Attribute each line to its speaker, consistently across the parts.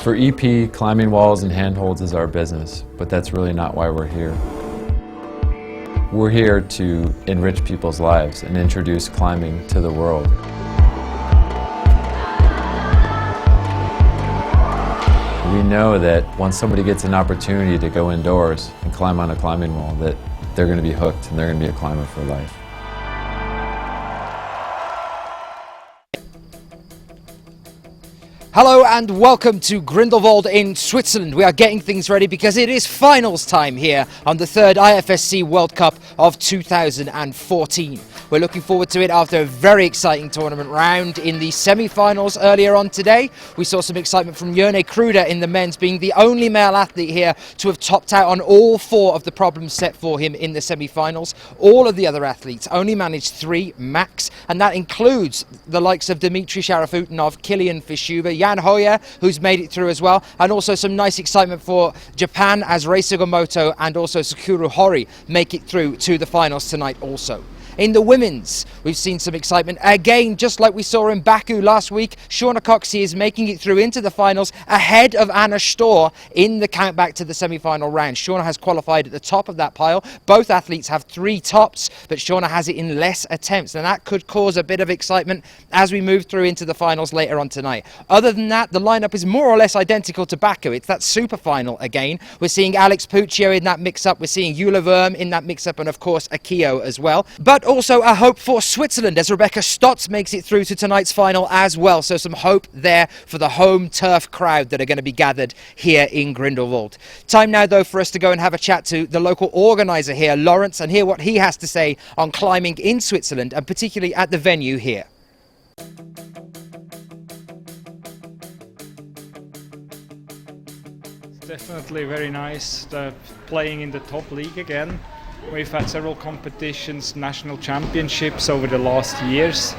Speaker 1: For EP, climbing walls and handholds is our business, but that's really not why we're here. We're here to enrich people's lives and introduce climbing to the world. We know that once somebody gets an opportunity to go indoors and climb on a climbing wall, that they're going to be hooked and they're going to be a climber for life.
Speaker 2: Hello and welcome to Grindelwald in Switzerland. We are getting things ready because it is finals time here on the third IFSC World Cup of 2014. We're looking forward to it after a very exciting tournament round in the semi-finals earlier on today. We saw some excitement from Kruder in the men's, being the only male athlete here to have topped out on all four of the problems set for him in the semi-finals. All of the other athletes only managed 3 max, and that includes the likes of Dmitry Sharafutinov, Kilian Fischuba, Jan Hoyer, who's made it through as well, and also some nice excitement for Japan as Rei Sugimoto and also Sakura Hori make it through to the finals tonight also. In the women's, we've seen some excitement. Again, just like we saw in Baku last week, Shauna Coxey is making it through into the finals ahead of Anna Stor in the countback to the semi-final round. Shauna has qualified at the top of that pile. Both athletes have 3 tops, but Shauna has it in less attempts, and that could cause a bit of excitement as we move through into the finals later on tonight. Other than that, the lineup is more or less identical to Baku. It's that super final again. We're seeing Alex Puccio in that mix-up. We're seeing Eula Worm in that mix-up, and of course Akio as well. But also a hope for Switzerland as Rebecca Stotz makes it through to tonight's final as well. So some hope there for the home turf crowd that are going to be gathered here in Grindelwald. Time now though for us to go and have a chat to the local organiser here, Lawrence, and hear what he has to say on climbing in Switzerland and particularly at the venue here.
Speaker 3: Definitely very nice playing in the top league again. We've had several competitions, national championships over the last years,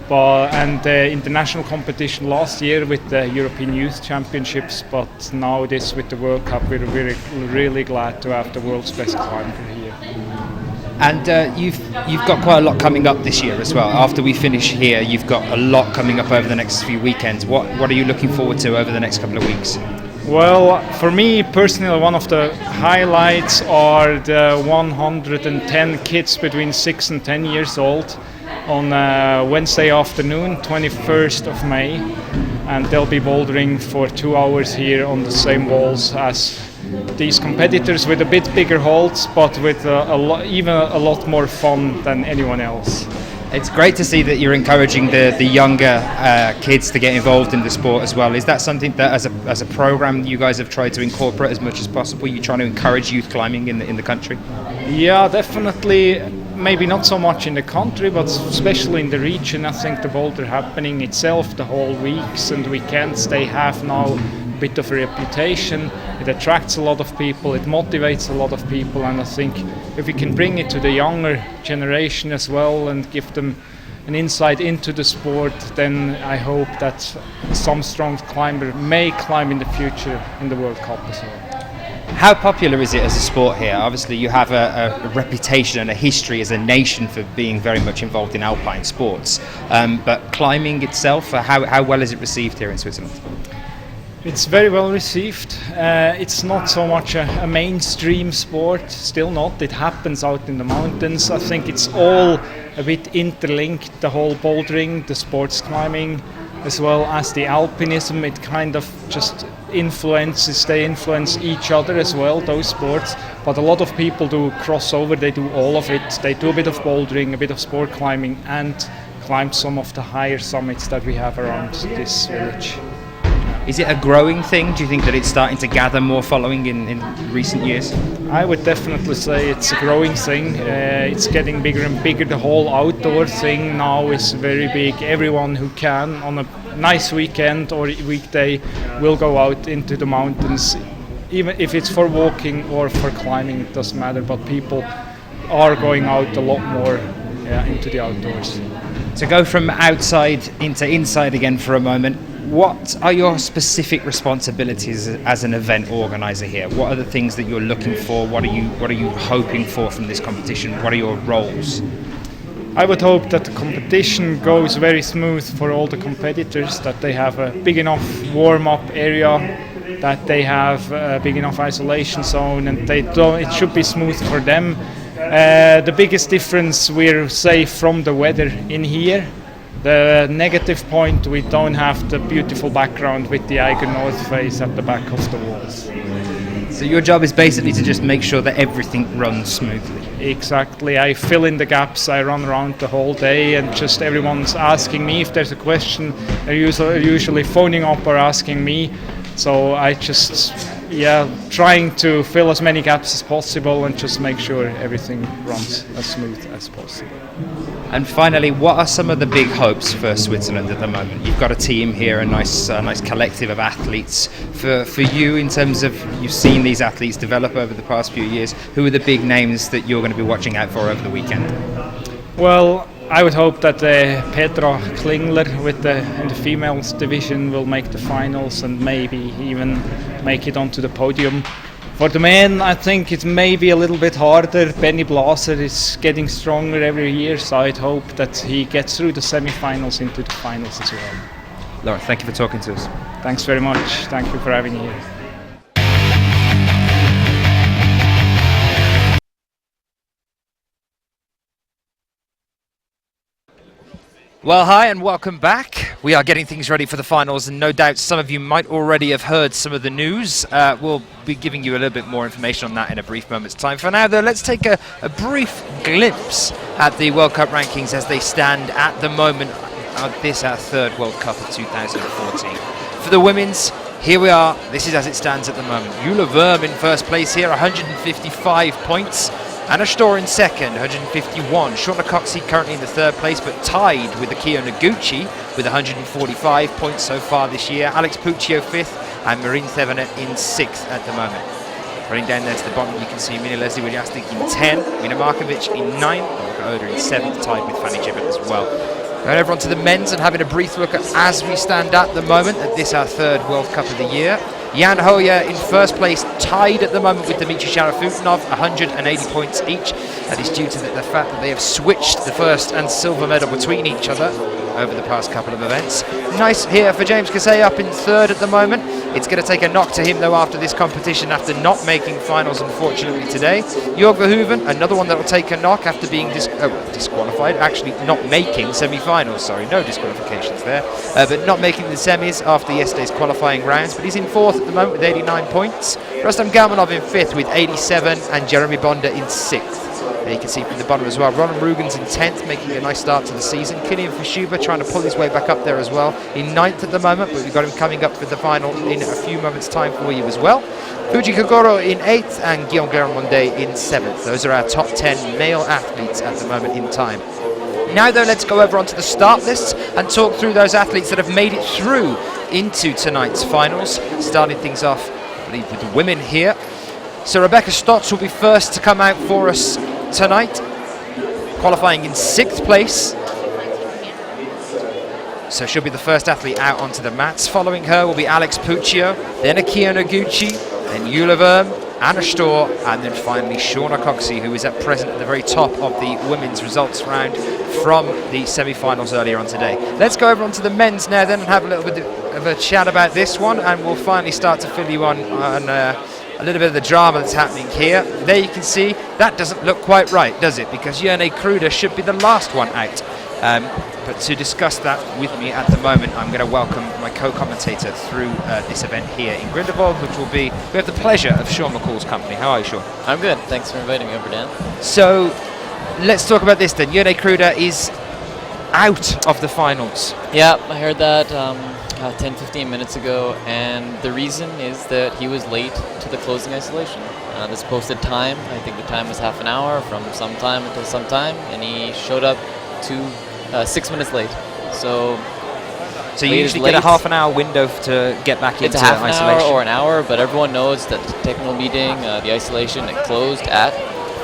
Speaker 3: and the international competition last year with the European Youth Championships, but now this with the World Cup, we're really glad to have the world's best climber here.
Speaker 2: And you've got quite a lot coming up this year as well. After we finish here, you've got a lot coming up over the next few weekends. What are you looking forward to over the next couple of weeks?
Speaker 3: Well, for me personally, one of the highlights are the 110 kids between 6 and 10 years old on Wednesday afternoon, 21st of May, and they'll be bouldering for 2 hours here on the same walls as these competitors with a bit bigger holds, but with even a lot more fun than anyone else.
Speaker 2: It's great to see that you're encouraging the younger kids to get involved in the sport as well. Is that something that as a program you guys have tried to incorporate as much as possible? You're trying to encourage youth climbing in the country?
Speaker 3: Yeah, definitely. Maybe not so much in the country, but especially in the region. I think the boulder happening itself, the whole weeks and weekends, they have now a bit of a reputation. It attracts a lot of people, it motivates a lot of people, and I think if we can bring it to the younger generation as well and give them an insight into the sport, then I hope that some strong climber may climb in the future in the World Cup as well.
Speaker 2: How popular is it as a sport here? Obviously you have a reputation and a history as a nation for being very much involved in alpine sports, but climbing itself, how well is it received here in Switzerland?
Speaker 3: It's very well received. It's not so much a mainstream sport, still not. It happens out in the mountains. I think it's all a bit interlinked, the whole bouldering, the sports climbing, as well as the alpinism. It kind of just they influence each other as well, those sports. But a lot of people do cross over, they do all of it. They do a bit of bouldering, a bit of sport climbing, and climb some of the higher summits that we have around this village.
Speaker 2: Is it a growing thing? Do you think that it's starting to gather more following in recent years?
Speaker 3: I would definitely say it's a growing thing. It's getting bigger and bigger. The whole outdoor thing now is very big. Everyone who can on a nice weekend or weekday will go out into the mountains. Even if it's for walking or for climbing, it doesn't matter. But people are going out a lot more into the outdoors.
Speaker 2: To go from outside into inside again for a moment, what are your specific responsibilities as an event organizer here? What are the things that you're looking for? What are you hoping for from this competition? What are your roles?
Speaker 3: I would hope that the competition goes very smooth for all the competitors, that they have a big enough warm-up area that they have a big enough isolation zone, and they don't. It should be smooth for them. The biggest difference, we're safe from the weather in here. The negative point, we don't have the beautiful background with the Eiger North face at the back of the walls.
Speaker 2: So your job is basically to just make sure that everything runs smoothly.
Speaker 3: Exactly. I fill in the gaps. I run around the whole day, and just everyone's asking me if there's a question. They're usually phoning up or asking me. So I just, trying to fill as many gaps as possible and just make sure everything runs as smooth as possible.
Speaker 2: And finally, what are some of the big hopes for Switzerland at the moment? You've got a team here, a nice collective of athletes. For you, in terms of you've seen these athletes develop over the past few years, who are the big names that you're going to be watching out for over the weekend?
Speaker 3: Well, I would hope that Petra Klingler in the females division will make the finals and maybe even make it onto the podium. For the men, I think it's maybe a little bit harder. Benny Blaser is getting stronger every year, so I'd hope that he gets through the semi-finals into the finals as well.
Speaker 2: Laura, thank you for talking to us.
Speaker 3: Thanks very much. Thank you for having me here.
Speaker 2: Well, hi and welcome back. We are getting things ready for the finals, and no doubt some of you might already have heard some of the news. We'll be giving you a little bit more information on that in a brief moment's time. For now, though, let's take a brief glimpse at the World Cup rankings as they stand at the moment. This our third World Cup of 2014. For the women's, here we are. This is as it stands at the moment. Jule Worm in first place here, 155 points. Anna Stor in second, 151. Shauna Coxey currently in the third place, but tied with Akio Noguchi with 145 points so far this year. Alex Puccio fifth, and Marine Thevenet in sixth at the moment. Running down there to the bottom, you can see Mina Leslie Wojciak in 10, Mina Markovic in 9, Olga Oda in 7th, tied with Fanny Gibbet as well. Going over onto the men's and having a brief look at as we stand at the moment at this our third World Cup of the year. Jan Hoyer in first place, tied at the moment with Dmitry Sharafutinov, 180 points each. That is due to the fact that they have switched the first and silver medal between each other over the past couple of events. Nice here for James Casey up in third at the moment. It's going to take a knock to him though after this competition, after not making finals unfortunately today. Jörg Verhoeven, another one that will take a knock after being disqualified, actually not making semi-finals, sorry, no disqualifications there, but not making the semis after yesterday's qualifying rounds, but he's in fourth at the moment with 89 points. Rustam Galmanov in fifth with 87, and Jeremy Bonda in sixth. There you can see from the bottom as well. Ronan Rugens in 10th, making a nice start to the season. Kilian Fischuber trying to pull his way back up there as well, in 9th at the moment, but we've got him coming up for the final in a few moments' time for you as well. Fuji Kogoro in 8th, and Guillaume Guérin-Mondé in 7th. Those are our top 10 male athletes at the moment in time. Now though, let's go over onto the start lists and talk through those athletes that have made it through into tonight's finals. Starting things off, I believe, with the women here. So Rebecca Stotz will be first to come out for us tonight, qualifying in 6th place. So she'll be the first athlete out onto the mats. Following her will be Alex Puccio, then Akio Noguchi, then Jule Worm, Anna Stor, and then finally Shauna Coxey, who is at present at the very top of the women's results round from the semi-finals earlier on today. Let's go over onto the men's now then and have a little bit of a chat about this one, and we'll finally start to fill you on a little bit of the drama that's happening here. There you can see that doesn't look quite right, does it? Because Jerne Kruder should be the last one out. But to discuss that with me at the moment, I'm going to welcome my co-commentator through this event here in Grindelwald, which will be, we have the pleasure of Sean McCall's company. How are you, Sean?
Speaker 4: I'm good. Thanks for inviting me over, Dan.
Speaker 2: So let's talk about this then. Jerne Kruder is out of the finals.
Speaker 4: Yeah, I heard that 10-15 minutes ago, and the reason is that he was late to the closing isolation. This posted time, I think the time was half an hour from some time until some time, and he showed up 6 minutes late. So
Speaker 2: you usually get a half an hour window to get back into isolation.
Speaker 4: It's a half an hour or an hour, but everyone knows that the technical meeting, the isolation, it closed at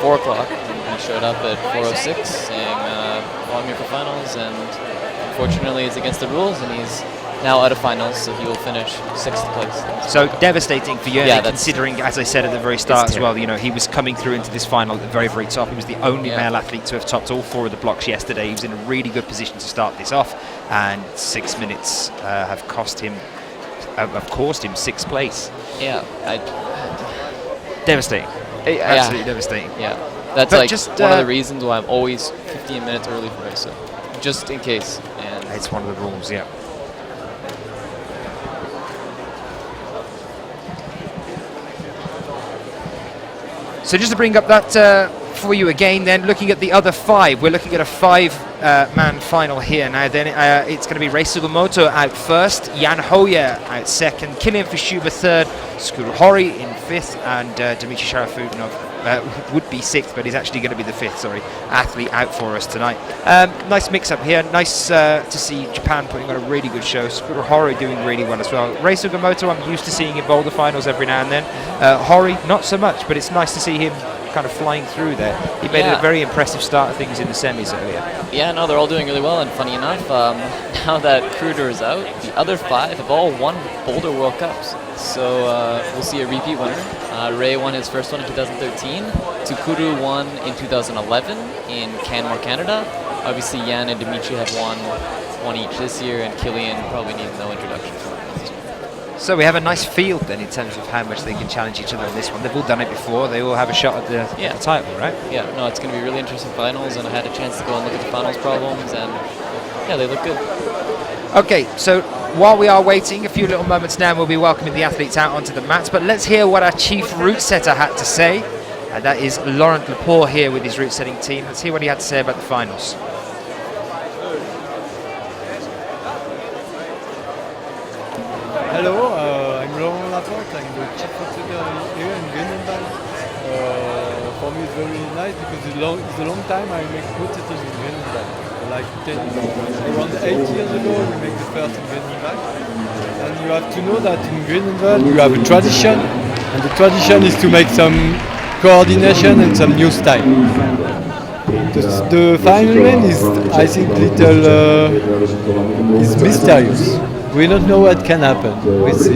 Speaker 4: 4 o'clock. He showed up at 4:06 saying, I'm here for finals, and unfortunately it's against the rules, and he's now out of finals, so he will finish 6th place.
Speaker 2: So devastating for Jerne, considering, as I said at the very start as well, you know, he was coming through into this final at the very, very top. He was the only male athlete to have topped all 4 of the blocks yesterday. He was in a really good position to start this off, and 6 minutes have cost him have cost him 6th place.
Speaker 4: Yeah,
Speaker 2: Devastating. Absolutely devastating.
Speaker 4: Yeah, that's
Speaker 2: But
Speaker 4: like
Speaker 2: just,
Speaker 4: one of the reasons why I'm always 15 minutes early for race, so just in case. And
Speaker 2: It's one of the rules, yeah. So just to bring up that for you again then, looking at the other 5, we're looking at a 5-man final here. Now then it's going to be Rei Sugimoto out first, Jan Hoyer out second, Kilian Fischuber third, Scooter Hori in 5th, and Dmitry Sharafutinov would be 6th, but he's actually going to be the 5th, athlete out for us tonight. Nice mix-up here. Nice to see Japan putting on a really good show. Scooter Hori doing really well as well. Rei Sugimoto, I'm used to seeing in Boulder finals every now and then. Hori, not so much, but it's nice to see him kind of flying through there. He made a very impressive start of things in the semis earlier.
Speaker 4: yeah, no, they're all doing really well, and funny enough, now that Kruder is out, the other 5 have all won Boulder World Cups. So we'll see a repeat winner. Ray won his first one in 2013. Tukuru won in 2011 in Canmore, Canada. Obviously, Jan and Dimitri have won one each this year, and Kilian probably needs no introduction.
Speaker 2: So we have a nice field then in terms of how much they can challenge each other in this one. They've all done it before. They all have a shot at the title, right?
Speaker 4: Yeah, no, it's going to be really interesting finals, and I had a chance to go and look at the finals problems, and yeah, they look good.
Speaker 2: Okay, so while we are waiting, a few little moments now, we'll be welcoming the athletes out onto the mats. But let's hear what our chief route setter had to say. And that is Laurent Lepore here with his route setting team. Let's hear what he had to say about the finals.
Speaker 5: Hello, I'm Laurent Laporte. I'm the chief route setter here in Grindelwald. For me it's very nice because it's a long time I make route setters in Grindelwald. Like around 8 years ago we make the first in Grindelwald. And you have to know that in Grindelwald you have a tradition, and the tradition is to make some coordination and some new style. The final man is, I think, little is mysterious. We don't know what can happen. We see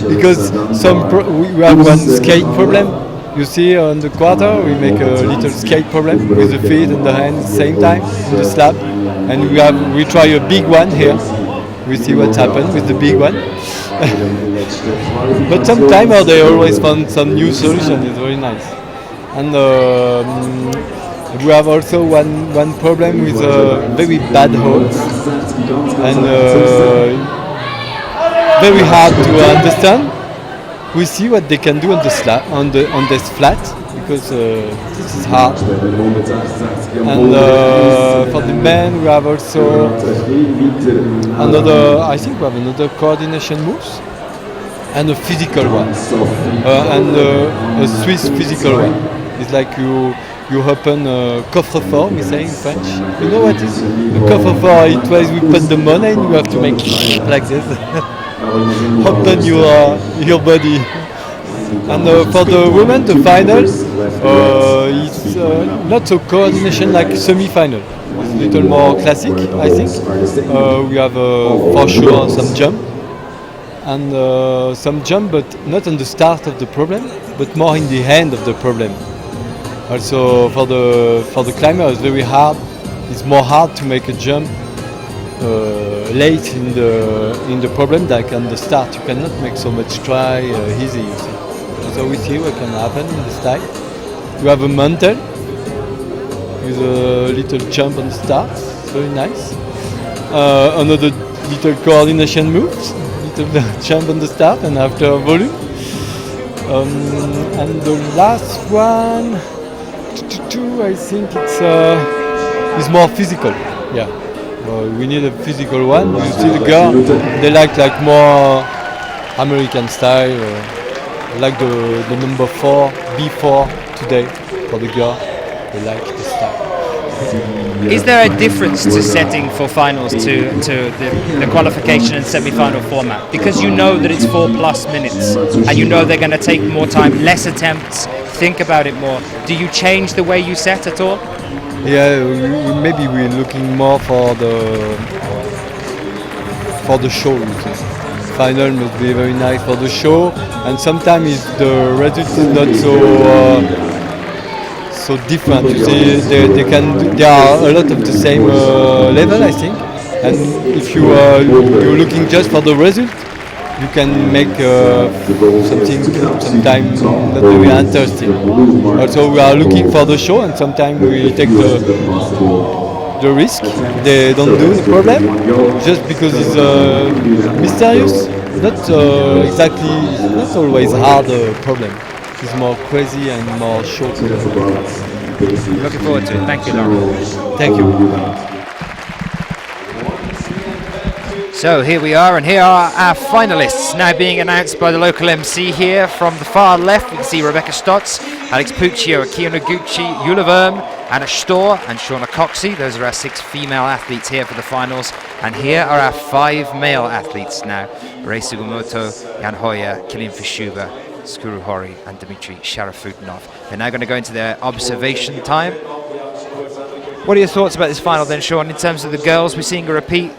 Speaker 5: because we have one skate problem. You see on the quarter we make a little skate problem with the feet and the hands at the same time in the slab, and we try a big one here. We see what happens with the big one. But sometimes they always find some new solution. It's very nice. And we have also one problem with very bad holes and very hard to understand. We see what they can do on the on this flat because this is hard. And for the men, we have also another coordination moves and a physical one, and a Swiss physical one. It's like you open a coffre-fort, we say in French. You know what is a coffre-fort? It was we put the money and you have to make like this. Open your body. And for the women, the final, it's not so coordination like semi-final. It's a little more classic, I think. We have for sure some jump. And some jump, but not on the start of the problem, but more in the end of the problem. Also for the climber, it's very hard. It's more hard to make a jump late in the problem than on the start. You cannot make so much try easy. You see. So we see what can happen in the style. You have a mountain with a little jump on the start. It's very nice. Another little coordination moves. Jump on the start and after volume. And the last one, I think it's more physical. Yeah, we need a physical one. You see the girl, they like more American style, like the number 4, B4 today for the girl. They like the style.
Speaker 2: Is there a difference to setting for finals to the qualification and semi-final format? Because you know that it's 4+ minutes and you know they're going to take more time, less attempts, think about it more. Do you change the way you set at all?
Speaker 5: Yeah, maybe we're looking more for the show. Final must be very nice for the show, and sometimes the result is not so different. You see, they are a lot of the same level, I think, And if you're looking just for the result, you can make something sometimes not very interesting. Also, we are looking for the show, and sometimes we take the risk. They don't do the problem just because it's mysterious. Not exactly, not always hard problem. It's more crazy and more show problem.
Speaker 2: Looking forward to it. Thank you, Laurent.
Speaker 5: Thank you.
Speaker 2: So here we are, and here are our finalists now being announced by the local MC here. From the far left, we can see Rebecca Stotz, Alex Puccio, Akio Noguchi, Eula Verm, Anna Storr, and Shauna Coxey. Those are our 6 female athletes here for the finals. And here are our 5 male athletes now. Rei Sugimoto, Jan Hoyer, Kilian Fischuber, Skuru Hori, and Dmitry Sharafutinov. They're now going to go into their observation time. What are your thoughts about this final then, Sean? In terms of the girls, we're seeing a repeat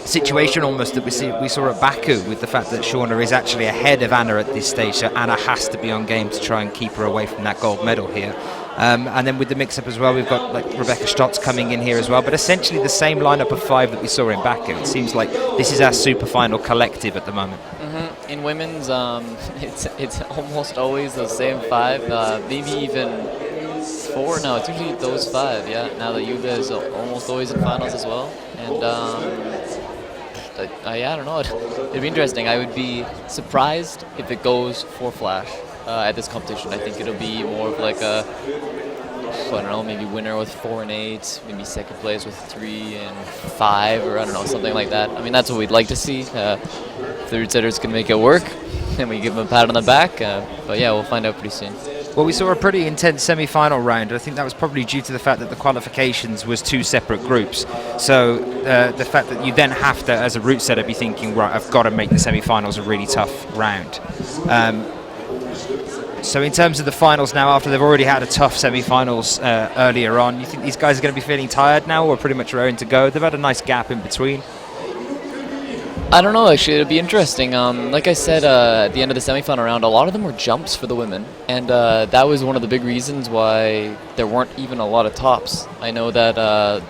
Speaker 2: situation almost that we saw at Baku, with the fact that Shauna is actually ahead of Anna at this stage, so Anna has to be on game to try and keep her away from that gold medal here. And then with the mix-up as well, we've got like Rebecca Stotz coming in here as well, but essentially the same lineup of 5 that we saw in Baku. It seems like this is our super final collective at the moment.
Speaker 4: In women's, it's almost always those same 5, maybe even 4. No, it's usually those 5. Yeah. Now that Yuba is almost always in finals as well, and I don't know. It'd be interesting. I would be surprised if it goes for Flash at this competition. I think it'll be more of like a, I don't know, maybe winner with 4 and 8, maybe second place with 3 and 5, or I don't know, something like that. I mean, that's what we'd like to see. If the root setters can make it work, then we give them a pat on the back. But yeah, we'll find out pretty soon.
Speaker 2: Well, we saw a pretty intense semi-final round. I think that was probably due to the fact that the qualifications was 2 separate groups. So the fact that you then have to, as a route setter, be thinking, right, I've got to make the semi-finals a really tough round. So in terms of the finals now, after they've already had a tough semi-finals earlier on, you think these guys are going to be feeling tired now, or pretty much raring to go? They've had a nice gap in between.
Speaker 4: I don't know, actually. It'll be interesting. Like I said, at the end of the semifinal round, a lot of them were jumps for the women, and that was one of the big reasons why there weren't even a lot of tops. I know that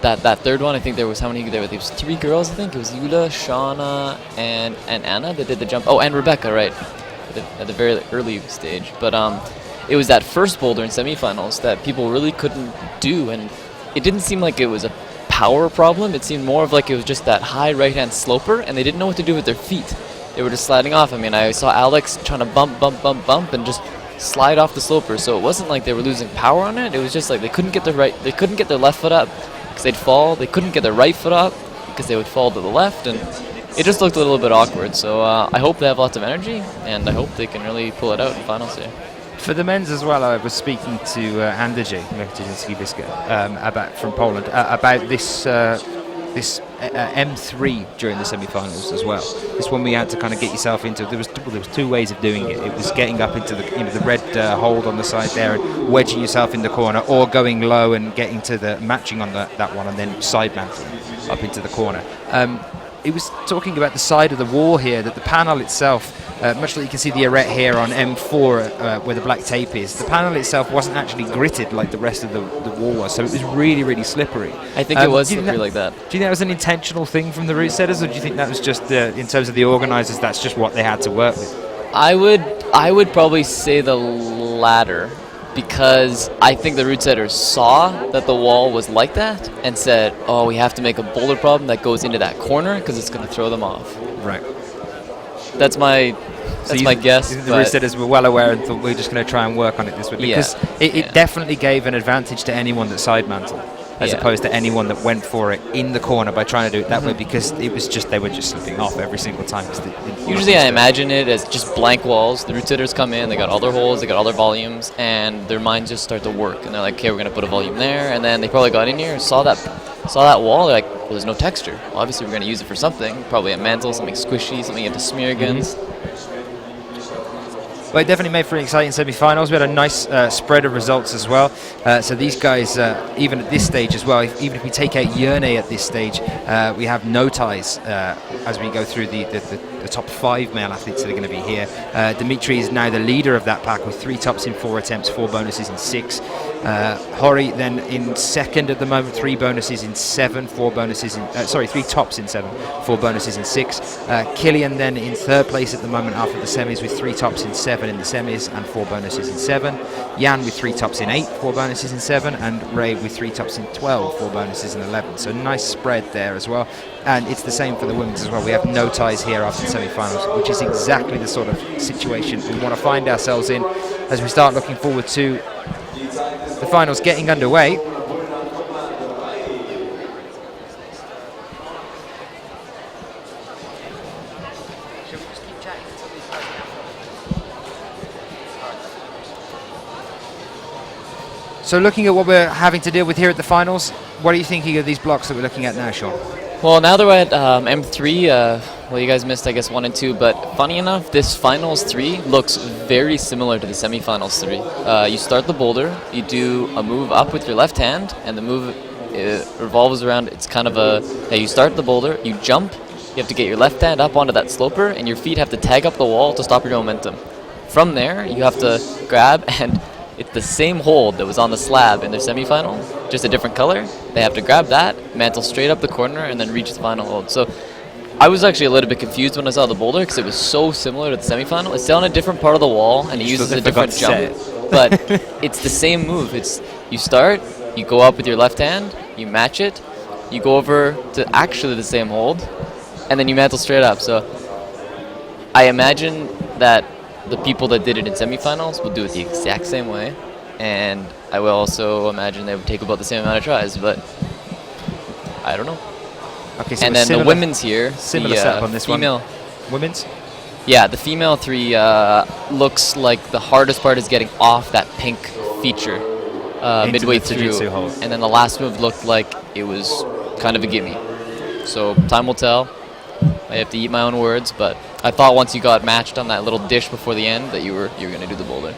Speaker 4: that third one, I think there was how many? There was 3 girls, I think. It was Eula, Shauna, and Anna that did the jump. Oh, and Rebecca, right, at the very early stage. But it was that first boulder in semifinals that people really couldn't do, and it didn't seem like it was a power problem. It seemed more of like it was just that high right-hand sloper, and they didn't know what to do with their feet. They were just sliding off. I mean, I saw Alex trying to bump, and just slide off the sloper. So it wasn't like they were losing power on it. It was just like they couldn't get their left foot up because they'd fall. They couldn't get their right foot up because they would fall to the left, and it just looked a little bit awkward. So I hope they have lots of energy, and I hope they can really pull it out in finals here.
Speaker 2: For the men's as well, I was speaking to Andrzej about from Poland about this M3 during the semi-finals as well. This one we had to kind of get yourself into. There was 2 ways of doing it. It was getting up into the red hold on the side there and wedging yourself in the corner, or going low and getting to the matching on that one and then side mounting up into the corner. It was talking about the side of the wall here, that the panel itself, much like you can see the arete here on M4 where the black tape is, the panel itself wasn't actually gritted like the rest of the wall was, so it was really, really slippery.
Speaker 4: I think it was slippery like that.
Speaker 2: Do you think that was an intentional thing from the route setters, or do you think that was just, in terms of the organisers, that's just what they had to work with?
Speaker 4: I would probably say the latter, because I think the route setters saw that the wall was like that and said, oh, we have to make a boulder problem that goes into that corner because it's going to throw them off.
Speaker 2: Right.
Speaker 4: That's my guess.
Speaker 2: The route setters were well aware and thought we're just going to try and work on it this way, because it definitely gave an advantage to anyone that side mantled, as opposed to anyone that went for it in the corner by trying to do it that way, because it was just, they were just slipping off every single time.
Speaker 4: Usually I imagine it as just blank walls. The route setters come in, they got all their holes, they got all their volumes, and their minds just start to work. And they're like, okay, we're going to put a volume there. And then they probably got in here and saw that wall. They're like, well, there's no texture. Well, obviously we're going to use it for something. Probably a mantle, something squishy, something into smear guns.
Speaker 2: Well, it definitely made for an exciting semi-finals. We had a nice spread of results as well. So these guys, even at this stage as well, even if we take out Yerne at this stage, we have no ties as we go through the the top 5 male athletes that are going to be here. Dimitri is now the leader of that pack with 3 tops in 4 attempts, 4 bonuses in 6. Hori then in second at the moment, 3 bonuses in 7, 4 bonuses in 3 tops in 7, 4 bonuses in 6. Killian then in third place at the moment after the semis with 3 tops in 7 in the semis and 4 bonuses in 7. Jan with 3 tops in 8, 4 bonuses in 7, and Ray with 3 tops in 12, 4 bonuses in 11. So nice spread there as well. And it's the same for the women's as well. We have no ties here after the semi-finals, which is exactly the sort of situation we want to find ourselves in as we start looking forward to the finals getting underway. So looking at what we're having to deal with here at the finals, what are you thinking of these blocks that we're looking at now, Sean?
Speaker 4: Well, now that we're at M3, well, you guys missed, I guess, 1 and 2, but funny enough, this Finals 3 looks very similar to the Semifinals 3. You start the boulder, you do a move up with your left hand, and the move revolves around, it's kind of you start the boulder, you jump, you have to get your left hand up onto that sloper, and your feet have to tag up the wall to stop your momentum. From there, you have to grab, and it's the same hold that was on the slab in their semifinal, just a different color. They have to grab that, mantle straight up the corner, and then reach the final hold. So I was actually a little bit confused when I saw the boulder because it was so similar to the semifinal. It's still on a different part of the wall, and it uses a different jump. But it's the same move. It's you start, you go up with your left hand, you match it, you go over to actually the same hold, and then you mantle straight up. So I imagine that the people that did it in semifinals will do it the exact same way, and I will also imagine they would take about the same amount of tries, but I don't know.
Speaker 2: Okay, so
Speaker 4: and then the women's here,
Speaker 2: similar setup on this
Speaker 4: female
Speaker 2: one. Women's?
Speaker 4: Yeah, the female 3 looks like the hardest part is getting off that pink feature midway through, and then the last move looked like it was kind of a gimme. So time will tell. I have to eat my own words, but I thought once you got matched on that little dish before the end that you were going to do the boulder.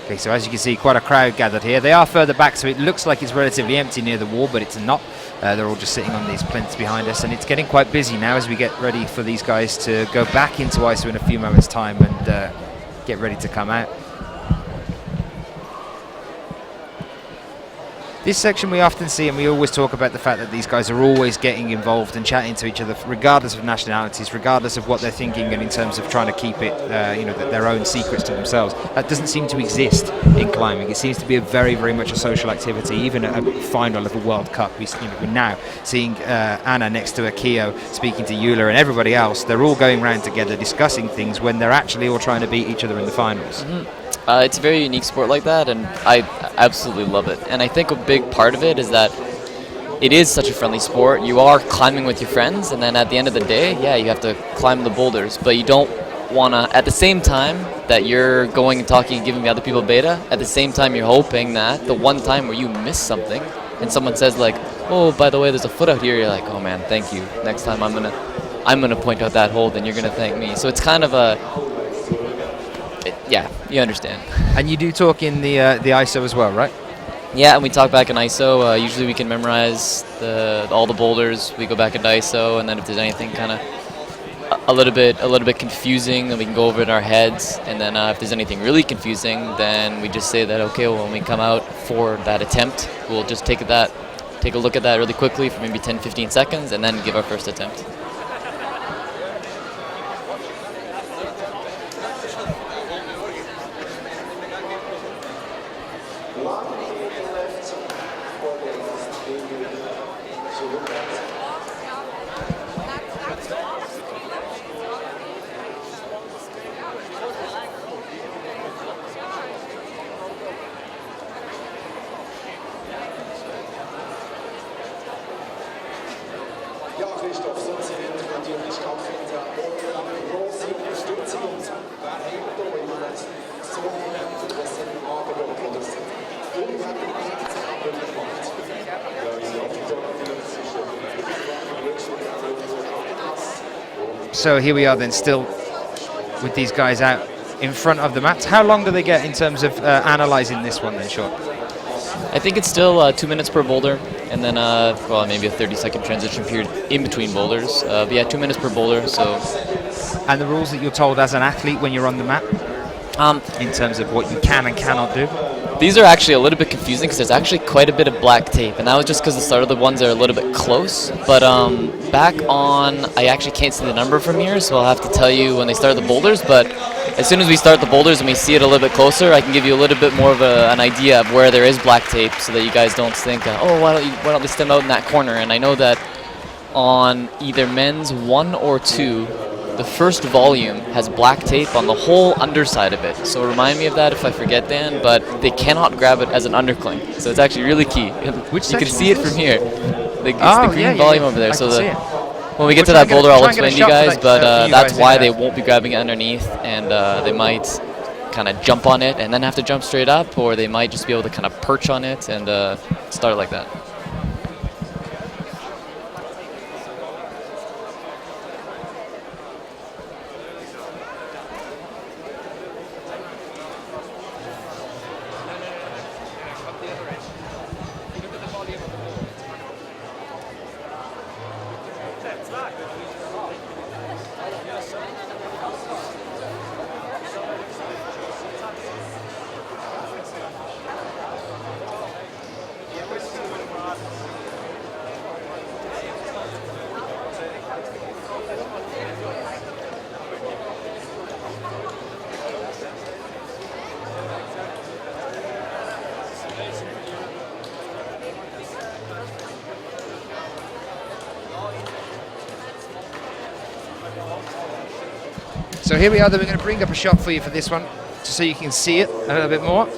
Speaker 2: Okay, so as you can see, quite a crowd gathered here. They are further back, so it looks like it's relatively empty near the wall, but it's not. They're all just sitting on these plinths behind us, and it's getting quite busy now as we get ready for these guys to go back into ISO in a few moments' time and get ready to come out. This section we often see, and we always talk about the fact that these guys are always getting involved and chatting to each other, regardless of nationalities, regardless of what they're thinking, and in terms of trying to keep it, their own secrets to themselves. That doesn't seem to exist in climbing. It seems to be a very, very much a social activity, even at a final of a World Cup. We're now seeing Anna next to Akio, speaking to Eula and everybody else. They're all going around together, discussing things when they're actually all trying to beat each other in the finals.
Speaker 4: Mm-hmm. It's a very unique sport like that, and I absolutely love it. And I think a big part of it is that it is such a friendly sport. You are climbing with your friends, and then at the end of the day, yeah, you have to climb the boulders, but you don't want to, at the same time that you're going and talking and giving the other people beta, at the same time you're hoping that the one time where you miss something, and someone says like, oh, by the way, there's a foot out here, you're like, oh man, thank you. Next time I'm gonna point out that hold, and you're gonna thank me. So it's kind of yeah, you understand.
Speaker 2: And you do talk in the ISO as well, right?
Speaker 4: Yeah, and we talk back in ISO. Usually we can memorize all the boulders. We go back into ISO, and then if there's anything kind of a little bit confusing, then we can go over it in our heads. And then if there's anything really confusing, then we just say that, okay, well, when we come out for that attempt, we'll just take a look at that really quickly for maybe 10-15 seconds, and then give our first attempt.
Speaker 2: So here we are then, still with these guys out in front of the mats. How long do they get in terms of analysing this one then, Sean?
Speaker 4: I think it's still 2 minutes per boulder, and then well, maybe a 30-second transition period in between boulders. But yeah, 2 minutes per boulder. So.
Speaker 2: And the rules that you're told as an athlete when you're on the mat, in terms of what you can and cannot do.
Speaker 4: These are actually a little bit confusing because there's actually quite a bit of black tape, and that was just because the start of the ones are a little bit close. But back on, I actually can't see the number from here, so I'll have to tell you when they start the boulders. But as soon as we start the boulders and we see it a little bit closer, I can give you a little bit more of an idea of where there is black tape, so that you guys don't think, oh, why don't they stand out in that corner? And I know that on either men's 1 or 2, the first volume has black tape on the whole underside of it. So remind me of that if I forget, Dan, but they cannot grab it as an undercling. So it's actually really key.
Speaker 2: Which
Speaker 4: you can see it from here. It's the green volume over there.
Speaker 2: I
Speaker 4: So
Speaker 2: can see it.
Speaker 4: when we get to that boulder, I'll explain to you guys, but that's why they
Speaker 2: there.
Speaker 4: won't be grabbing it underneath, and they might kind of jump on it and then have to jump straight up, or they might just be able to kind of perch on it and start like that.
Speaker 2: So here we are, then we're going to bring up a shot for you for this one, just so you can see it a little bit more.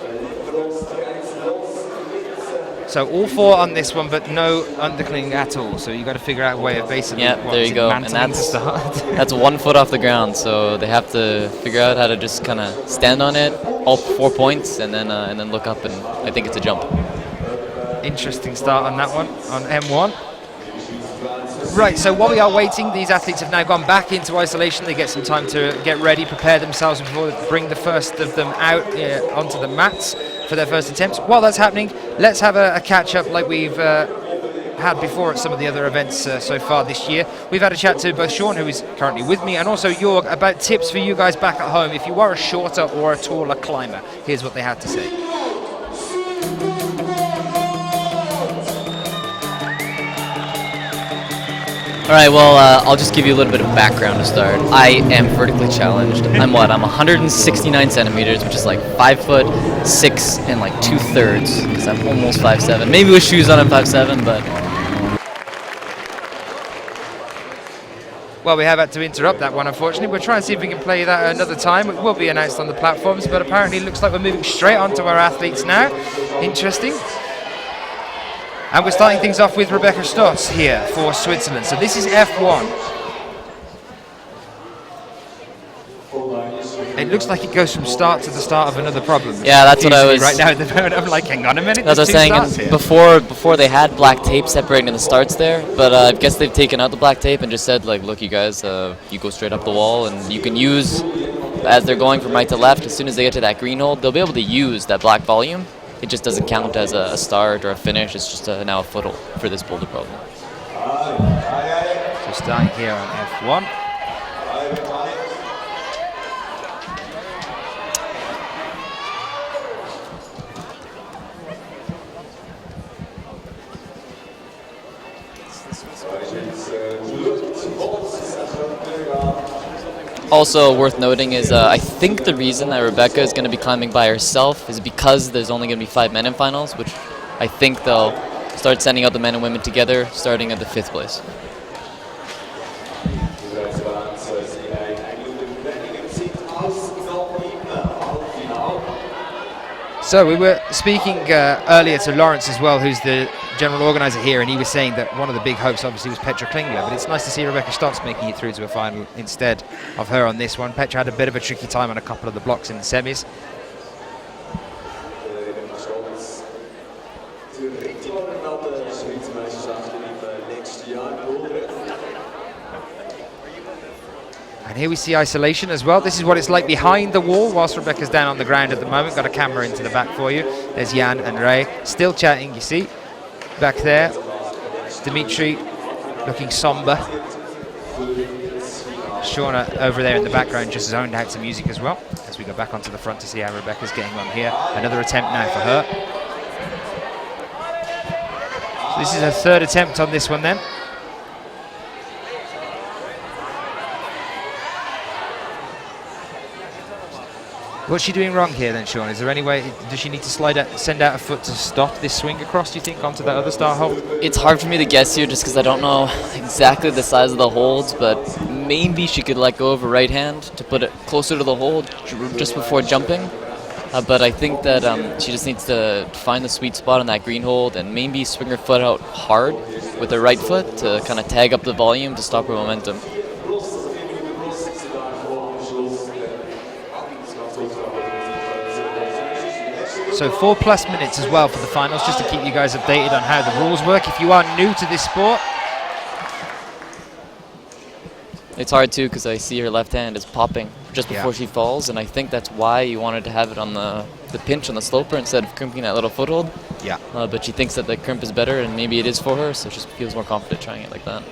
Speaker 2: So all 4 on this one, but no undercling at all. So you've got to figure out a way of basically
Speaker 4: there you go. And that's 1 foot off the ground. So they have to figure out how to just kind of stand on it, all 4 points, and then look up, and I think it's a jump.
Speaker 2: Interesting start on that one, on M1. Right, so while we are waiting, these athletes have now gone back into isolation. They get some time to get ready, prepare themselves before they bring the first of them out onto the mats for their first attempts. While that's happening, let's have a catch-up like we've had before at some of the other events so far this year. We've had a chat to both Sean, who is currently with me, and also Jorg, about tips for you guys back at home if you are a shorter or a taller climber. Here's what they had to say.
Speaker 4: All right, well, I'll just give you a little bit of background to start. I am vertically challenged. I'm 169 centimeters, which is like 5'6" and like 2/3, because I'm almost 5'7". Maybe with shoes on I'm 5'7", but...
Speaker 2: Well, we have had to interrupt that one, unfortunately. We'll try and see if we can play that another time. It will be announced on the platforms, but apparently it looks like we're moving straight on to our athletes now. Interesting. And we're starting things off with Rebecca Stotz here for Switzerland. So this is F1. It looks like it goes from start to the start of another problem.
Speaker 4: Yeah, that's what I was...
Speaker 2: Right now at the moment, I'm like, hang on a minute,
Speaker 4: that's what I was saying. Before they had black tape separating the starts there, but I guess they've taken out the black tape and just said, like, look, you guys, you go straight up the wall, and you can use, as they're going from right to left, as soon as they get to that green hold, they'll be able to use that black volume. It just doesn't count as a start or a finish. It's just now a foothold for this boulder problem.
Speaker 2: So starting here on F1.
Speaker 4: Also worth noting is I think the reason that Rebecca is going to be climbing by herself is because there's only going to be 5 men in finals, which I think they'll start sending out the men and women together starting at the 5th place.
Speaker 2: So we were speaking earlier to Lawrence as well, who's the general organizer here, and he was saying that one of the big hopes obviously was Petra Klingler, but it's nice to see Rebecca Stotz making it through to a final instead of her on this one. Petra had a bit of a tricky time on a couple of the blocks in the semis. And here we see isolation as well. This is what it's like behind the wall whilst Rebecca's down on the ground at the moment. Got a camera into the back for you. There's Jan and Ray still chatting, you see. Back there, Dimitri looking somber. Shauna over there in the background just zoned out to music as well. As we go back onto the front to see how Rebecca's getting on here. Another attempt now for her. So this is her third attempt on this one then. What's she doing wrong here then, Sean? Is there any way, does she need to send out a foot to stop this swing across, do you think, onto that other star hold?
Speaker 4: It's hard for me to guess here just because I don't know exactly the size of the holds, but maybe she could let go of her right hand to put it closer to the hold just before jumping. But I think that she just needs to find the sweet spot on that green hold and maybe swing her foot out hard with her right foot to kind of tag up the volume to stop her momentum.
Speaker 2: So 4+ minutes as well for the finals, just to keep you guys updated on how the rules work. If you are new to this sport,
Speaker 4: it's hard too because I see her left hand is popping just before she falls, and I think that's why you wanted to have it on the pinch on the sloper instead of crimping that little foothold.
Speaker 2: Yeah.
Speaker 4: But she thinks that the crimp is better, and maybe it is for her, so she feels more confident trying it like that.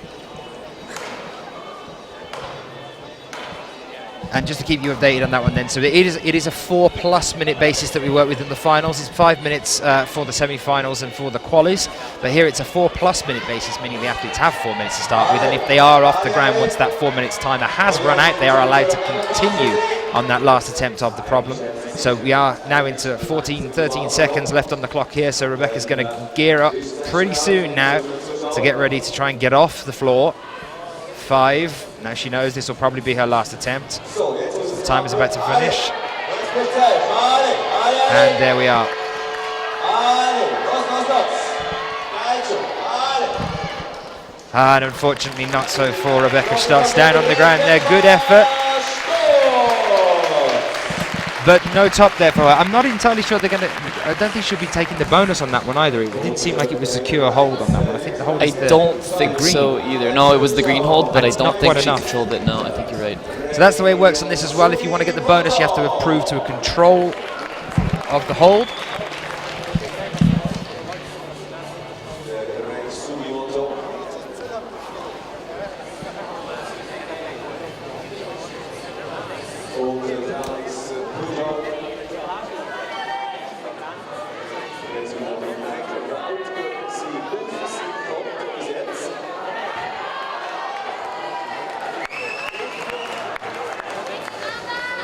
Speaker 2: and just to keep you updated on that one then, so it is a 4+ minute basis that we work with in the finals. It's 5 minutes for the semi-finals and for the qualies, but here it's a 4+ minute basis, meaning the athletes have 4 minutes to start with, and if they are off the ground once that 4 minutes timer has run out, they are allowed to continue on that last attempt of the problem. So we are now into 13 seconds left on the clock here, so Rebecca's going to gear up pretty soon now to get ready to try and get off the floor. 5, now she knows this will probably be her last attempt. So the time is about to finish. And there we are. And unfortunately not so for Rebecca. Starts down on the ground there, good effort. But no top there for her. I'm not entirely sure they're going to... I don't think she'll be taking the bonus on that one either. It didn't seem like it was a secure hold on that one. I think the hold is
Speaker 4: I don't think so either. No, it was the green hold, but I don't think she
Speaker 2: enough.
Speaker 4: controlled it. No, I think you're right.
Speaker 2: So that's the way it works on this as well. If you want to get the bonus, you have to approve to a control of the hold.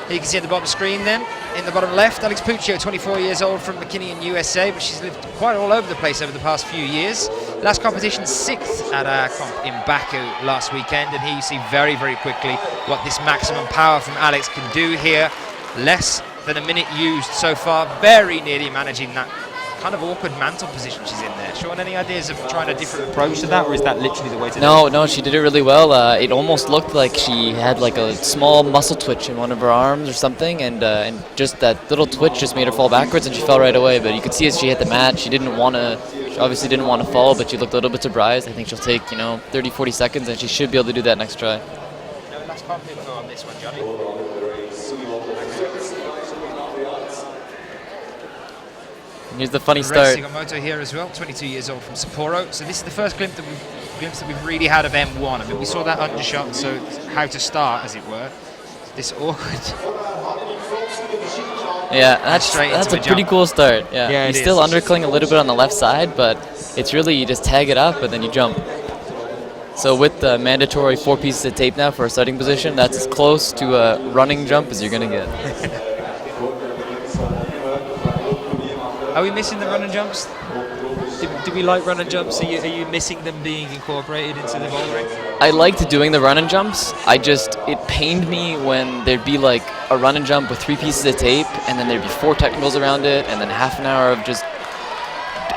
Speaker 2: You can see at the bottom screen then, in the bottom left, Alex Puccio, 24 years old from McKinney in USA, but she's lived quite all over the place over the past few years. Last competition, 6th at our comp in Baku last weekend, and here you see very, very quickly what this maximum power from Alex can do here. Less than a minute used so far, very nearly managing that kind of awkward mantle position she's in there. Sean, any ideas of trying a different approach to that, or is that literally the way to do it?
Speaker 4: No, she did it really well. It almost looked like she had like a small muscle twitch in one of her arms or something, and just that little twitch just made her fall backwards, and she fell right away. But you could see as she hit the mat, she obviously didn't want to fall, but she looked a little bit surprised. I think she'll take 30-40 seconds, and she should be able to do that next try.
Speaker 2: No last comp info on this one, Johnny.
Speaker 4: Here's the funny start.
Speaker 2: Sigamoto here as well, 22 years old from Sapporo. So this is the first glimpse that we've really had of M1. I mean, we saw that undershot, so how to start, as it were. This awkward.
Speaker 4: Yeah, that's a pretty cool start. Yeah, he's still undercling a little bit on the left side, but it's really you just tag it up and then you jump. So with the mandatory 4 pieces of tape now for a starting position, that's as close to a running jump as you're going to get.
Speaker 2: Are we missing the run and jumps? Do we like run and jumps? Are you missing them being incorporated into the bouldering?
Speaker 4: I liked doing the run and jumps. It pained me when there'd be like a run and jump with 3 pieces of tape, and then there'd be 4 technicals around it, and then half an hour of just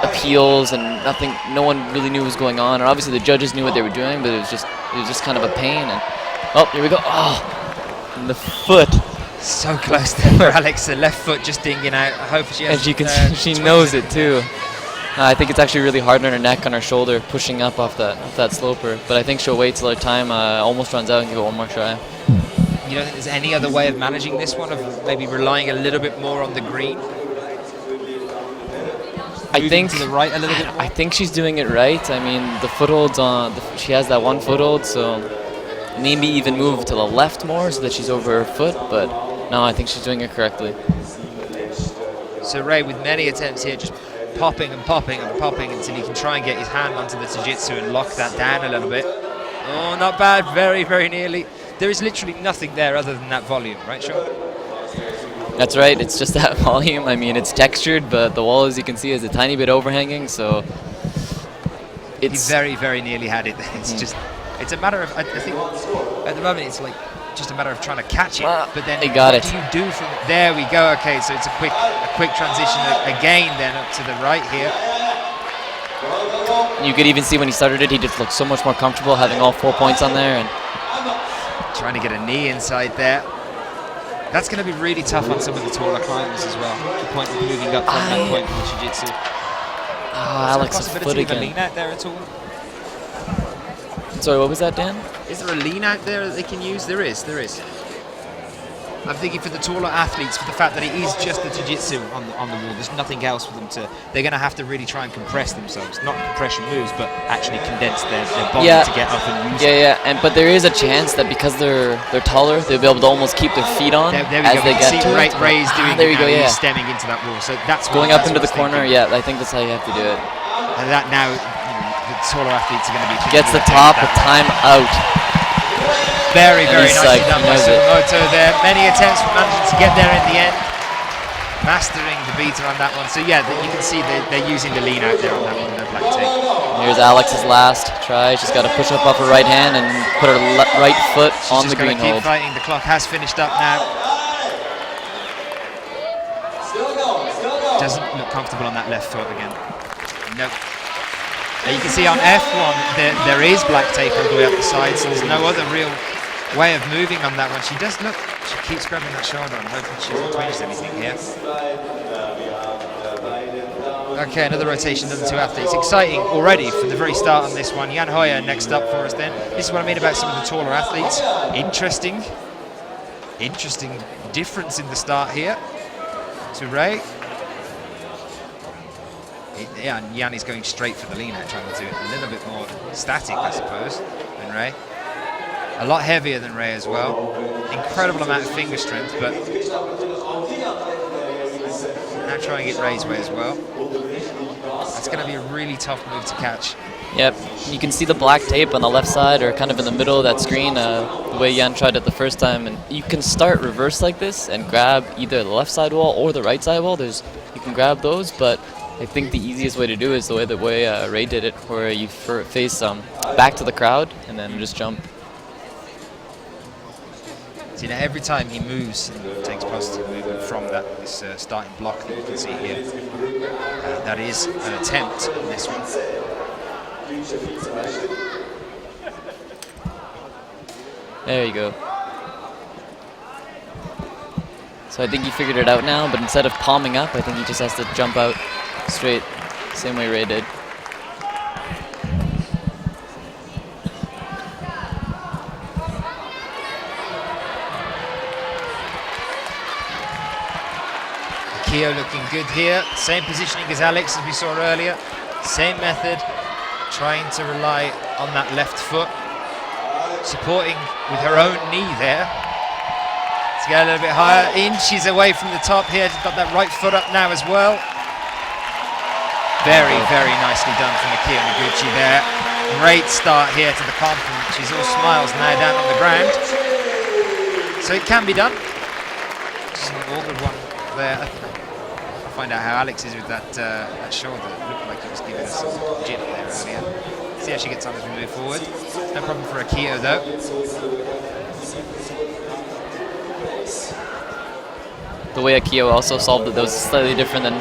Speaker 4: appeals and nothing. No one really knew what was going on, and obviously the judges knew what they were doing, but it was just kind of a pain. And here we go. Oh, and the foot.
Speaker 2: So close there for Alex, the left foot just dinging out. I hope she has.
Speaker 4: As you can see, she knows it too. I think it's actually really hard on her neck, on her shoulder, pushing up off that sloper. But I think she'll wait till her time almost runs out and give it one more try.
Speaker 2: you don't think there's any other way of managing this one, of maybe relying a little bit more on the green?
Speaker 4: I think
Speaker 2: to the right a little bit more?
Speaker 4: I think she's doing it right. I mean, the footholds she has that one foothold, so maybe even move to the left more so that she's over her foot. But no, I think she's doing it correctly.
Speaker 2: So Ray, with many attempts here, just popping and popping and popping until he can try and get his hand onto the Jiu-Jitsu and lock that down a little bit. Oh, not bad. Very, very nearly. There is literally nothing there other than that volume, right, Sean?
Speaker 4: That's right. It's just that volume. I mean, it's textured, but the wall, as you can see, is a tiny bit overhanging. So it's
Speaker 2: he very, very nearly had it. It's just, it's a matter of, I think, at the moment, it's like just a matter of trying to catch it. But then,
Speaker 4: he got
Speaker 2: what
Speaker 4: it.
Speaker 2: do you do from there? We go. Okay, so it's a quick transition again. Then up to the right here.
Speaker 4: You could even see when he started it, he just looked so much more comfortable having all 4 points on there. And
Speaker 2: trying to get a knee inside there. That's going to be really tough on some of the taller climbers as well. The point of moving up from that point in the Jiu-Jitsu.
Speaker 4: Alex's foot
Speaker 2: Is there a possibility of a
Speaker 4: again.
Speaker 2: lean out there at all?
Speaker 4: Sorry, what was that, Dan?
Speaker 2: Is there a lean out there that they can use? There is. I'm thinking for the taller athletes, for the fact that it is just the Jiu-Jitsu on the wall. There's nothing else for them to. They're going to have to really try and compress themselves, not compression moves, but actually condense their body to get up and use.
Speaker 4: But there is a chance that because they're taller, they'll be able to almost keep their feet on
Speaker 2: There we
Speaker 4: as
Speaker 2: go.
Speaker 4: they get to it.
Speaker 2: Ray's doing
Speaker 4: there
Speaker 2: it
Speaker 4: you
Speaker 2: now.
Speaker 4: go. Yeah,
Speaker 2: He's stemming into that wall, so that's
Speaker 4: going
Speaker 2: what,
Speaker 4: up into the
Speaker 2: that's what I was
Speaker 4: corner.
Speaker 2: thinking.
Speaker 4: Yeah, I think that's how you have to do it.
Speaker 2: And that now, the taller athletes are going to be.
Speaker 4: Gets the top, a time out.
Speaker 2: Very,
Speaker 4: And
Speaker 2: very
Speaker 4: he's
Speaker 2: nicely
Speaker 4: like,
Speaker 2: done by
Speaker 4: he knows it.
Speaker 2: Sumoto there. Many attempts for managing to get there in the end. Mastering the beater on that one. So yeah, you can see they're using the lean out there on that one, the black tape.
Speaker 4: Here's Alex's last try. She's got to push up her right hand and put her right foot on the green
Speaker 2: Keep
Speaker 4: hold.
Speaker 2: fighting. The clock has finished up now. Doesn't look comfortable on that left foot again. Nope. Now you can see on F1 there is black tape all the way up the side, so there's no other real way of moving on that one. She does look, she keeps grabbing that shoulder. I'm hoping she hasn't twinged anything here. Okay, another rotation of the two athletes. Exciting already from the very start on this one. Jan Hoyer next up for us then. This is what I mean about some of the taller athletes. Interesting difference in the start here to Ray. Yeah, and Jan is going straight for the lean out, trying to do it a little bit more static, I suppose, than Ray. A lot heavier than Ray as well. Incredible amount of finger strength, but now trying it Ray's way as well. That's going to be a really tough move to catch.
Speaker 4: Yep, you can see the black tape on the left side or kind of in the middle of that screen, the way Jan tried it the first time. And you can start reverse like this and grab either the left side wall or the right side wall. You can grab those, but I think the easiest way to do it is the way Ray did it, where you face back to the crowd and then just jump.
Speaker 2: So, every time he moves and takes positive movement from this starting block that you can see here, that is an attempt on this one.
Speaker 4: There you go. So I think he figured it out now, but instead of palming up, I think he just has to jump out straight, same way Ray did.
Speaker 2: Keo looking good here. Same positioning as Alex as we saw earlier. Same method, trying to rely on that left foot. Supporting with her own knee there. Let's get a little bit higher. Inches away from the top here. She's got that right foot up now as well. Very, very nicely done from Akio Noguchi there. Great start here to the compliment. She's all smiles now down on the ground. So it can be done. Just an awkward one there. I'll find out how Alex is with that shoulder. It looked like he was giving us some jip there earlier. See how she gets on as we move forward. No problem for Akio though.
Speaker 4: The way Akio also solved it, that was slightly different than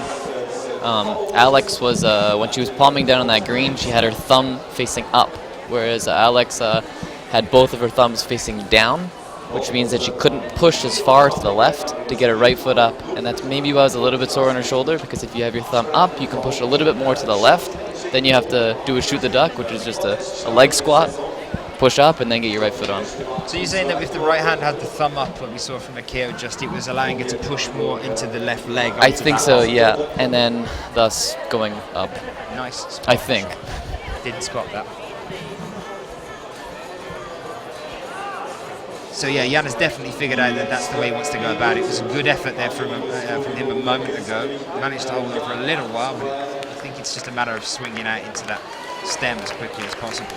Speaker 4: Alex was. When she was palming down on that green, she had her thumb facing up, whereas Alex had both of her thumbs facing down, which means that she couldn't push as far to the left to get her right foot up. And that's maybe why I was a little bit sore on her shoulder, because if you have your thumb up, you can push a little bit more to the left. Then you have to do a shoot the duck, which is just a leg squat. push up and then get your right foot on.
Speaker 2: So you're saying that if the right hand had the thumb up, like we saw from Akio, just it was allowing it to push more into the left leg?
Speaker 4: I think so, yeah. And then thus going up.
Speaker 2: Nice.
Speaker 4: I think.
Speaker 2: Didn't spot that. So yeah, Jan has definitely figured out that that's the way he wants to go about it. It was a good effort there from him a moment ago. Managed to hold it for a little while, but I think it's just a matter of swinging out into that stem as quickly as possible.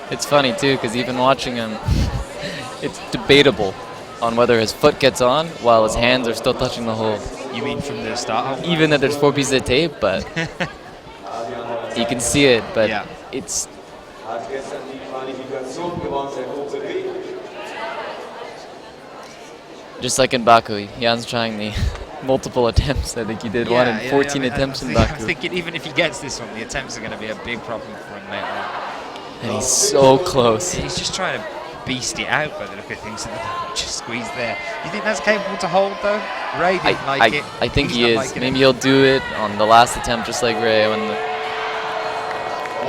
Speaker 4: It's funny too, because even watching him, it's debatable on whether his foot gets on while his hands are still touching the hole.
Speaker 2: You mean from the start?
Speaker 4: Even that there's 4 pieces of tape, but you can see it, but
Speaker 2: yeah.
Speaker 4: It's... Just like in Baku, Jan's trying the multiple attempts. I think he did one in 14 attempts in Baku.
Speaker 2: I'm thinking even if he gets this one, the attempts are going to be a big problem for him later on.
Speaker 4: And he's so close.
Speaker 2: He's just trying to beast it out by the look of things. Just squeeze there. You think that's capable to hold though? Ray didn't like it.
Speaker 4: I think he is. Maybe he'll do it on the last attempt, just like Ray. When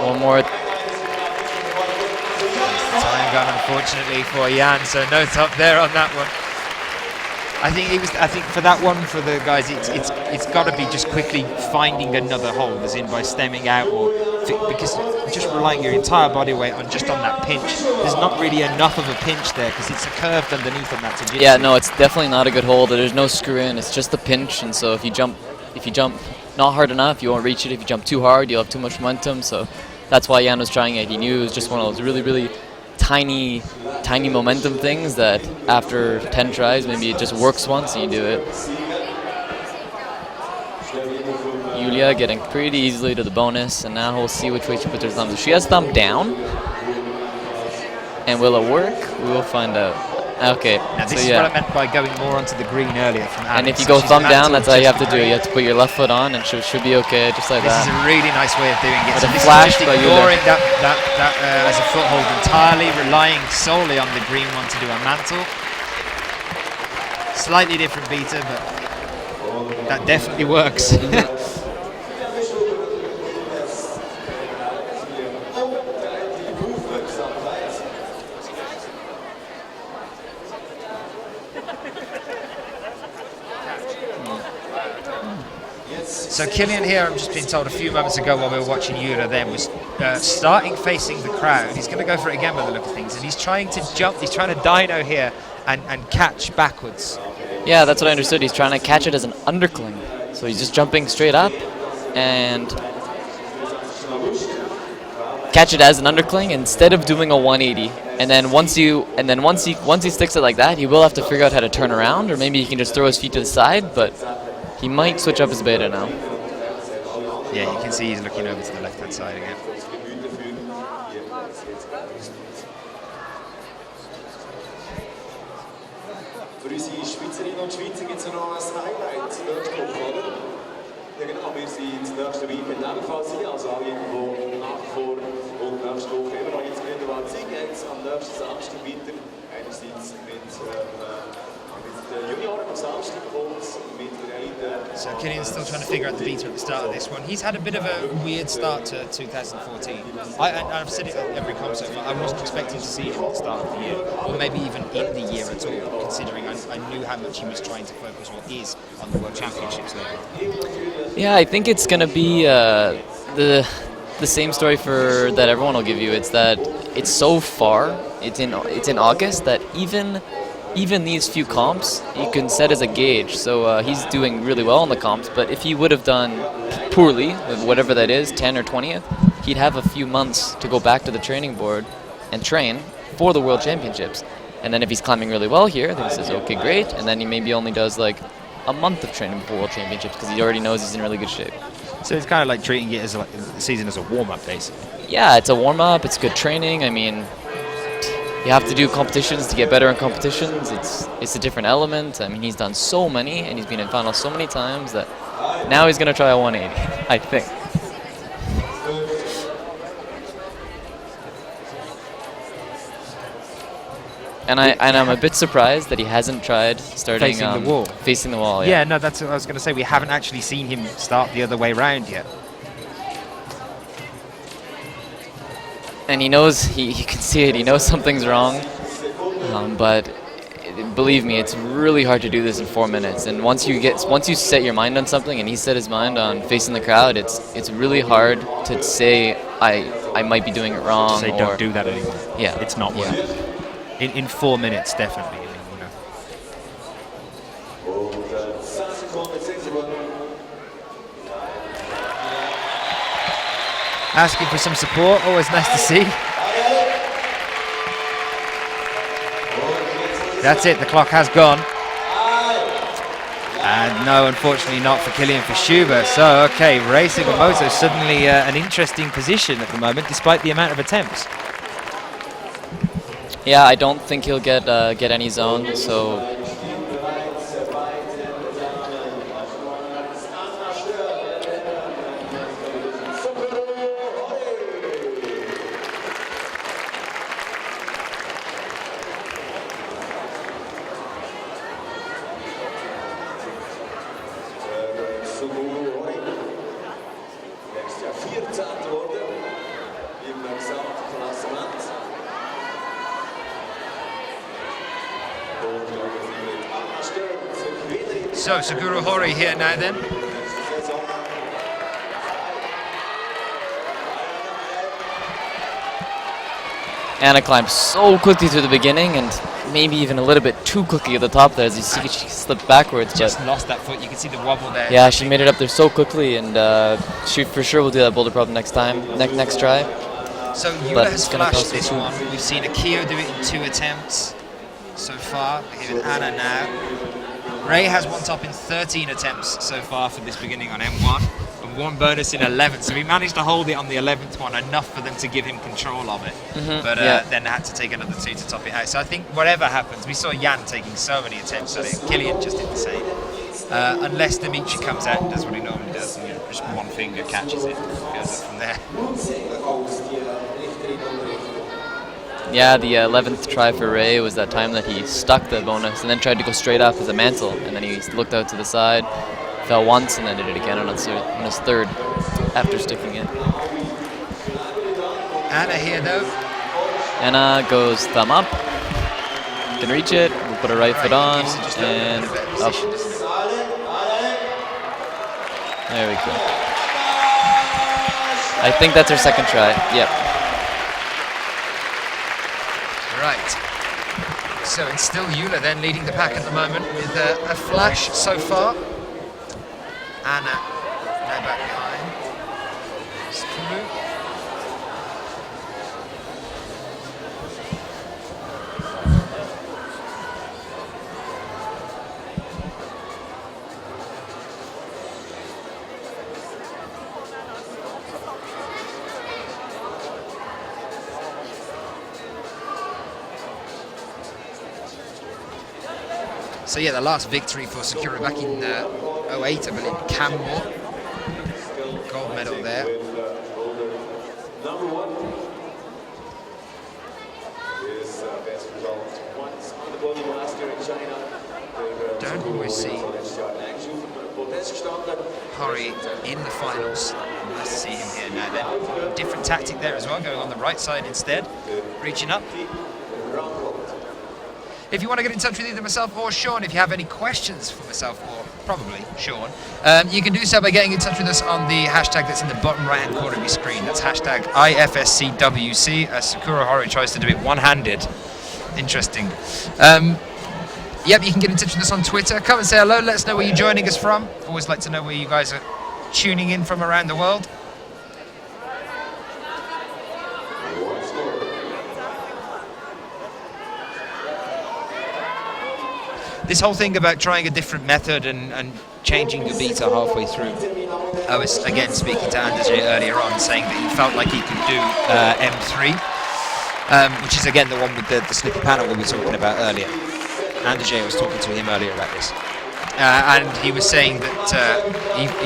Speaker 4: one more.
Speaker 2: Time gone, unfortunately, for Jan. So no top there on that one. I think for that one, for the guys, it's got to be just quickly finding another hole, as in by stemming out, or because just relying your entire body weight on that pinch. There's not really enough of a pinch there because it's curved underneath on that jiu-jitsu.
Speaker 4: Yeah, no, it's definitely not a good hold. There's no screw in. It's just the pinch, and so if you jump not hard enough, you won't reach it. If you jump too hard, you'll have too much momentum. So that's why Jan was trying it. He knew it was just one of those really, really tiny momentum things that after 10 tries, maybe it just works once and you do it. Julia getting pretty easily to the bonus, and now we'll see which way she puts her thumb. She has thumb down, and will it work? We will find out. Okay,
Speaker 2: now this is what I meant by going more onto the green earlier from Alex.
Speaker 4: And if you go thumb down, that's all you have to do. You have to put your left foot on, and it should be okay, just like that.
Speaker 2: This is a really nice way of doing it.
Speaker 4: With
Speaker 2: So
Speaker 4: a
Speaker 2: this
Speaker 4: flash
Speaker 2: is just
Speaker 4: by
Speaker 2: ignoring that as a foothold entirely, relying solely on the green one to do a mantle. Slightly different beta, but that definitely works. So Killian here, I'm just being told a few moments ago while we were watching Yura then, was starting facing the crowd. He's going to go for it again by the look of things, and he's trying to jump, he's trying to dyno here and catch backwards.
Speaker 4: Yeah, that's what I understood. He's trying to catch it as an undercling. So he's just jumping straight up and catch it as an undercling instead of doing a 180. And then once he sticks it like that, he will have to figure out how to turn around, or maybe he can just throw his feet to the side, but he might switch up his beta now.
Speaker 2: Yeah, you can see he's looking over to the left-hand side again.
Speaker 6: Für unsere Schweizerinnen und Schweizer gibt es noch ein Highlight nächste Woche, oder? Ja, genau, wir sind nächste Woche ebenfalls hier, also alle, die nach wie vor und nächste Woche immer noch jetzt Grindelwald sind, geht es am nächsten Samstag weiter. Einerseits mit den Junioren am Samstag und mit der Elite.
Speaker 2: So Killian's still trying to figure out the beta at the start of this one. He's had a bit of a weird start to 2014. I've said it at every comp so far. I wasn't expecting to see him at the start of the year, or maybe even in the year at all, considering I knew how much he was trying to focus, or is, on the World Championships level.
Speaker 4: Yeah, I think it's going to be the same story that everyone will give you. It's that it's so far, it's in August, that even these few comps you can set as a gauge. So he's doing really well in the comps, but if he would have done poorly, with whatever that is, 10 or 20th, he'd have a few months to go back to the training board and train for the World Championships. And then if he's climbing really well here, then he says, okay, great. And then he maybe only does like a month of training before World Championships because he already knows he's in really good shape.
Speaker 2: So it's kind of like treating it as like the season as a warm-up, basically.
Speaker 4: Yeah, it's a warm-up. It's good training. I mean, you have to do competitions to get better in competitions. It's a different element. I mean, he's done so many, and he's been in finals so many times that now he's going to try a 180, I think. And I'm a bit surprised that he hasn't tried starting
Speaker 2: Facing the wall.
Speaker 4: Facing the wall.
Speaker 2: Yeah, no, that's what I was going to say. We haven't actually seen him start the other way round yet.
Speaker 4: And he knows, he can see it, he knows something's wrong, but believe me, it's really hard to do this in 4 minutes. And once you set your mind on something, and he set his mind on facing the crowd, it's really hard to say I might be doing it wrong.
Speaker 2: Say don't do that anymore.
Speaker 4: Yeah,
Speaker 2: it's not worth it. In 4 minutes, definitely. I mean, asking for some support, always nice to see. That's it, the clock has gone. And no, unfortunately not for Kilian Verschuber. So, okay, Rei Sugimoto suddenly an interesting position at the moment, despite the amount of attempts.
Speaker 4: Yeah, I don't think he'll get any zone, so...
Speaker 2: So, Suguru Hori here now then.
Speaker 4: Anna climbed so quickly through the beginning, and maybe even a little bit too quickly at the top there. As you see, she slipped backwards.
Speaker 2: Just lost that foot. You can see the wobble there.
Speaker 4: Yeah, she made it up there so quickly, and she for sure will do that boulder problem next time, next try.
Speaker 2: So Eula has flashed this one. We've seen Akio do it in 2 attempts so far. We're here with Anna now. Rei has one top in 13 attempts so far for this beginning on M1, and 1 bonus in 11. So he managed to hold it on the 11th one, enough for them to give him control of it. But then had to take another 2 to top it out. So I think whatever happens, we saw Jan taking so many attempts at it. Kilian just did the same. Unless Dimitri comes out and does what he normally does, and just one finger catches it, goes up from there.
Speaker 4: Yeah, the 11th try for Rei was that time that he stuck the bonus and then tried to go straight up as a mantle, and then he looked out to the side, fell once, and then did it again on his 3rd after sticking it.
Speaker 2: Anna here though.
Speaker 4: Anna goes thumb up, can reach it, we'll put her right foot on, and up. There we go. I think that's her 2nd try, yep.
Speaker 2: Right. So it's still Eula then leading the pack at the moment with a flash so far. Anna now back behind. It's Kruder. So yeah, the last victory for Sakura back in 08, I believe, Campbell. Gold medal there.
Speaker 6: Number 1 is best result once on the podium last year in China.
Speaker 2: Don't always see Hori in the finals. Nice to see him here now then. Different tactic there as well, going on the right side instead, reaching up. If you want to get in touch with either myself or Sean, if you have any questions for myself or probably Sean, you can do so by getting in touch with us on the hashtag that's in the bottom right hand corner of your screen. That's hashtag IFSCWC, as Sakura Hori tries to do it one-handed. Interesting. Yep, you can get in touch with us on Twitter. Come and say hello, let us know where you're joining us from. Always like to know where you guys are tuning in from around the world. This whole thing about trying a different method and changing the beta halfway through. I was again speaking to Anders earlier on, saying that he felt like he could do M3, which is again the one with the snippet panel we were talking about earlier. Anders was talking to him earlier about this. and he was saying that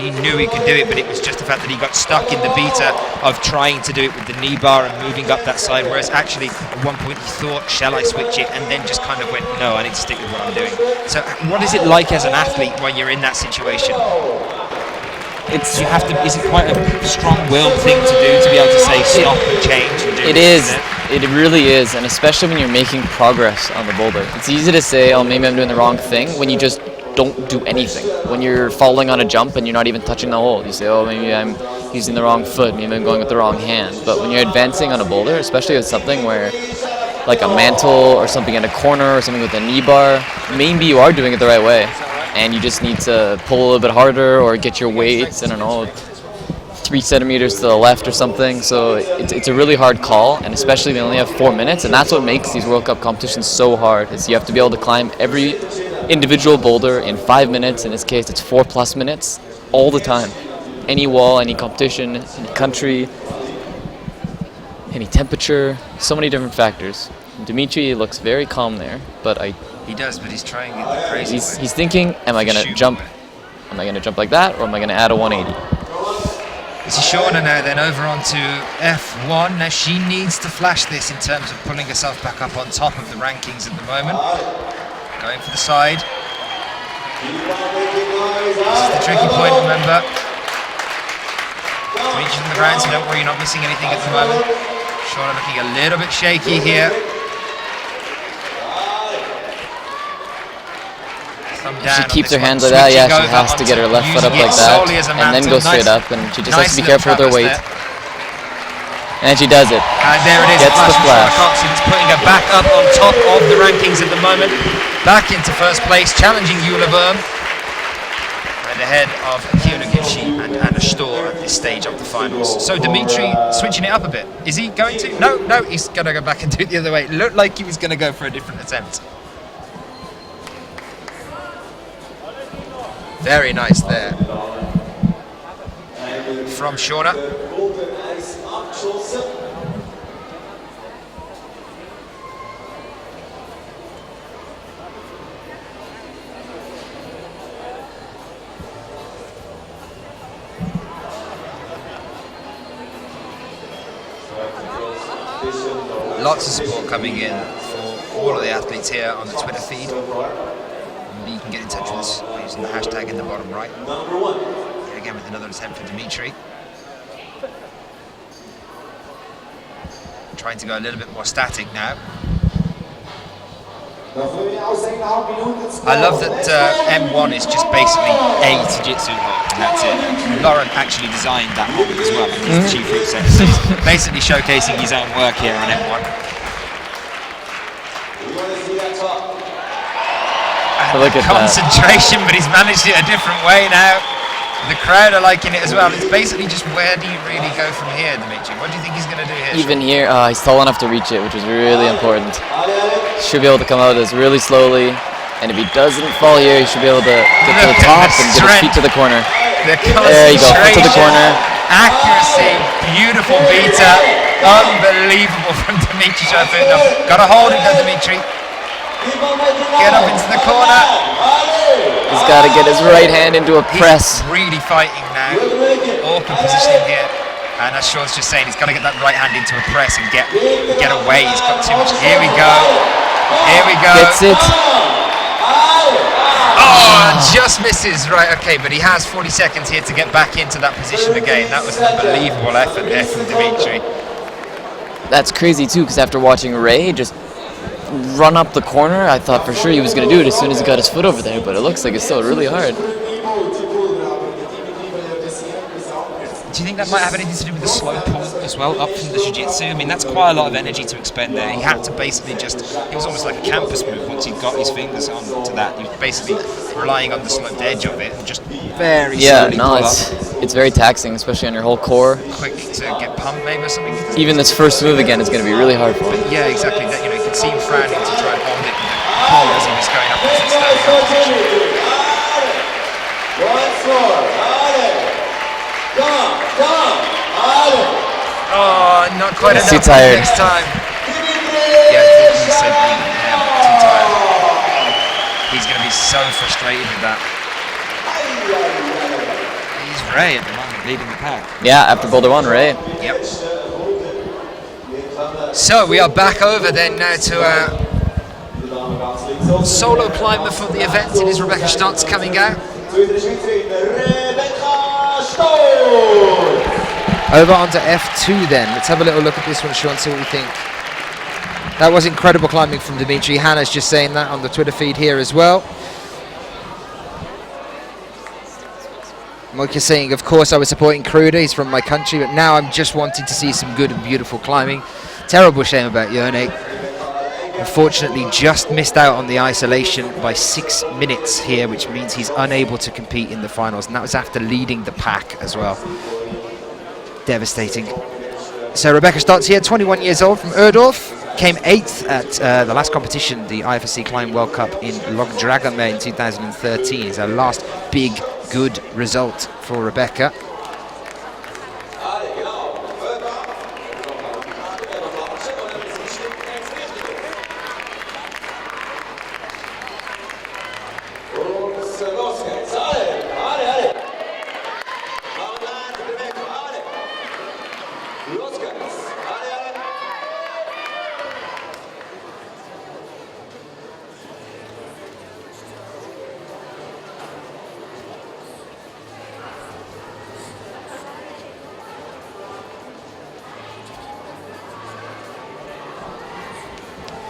Speaker 2: he knew he could do it, but it was just the fact that he got stuck in the beta of trying to do it with the knee bar and moving up that side, whereas actually at one point he thought, shall I switch it, and then just kind of went, no, I need to stick with what I'm doing. So what is it like as an athlete when you're in that situation? Is it quite a strong-willed thing to do, to be able to say stop and change and do
Speaker 4: it? It is. It really is, and especially when you're making progress on the boulder. It's easy to say, oh, maybe I'm doing the wrong thing, when you just don't do anything. When you're falling on a jump and you're not even touching the hole, you say, oh, maybe I'm using the wrong foot, maybe I'm going with the wrong hand. But when you're advancing on a boulder, especially with something where, like a mantle or something in a corner or something with a knee bar, maybe you are doing it the right way. And you just need to pull a little bit harder or get your weights, I don't know, 3 centimeters to the left or something. So it's a really hard call, and especially they only have 4 minutes, and that's what makes these World Cup competitions so hard, is you have to be able to climb every individual boulder in 5 minutes. In this case, it's 4+ minutes all the time. Any wall, any competition, any country, any temperature, so many different factors. Dimitri looks very calm there, but
Speaker 2: He does, but he's trying it the crazy way.
Speaker 4: He's thinking, am I going to jump? Am I going to jump like that, or am I going to add a 180?
Speaker 2: This is Shauna now, then over on to F1. Now she needs to flash this in terms of pulling herself back up on top of the rankings at the moment. Going for the side. This is the tricky point, remember. Reaching the ground, so don't worry, you're not missing anything at the moment. Shauna looking a little bit shaky here.
Speaker 4: She keeps her hands like that, yeah, she has to get her left foot up like that, and then go straight up, and she just has to be careful with her weight. And she does it.
Speaker 2: And there it is,
Speaker 4: gets the flash.
Speaker 2: It's putting her back up on top of the rankings at the moment, back into first place, challenging Eula Berm, and ahead of Kyonaguchi and Anna Stor at this stage of the finals. So Dimitri switching it up a bit. Is he going to? No, he's going to go back and do it the other way. It looked like he was going to go for a different attempt. Very nice there from Shauna. Lots of support coming in for all of the athletes here on the Twitter feed. You can get in touch with us by using the hashtag in the bottom right. Here again with another attempt for Dimitri. Trying to go a little bit more static now. I love that M1 is just basically a jiu-jitsu hold, and that's it. Lauren actually designed that hold as well. He's the chief route setter, so he's basically showcasing his own work here on M1.
Speaker 4: Look at
Speaker 2: concentration, but he's managed it a different way now. The crowd are liking it as well. It's basically just, where do you really go from here, Dimitri? What do you think he's going to do here?
Speaker 4: Even here, he's tall enough to reach it, which is really important. Should be able to come out of this really slowly, and if he doesn't fall here, he should be able to get to the top and get his feet to the corner. There you go, foot to the corner.
Speaker 2: Accuracy, beautiful beta, unbelievable from Dimitri Shafutov. Got to hold it though, Dimitri. Get up into the corner.
Speaker 4: He's got to get his right hand into a press.
Speaker 2: He's really fighting now. Awkward positioning here. And as Sean's just saying, he's got to get that right hand into a press and get away. He's got too much. Here we go. Here we go.
Speaker 4: Gets it.
Speaker 2: Oh, just misses. Right, okay, but he has 40 seconds here to get back into that position again. That was an unbelievable effort there from Dimitri.
Speaker 4: That's crazy too, because after watching Ray just run up the corner, I thought for sure he was going to do it as soon as he got his foot over there, but it looks like it's still really hard.
Speaker 2: Do you think that might have anything to do with the slow pull as well, up from the jiu-jitsu? I mean, that's quite a lot of energy to expend there. He had to basically it was almost like a campus move once he got his fingers onto that. He was basically relying on the sloped edge of it and just very slowly pull up.
Speaker 4: It's very taxing, especially on your whole core.
Speaker 2: Quick to get pumped maybe or something.
Speaker 4: Even this first move again is going to be really hard for him.
Speaker 2: But yeah, exactly. That, you could see him frowning to try and hold it and pull as he was going up into the standing position. Oh, not quite enough
Speaker 4: too tired.
Speaker 2: Next time. Yeah, he said too tired. He's going to be he's so frustrated with that. He's Ray at the moment, leading the pack.
Speaker 4: Yeah, after Boulder 1, Ray.
Speaker 2: Yep. So we are back over then now to solo climber for the event. It is Rebecca Stotz coming out. Over onto F2 then. Let's have a little look at this one, Sean, see what we think. That was incredible climbing from Dimitri. Hannah's just saying that on the Twitter feed here as well. Moika's saying, of course I was supporting Kruder, he's from my country, but now I'm just wanting to see some good and beautiful climbing. Terrible shame about Jone. Unfortunately just missed out on the isolation by 6 minutes here, which means he's unable to compete in the finals, and that was after leading the pack as well. Devastating. So Rebecca Stotz here, 21 years old, from Erdorf, came 8th at the last competition, the IFSC Climb World Cup in Logdragame in 2013. It's her last big good result for Rebecca.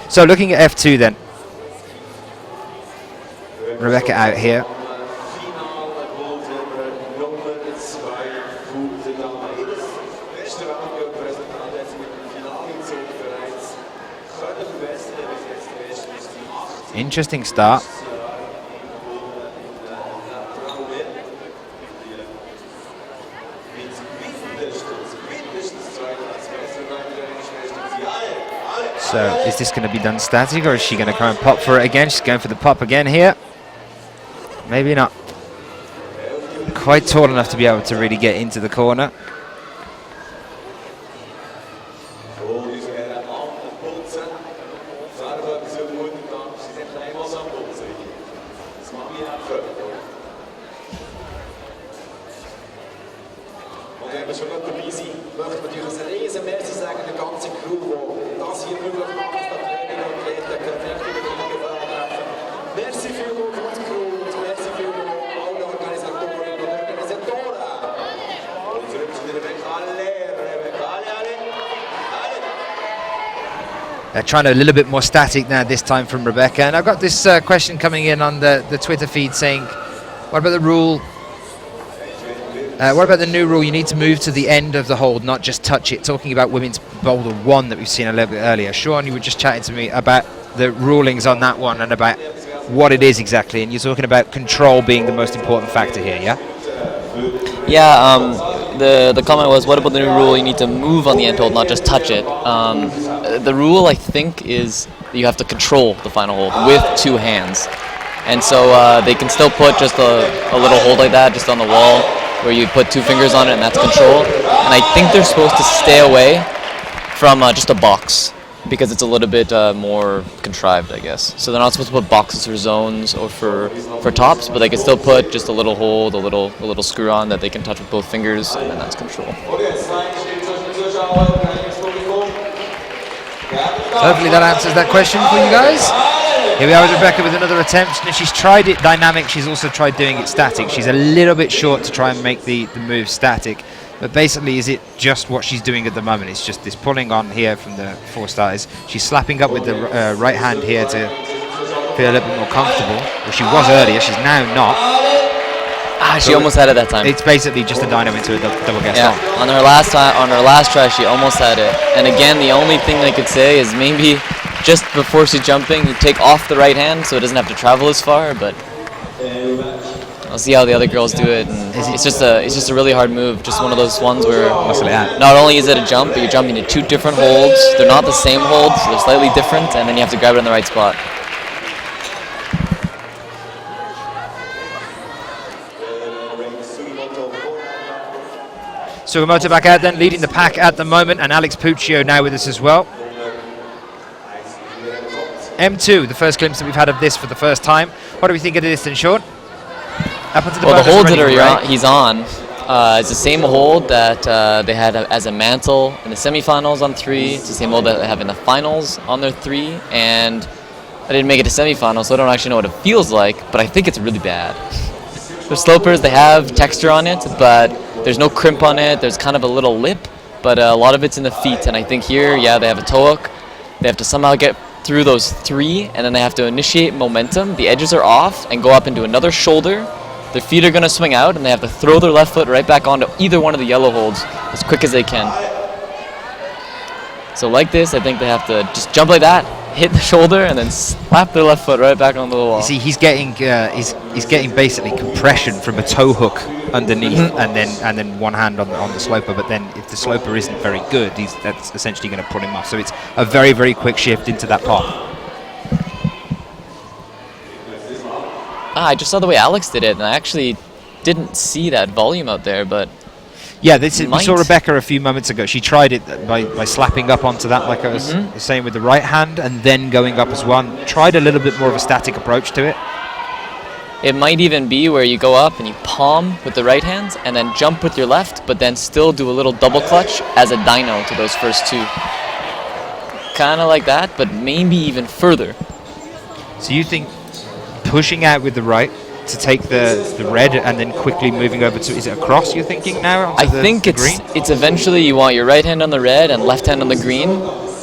Speaker 2: So looking at F2 then, Rebecca out here. Interesting start. So is this going to be done static, or is she going to try and pop for it again? She's going for the pop again here. Maybe not. Quite tall enough to be able to really get into the corner. They're trying a little bit more static now this time from Rebecca. And I've got this question coming in on the Twitter feed saying, what about the rule? What about the new rule? You need to move to the end of the hold, not just touch it. Talking about women's Boulder 1 that we've seen a little bit earlier. Sean, you were just chatting to me about the rulings on that one and about what it is exactly. And you're talking about control being the most important factor here, yeah?
Speaker 4: Yeah, the comment was, what about the new rule? You need to move on the end hold, not just touch it. The rule, I think, is you have to control the final hold with 2 hands. And so they can still put just a little hold like that just on the wall where you put 2 fingers on it, and that's control. And I think they're supposed to stay away from just a box because it's a little bit more contrived, I guess. So they're not supposed to put boxes or zones or for tops, but they can still put just a little hold, a little screw on that they can touch with both fingers, and then that's control.
Speaker 2: So hopefully that answers that question for you guys. Here we are with Rebecca with another attempt. Now she's tried it dynamic, she's also tried doing it static. She's a little bit short to try and make the move static. But basically, is it just what she's doing at the moment? It's just this pulling on here from the 4 starters. She's slapping up with the right hand here to feel a little bit more comfortable. Well, she was earlier, she's now not.
Speaker 4: She almost had it that time.
Speaker 2: It's basically just a dynamo to a double gas.
Speaker 4: Yeah, on her last try, she almost had it. And again, the only thing I could say is maybe just before she's jumping, you take off the right hand so it doesn't have to travel as far. But I'll see how the other girls do it. And it's just a really hard move. Just one of those ones where not only is it a jump, but you're jumping to 2 different holds. They're not the same holds; they're slightly different, and then you have to grab it in the right spot.
Speaker 2: Sugamoto back out then, leading the pack at the moment, and Alex Puccio now with us as well. M2, the first glimpse that we've had of this for the first time. What do we think of this then, Sean? Up onto the
Speaker 4: Well, the
Speaker 2: bonus
Speaker 4: hold that
Speaker 2: already, right?
Speaker 4: he's on is the same hold that they had as a mantle in the semifinals on 3. It's the same hold that they have in the finals on their 3. And I didn't make it to semifinals, so I don't actually know what it feels like, but I think it's really bad. The slopers, they have texture on it, but there's no crimp on it. There's kind of a little lip, but a lot of it's in the feet. And I think here, yeah, they have a toe hook. They have to somehow get through those 3, and then they have to initiate momentum. The edges are off and go up into another shoulder. Their feet are going to swing out, and they have to throw their left foot right back onto either one of the yellow holds as quick as they can. So like this, I think they have to just jump like that, hit the shoulder, and then slap their left foot right back onto the wall.
Speaker 2: You see, he's getting getting basically compression from a toe hook underneath, and then one hand on the sloper. But then if the sloper isn't very good, that's essentially going to put him off. So it's a very, very quick shift into that pop.
Speaker 4: I just saw the way Alex did it, and I actually didn't see that volume out there, but
Speaker 2: yeah, we saw Rebecca a few moments ago. She tried it by slapping up onto that, like I was saying, with the right hand, and then going up as one. Tried a little bit more of a static approach to it.
Speaker 4: It might even be where you go up and you palm with the right hand, and then jump with your left, but then still do a little double clutch as a dyno to those first 2. Kind of like that, but maybe even further.
Speaker 2: So you think pushing out with the right to take the red and then quickly moving over to, is it a cross you're thinking now?
Speaker 4: I think it's eventually you want your right hand on the red and left hand on the green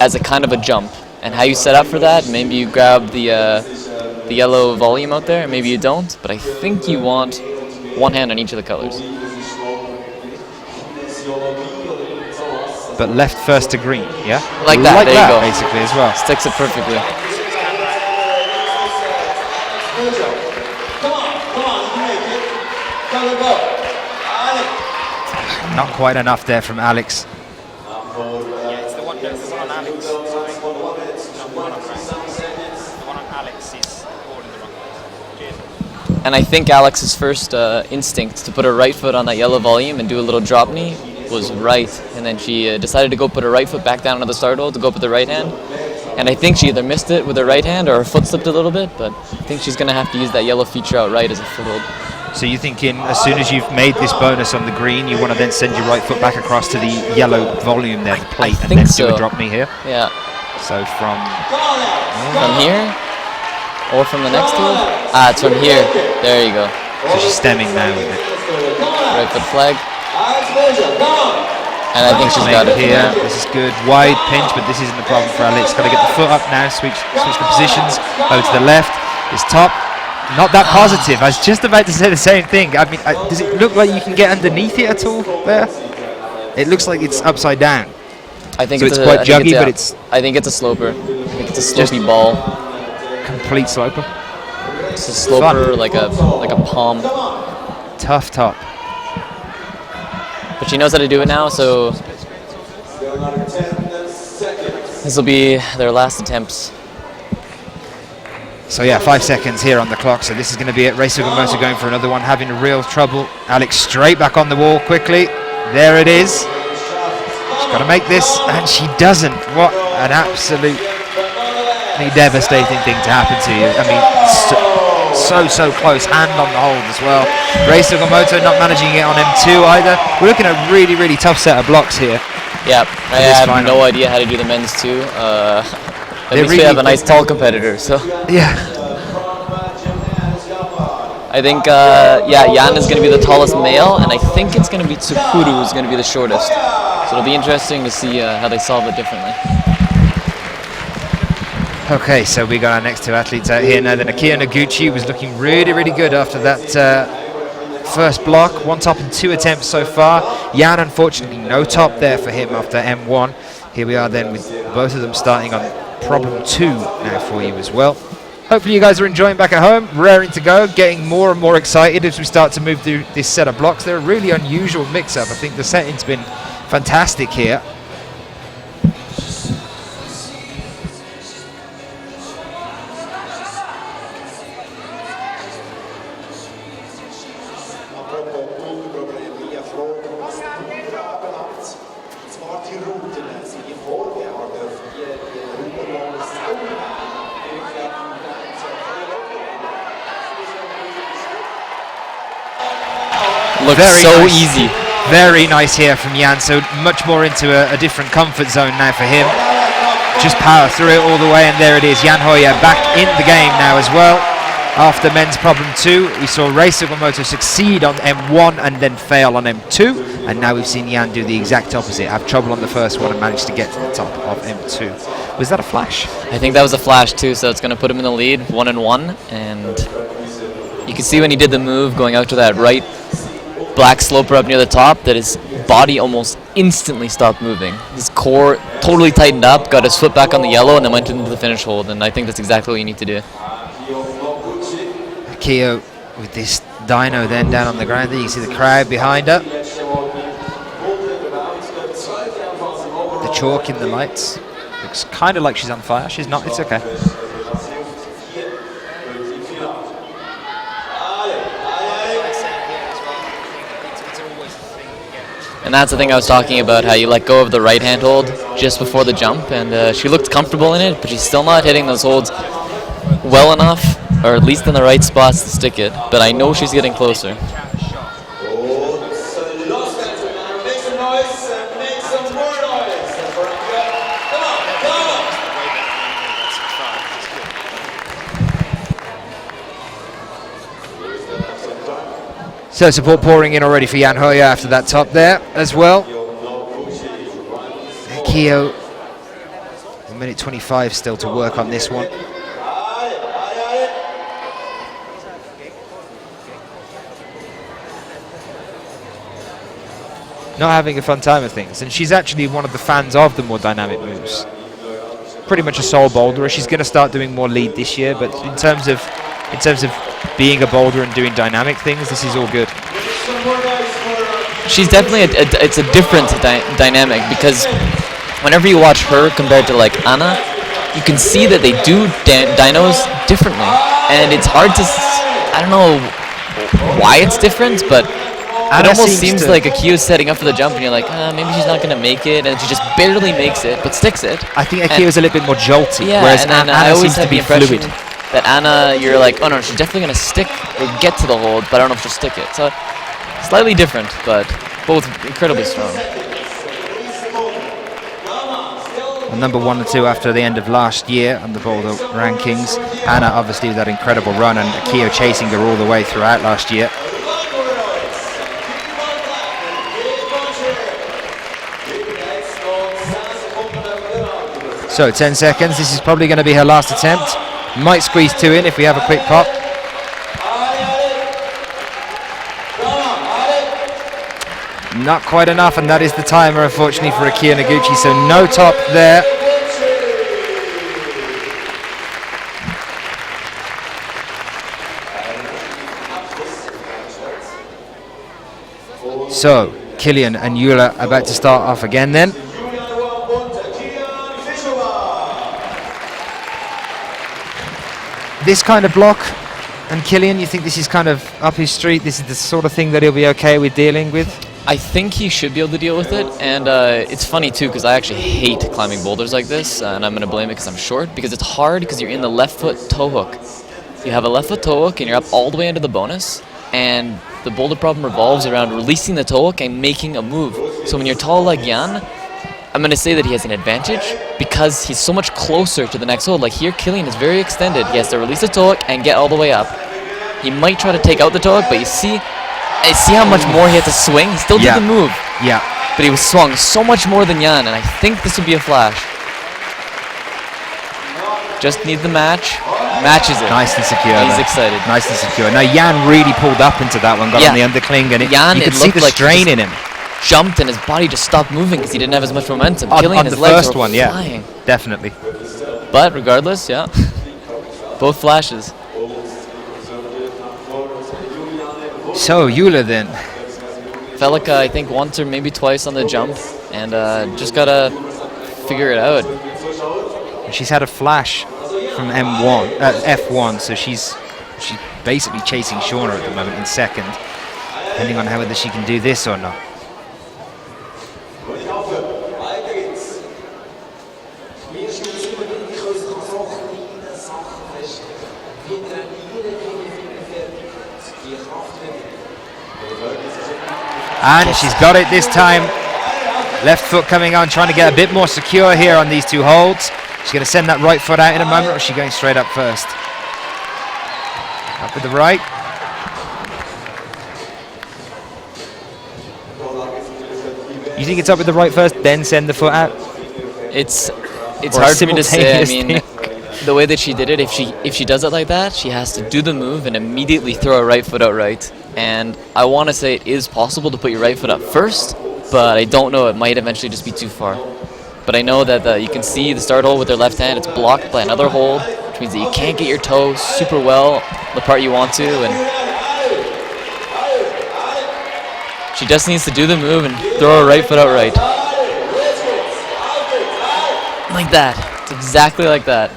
Speaker 4: as a kind of a jump. And how you set up for that, maybe you grab the yellow volume out there, maybe you don't, but I think you want one hand on each of the colors.
Speaker 2: But left first to green, yeah?
Speaker 4: Like that, there you go.
Speaker 2: Basically as well.
Speaker 4: Sticks it perfectly.
Speaker 2: Not quite enough there from Alex.
Speaker 7: It's the one on Alex. Sorry. The one on Alex is all in the wrong place.
Speaker 4: And I think Alex's first instinct to put her right foot on that yellow volume and do a little drop knee was right. And then she decided to go put her right foot back down on the start hold to go up with the right hand. And I think she either missed it with her right hand or her foot slipped a little bit, but I think she's going to have to use that yellow feature out right as a foothold.
Speaker 2: So you're thinking as soon as you've made this bonus on the green, you want to then send your right foot back across to the yellow volume there, the plate, and then do a drop knee here?
Speaker 4: Yeah.
Speaker 2: So from
Speaker 4: here? Or from the next hold? It's from here. There you go.
Speaker 2: So she's stemming now with it.
Speaker 4: Right foot flag. And I think she's got it
Speaker 2: here. This is good. Wide pinch, but this isn't the problem for Alex. Got to get the foot up now, switch the positions. Over to the left. It's top. Not that positive. I was just about to say the same thing. I mean, does it look like you can get underneath it at all there? It looks like it's upside down.
Speaker 4: I think
Speaker 2: so it's quite juggy, but it's...
Speaker 4: I think it's a sloper. I think it's a slopey ball.
Speaker 2: Complete sloper?
Speaker 4: It's a sloper, like a palm.
Speaker 2: Tough top.
Speaker 4: But she knows how to do it now, so this will be their last attempts.
Speaker 2: So yeah, 5 seconds here on the clock, so this is going to be it. Rei Sugimoto going for another one, having real trouble. Alex straight back on the wall quickly. There it is. She's got to make this, and she doesn't. What an absolutely devastating thing to happen to you. I mean, so close, hand on the hold as well. Rei Sugimoto not managing it on M2 either. We're looking at a really, really tough set of blocks here.
Speaker 4: Yeah, I have no idea how to do the men's too. At least we have a nice tall competitor, so.
Speaker 2: Yeah.
Speaker 4: I think, Jan is going to be the tallest male, and I think it's going to be Tsukuru who's going to be the shortest. So it'll be interesting to see how they solve it differently.
Speaker 2: Okay, so we got our next 2 athletes out here now. Then Akira Noguchi was looking really, really good after that first block. 1 top in 2 attempts so far. Jan, unfortunately, no top there for him after M1. Here we are then with both of them starting on problem 2 now for you as well. Hopefully you guys are enjoying back at home, raring to go, getting more and more excited as we start to move through this set of blocks. They're a really unusual mix-up. I think the setting's been fantastic here.
Speaker 4: Looked
Speaker 2: Very
Speaker 4: so
Speaker 2: nice.
Speaker 4: easy.
Speaker 2: Very nice here from Jan, so much more into a different comfort zone now for him. Just power through it all the way, and there it is. Jan Hoyer back in the game now as well. After men's problem 2, we saw Rei Sugimoto succeed on M1 and then fail on M2, and now we've seen Jan do the exact opposite, have trouble on the first one and manage to get to the top of M2. Was that a flash?
Speaker 4: I think that was a flash too, so it's going to put him in the lead, 1-1, and you can see when he did the move going out to that right black sloper up near the top that his body almost instantly stopped moving. His core totally tightened up, got his foot back on the yellow, and then went into the finish hold, and I think that's exactly what you need to do.
Speaker 2: Keo with this dyno then down on the ground there. You see the crowd behind her. The chalk in the lights. Looks kind of like she's on fire. She's not. It's okay.
Speaker 4: And that's the thing I was talking about, how you let go of the right hand hold just before the jump, and she looked comfortable in it, but she's still not hitting those holds well enough, or at least in the right spots to stick it, but I know she's getting closer.
Speaker 2: So support pouring in already for Jan Hoyer after that top there as well. Keo, 1 minute 25 still to work on this one. Not having a fun time of things, and she's actually one of the fans of the more dynamic moves. Pretty much a sole boulderer. She's going to start doing more lead this year, but in terms of being a boulder and doing dynamic things, this is all good.
Speaker 4: She's definitely it's a different dynamic, because whenever you watch her compared to like Anna, you can see that they do dynos differently, and it's hard to I don't know why it's different, but it almost seems like Akiyo's setting up for the jump, and you're like, maybe she's not going to make it, and she just barely makes it, but sticks it.
Speaker 2: I think Akiyo's a little bit more jolty,
Speaker 4: yeah,
Speaker 2: whereas
Speaker 4: and
Speaker 2: Anna
Speaker 4: I always
Speaker 2: seems to
Speaker 4: have
Speaker 2: be
Speaker 4: the impression
Speaker 2: fluid.
Speaker 4: that Anna, you're like, oh no, she's definitely going to stick or get to the hold, but I don't know if she'll stick it. So slightly different, but both incredibly strong.
Speaker 2: Well, number 1 and 2 after the end of last year on the Boulder rankings. Anna obviously with that incredible run, and Akiyo chasing her all the way throughout last year. So 10 seconds, this is probably going to be her last attempt. Might squeeze 2 in if we have a quick pop. Not quite enough, and that is the timer unfortunately for Akiyo Noguchi, so no top there. So Killian and Eula about to start off again then. This kind of block, and Killian, you think this is kind of up his street? This is the sort of thing that he'll be okay with dealing with?
Speaker 4: I think he should be able to deal with it, and it's funny too, because I actually hate climbing boulders like this, and I'm going to blame it because I'm short, because it's hard because you're in the left foot toe hook. You have a left foot toe hook and you're up all the way into the bonus, and the boulder problem revolves around releasing the toe hook and making a move. So when you're tall like Jan, I'm going to say that he has an advantage because he's so much closer to the next hold. Like here, Killian is very extended. He has to release the toe hook and get all the way up. He might try to take out the toe hook, but you see how much more he had to swing? He still did the move.
Speaker 2: Yeah.
Speaker 4: But he was swung so much more than Jan, and I think this would be a flash. Just need the match. Matches it.
Speaker 2: Nice and secure.
Speaker 4: He's excited.
Speaker 2: Nice and secure. Now Jan really pulled up into that one, got on the undercling, and you could see the strain in him.
Speaker 4: Jumped and his body just stopped moving because he didn't have as much momentum.
Speaker 2: On
Speaker 4: his
Speaker 2: the
Speaker 4: legs
Speaker 2: first
Speaker 4: were
Speaker 2: one,
Speaker 4: flying.
Speaker 2: yeah, definitely.
Speaker 4: But regardless, yeah, both flashes.
Speaker 2: So Eula then.
Speaker 4: Velika, I think once or maybe twice on the jump, and just gotta figure it out.
Speaker 2: She's had a flash from F1, so she's basically chasing Shauna at the moment in second, depending on whether she can do this or not. And she's got it this time. Left foot coming on, trying to get a bit more secure here on these two holds. She's going to send that right foot out in a moment, or is she going straight up first? Up with the right. You think it's up with the right first, then send the foot out?
Speaker 4: It's
Speaker 2: Or
Speaker 4: hard for me to say. I
Speaker 2: simultaneous
Speaker 4: mean, the way that she did it, if she does it like that, she has to do the move and immediately throw her right foot out right. And I want to say it is possible to put your right foot up first, but I don't know. It might eventually just be too far. But I know that you can see the start hold with her left hand. It's blocked by another hold, which means that you can't get your toe super well the part you want to. And she just needs to do the move and throw her right foot out right. Like that. It's exactly like that.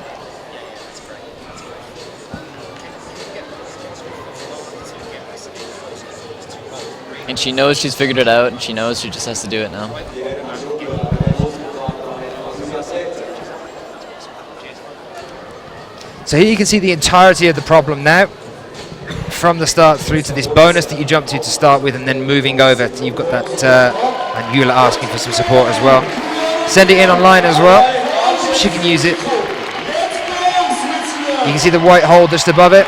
Speaker 4: And she knows she's figured it out, and she knows she just has to do it now.
Speaker 2: So here you can see the entirety of the problem now, from the start through to this bonus that you jump to start with, and then moving over. You've got that, and Eula asking for some support as well. Send it in online as well. She can use it. You can see the white hole just above it,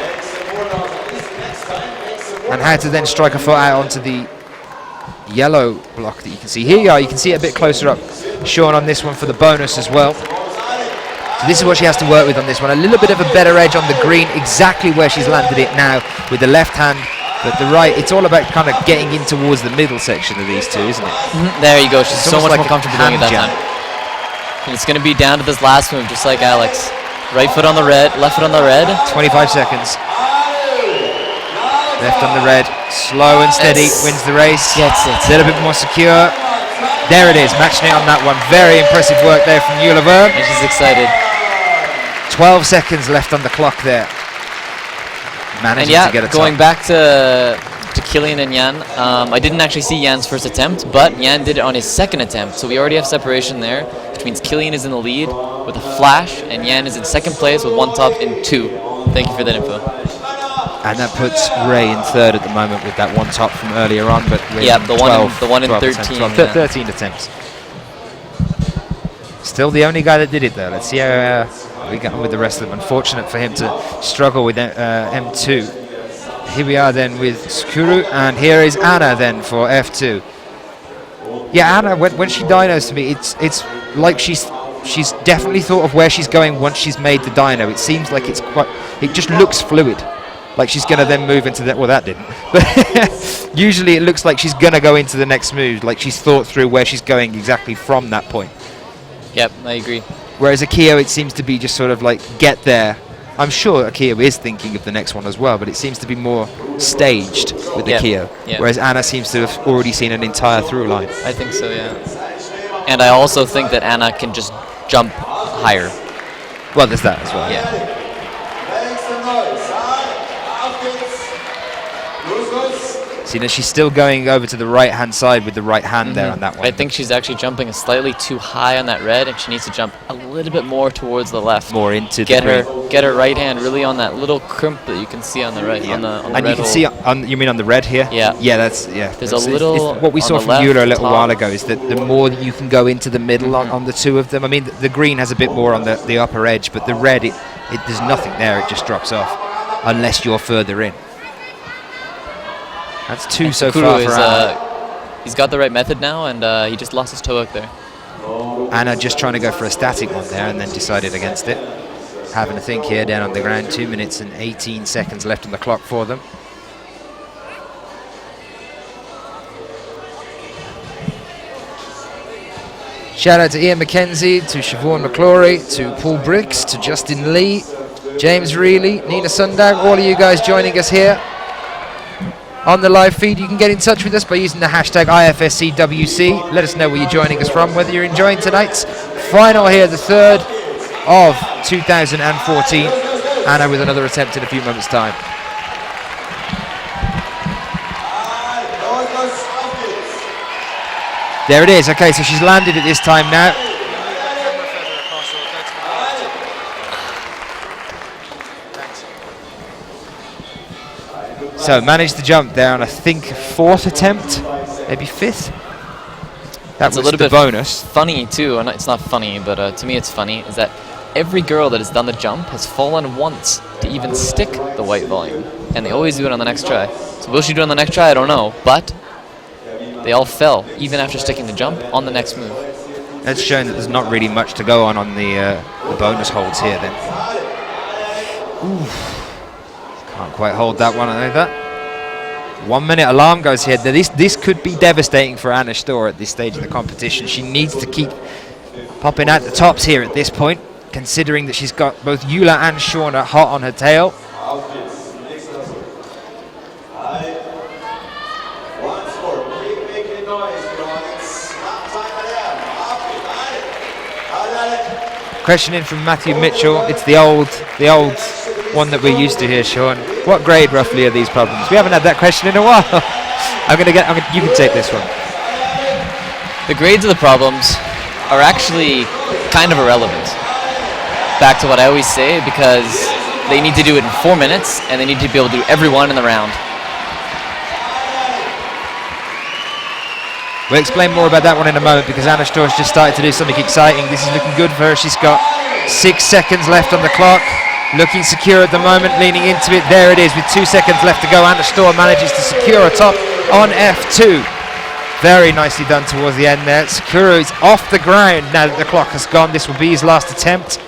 Speaker 2: and how to then strike a foot out onto the yellow block that you can see. Here you are, you can see it a bit closer up, Sean, on this one for the bonus as well. So this is what she has to work with on this one. A little bit of a better edge on the green, exactly where she's landed it now with the left hand, but the right, it's all about kind of getting in towards the middle section of these two, isn't it?
Speaker 4: There you go, she's
Speaker 2: It's
Speaker 4: so much
Speaker 2: almost
Speaker 4: more
Speaker 2: like a
Speaker 4: comfortable doing it that
Speaker 2: hand
Speaker 4: time. And it's going to be down to this last move, just like Alex. Right foot on the red, left foot on the red.
Speaker 2: 25 seconds. Left on the red, slow and steady, wins the race.
Speaker 4: Gets it.
Speaker 2: A little bit more secure. There it is, matching it on that one. Very impressive work there from Eula Verm.
Speaker 4: And she's excited.
Speaker 2: 12 seconds left on the clock there. Managing
Speaker 4: And
Speaker 2: to get a
Speaker 4: going
Speaker 2: top.
Speaker 4: back to Killian and Jan, I didn't actually see Jan's first attempt, but Jan did it on his second attempt. So we already have separation there, which means Killian is in the lead with a flash, and Jan is in second place with one top in two. Thank you for that info.
Speaker 2: And that puts Ray in third at the moment with that one top from earlier on. But
Speaker 4: Yeah, the one in 13.
Speaker 2: Attempts,
Speaker 4: Yeah.
Speaker 2: 13 attempts. Still the only guy that did it though. Let's see how we get on with the rest of them. Unfortunate for him to struggle with M2. Here we are then with Skuru, and here is Anna then for F2. Yeah, Anna, when she dynos to me, it's like she's definitely thought of where she's going once she's made the dyno. It seems like it just looks fluid. Like she's going to then move into that. Well, that didn't. But usually it looks like she's going to go into the next move, like she's thought through where she's going exactly from that point.
Speaker 4: Yep, I agree.
Speaker 2: Whereas Akio, it seems to be just sort of like get there. I'm sure Akio is thinking of the next one as well, but it seems to be more staged with Akio.
Speaker 4: Yeah.
Speaker 2: Whereas Anna seems to have already seen an entire through line.
Speaker 4: I think so, yeah. And I also think that Anna can just jump higher.
Speaker 2: Well, there's that as well.
Speaker 4: Yeah.
Speaker 2: See, now she's still going over to the right-hand side with the right hand there on that one.
Speaker 4: I think she's actually jumping slightly too high on that red, and she needs to jump a little bit more towards the left.
Speaker 2: More into
Speaker 4: get
Speaker 2: the
Speaker 4: her right hand really on that little crimp that you can see on the right. On the
Speaker 2: and
Speaker 4: red
Speaker 2: you can
Speaker 4: hole.
Speaker 2: see you mean on the red here?
Speaker 4: Yeah.
Speaker 2: Yeah, that's
Speaker 4: There's
Speaker 2: it's
Speaker 4: a little
Speaker 2: what we
Speaker 4: on
Speaker 2: saw
Speaker 4: the
Speaker 2: from
Speaker 4: left,
Speaker 2: Eula a little
Speaker 4: top.
Speaker 2: while ago is that the more that you can go into the middle on the two of them. I mean, the green has a bit more on the upper edge, but the red, it there's nothing there. It just drops off unless you're further in. That's two
Speaker 4: And
Speaker 2: so
Speaker 4: Kruder
Speaker 2: far for Anna.
Speaker 4: he's got the right method now, and he just lost his toe out there.
Speaker 2: Anna just trying to go for a static one there and then decided against it. Having a think here down on the ground. 2 minutes and 18 seconds left on the clock for them. Shout out to Ian McKenzie, to Siobhan McClory, to Paul Briggs, to Justin Lee, James Reilly, Nina Sundag, all of you guys joining us here on the live feed. You can get in touch with us by using the hashtag IFSCWC. Let us know where you're joining us from, whether you're enjoying tonight's final here, the third of 2014. Anna with another attempt in a few moments' time. There it is. Okay, so she's landed it this time now. So managed to jump there on, I think, 4th attempt, maybe 5th. That was
Speaker 4: a little
Speaker 2: the
Speaker 4: bit
Speaker 2: bonus.
Speaker 4: Funny too, and it's not funny, but to me it's funny, is that every girl that has done the jump has fallen once to even stick the white volume, and they always do it on the next try. So will she do it on the next try? I don't know, but they all fell, even after sticking the jump, on the next move.
Speaker 2: That's showing that there's not really much to go on the bonus holds here then. Oof. Can't quite hold that one either. 1 minute alarm goes here. This could be devastating for Anna Storr at this stage of the competition. She needs to keep popping out the tops here at this point, considering that she's got both Eula and Shauna hot on her tail. Question in from Matthew Mitchell. It's the old one that we're used to here, Sean. What grade roughly are these problems? We haven't had that question in a while. You can take this one.
Speaker 4: The grades of the problems are actually kind of irrelevant. Back to what I always say, because they need to do it in 4 minutes, and they need to be able to do every one in the round.
Speaker 2: We'll explain more about that one in a moment, because Anna Storr's just started to do something exciting. This is looking good for her. She's got 6 seconds left on the clock. Looking secure at the moment, leaning into it. There it is with 2 seconds left to go. Anna Storr manages to secure a top on F2. Very nicely done towards the end there. Sakura is off the ground now that the clock has gone. This will be his last attempt.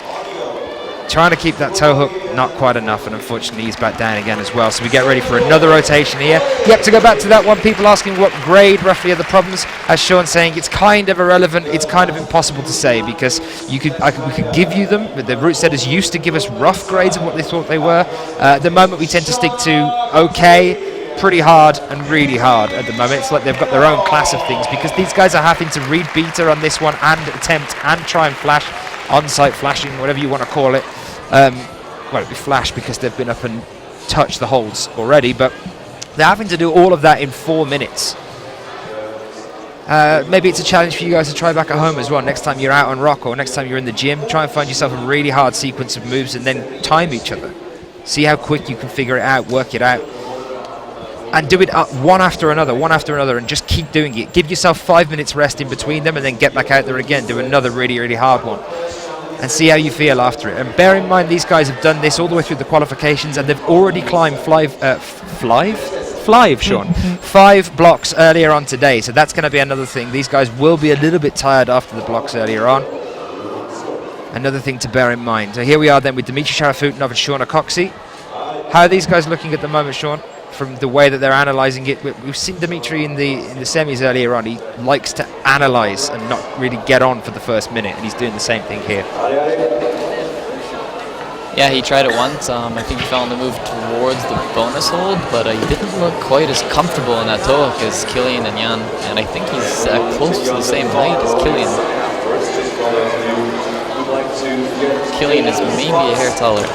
Speaker 2: Trying to keep that toe hook, not quite enough, and unfortunately he's back down again as well. So we get ready for another rotation here. Yep, to go back to that one, people asking what grade roughly are the problems. As Sean saying, it's kind of irrelevant. It's kind of impossible to say, because we could give you them, but the route setters used to give us rough grades of what they thought they were. At the moment, we tend to stick to okay, pretty hard, and really hard at the moment. It's like they've got their own class of things, because these guys are having to read beta on this one and attempt and try and flash, on-site flashing, whatever you want to call it. Well, it'd be flash because they've been up and touched the holds already, but they're having to do all of that in 4 minutes. Maybe it's a challenge for you guys to try back at home as well. Next time you're out on rock or next time you're in the gym, try and find yourself a really hard sequence of moves and then time each other. See how quick you can figure it out, work it out. And do it one after another, and just keep doing it. Give yourself 5 minutes rest in between them and then get back out there again. Do another really, really hard one. And see how you feel after it. And bear in mind, these guys have done this all the way through the qualifications, and they've already climbed 5 blocks earlier on today. So that's going to be another thing. These guys will be a little bit tired after the blocks earlier on. Another thing to bear in mind. So here we are then with Dimitri Sharafutinov and Shauna Coxey. How are these guys looking at the moment, Sean? From the way that they're analysing it, we've seen Dimitri in the semis earlier on. He likes to analyse and not really get on for the first minute, and he's doing the same thing here.
Speaker 4: Yeah, he tried it once. I think he fell on the move towards the bonus hold, but he didn't look quite as comfortable in that toe hook as Killian and Jan, and I think he's close to the same height as Killian. Killian is maybe a hair taller.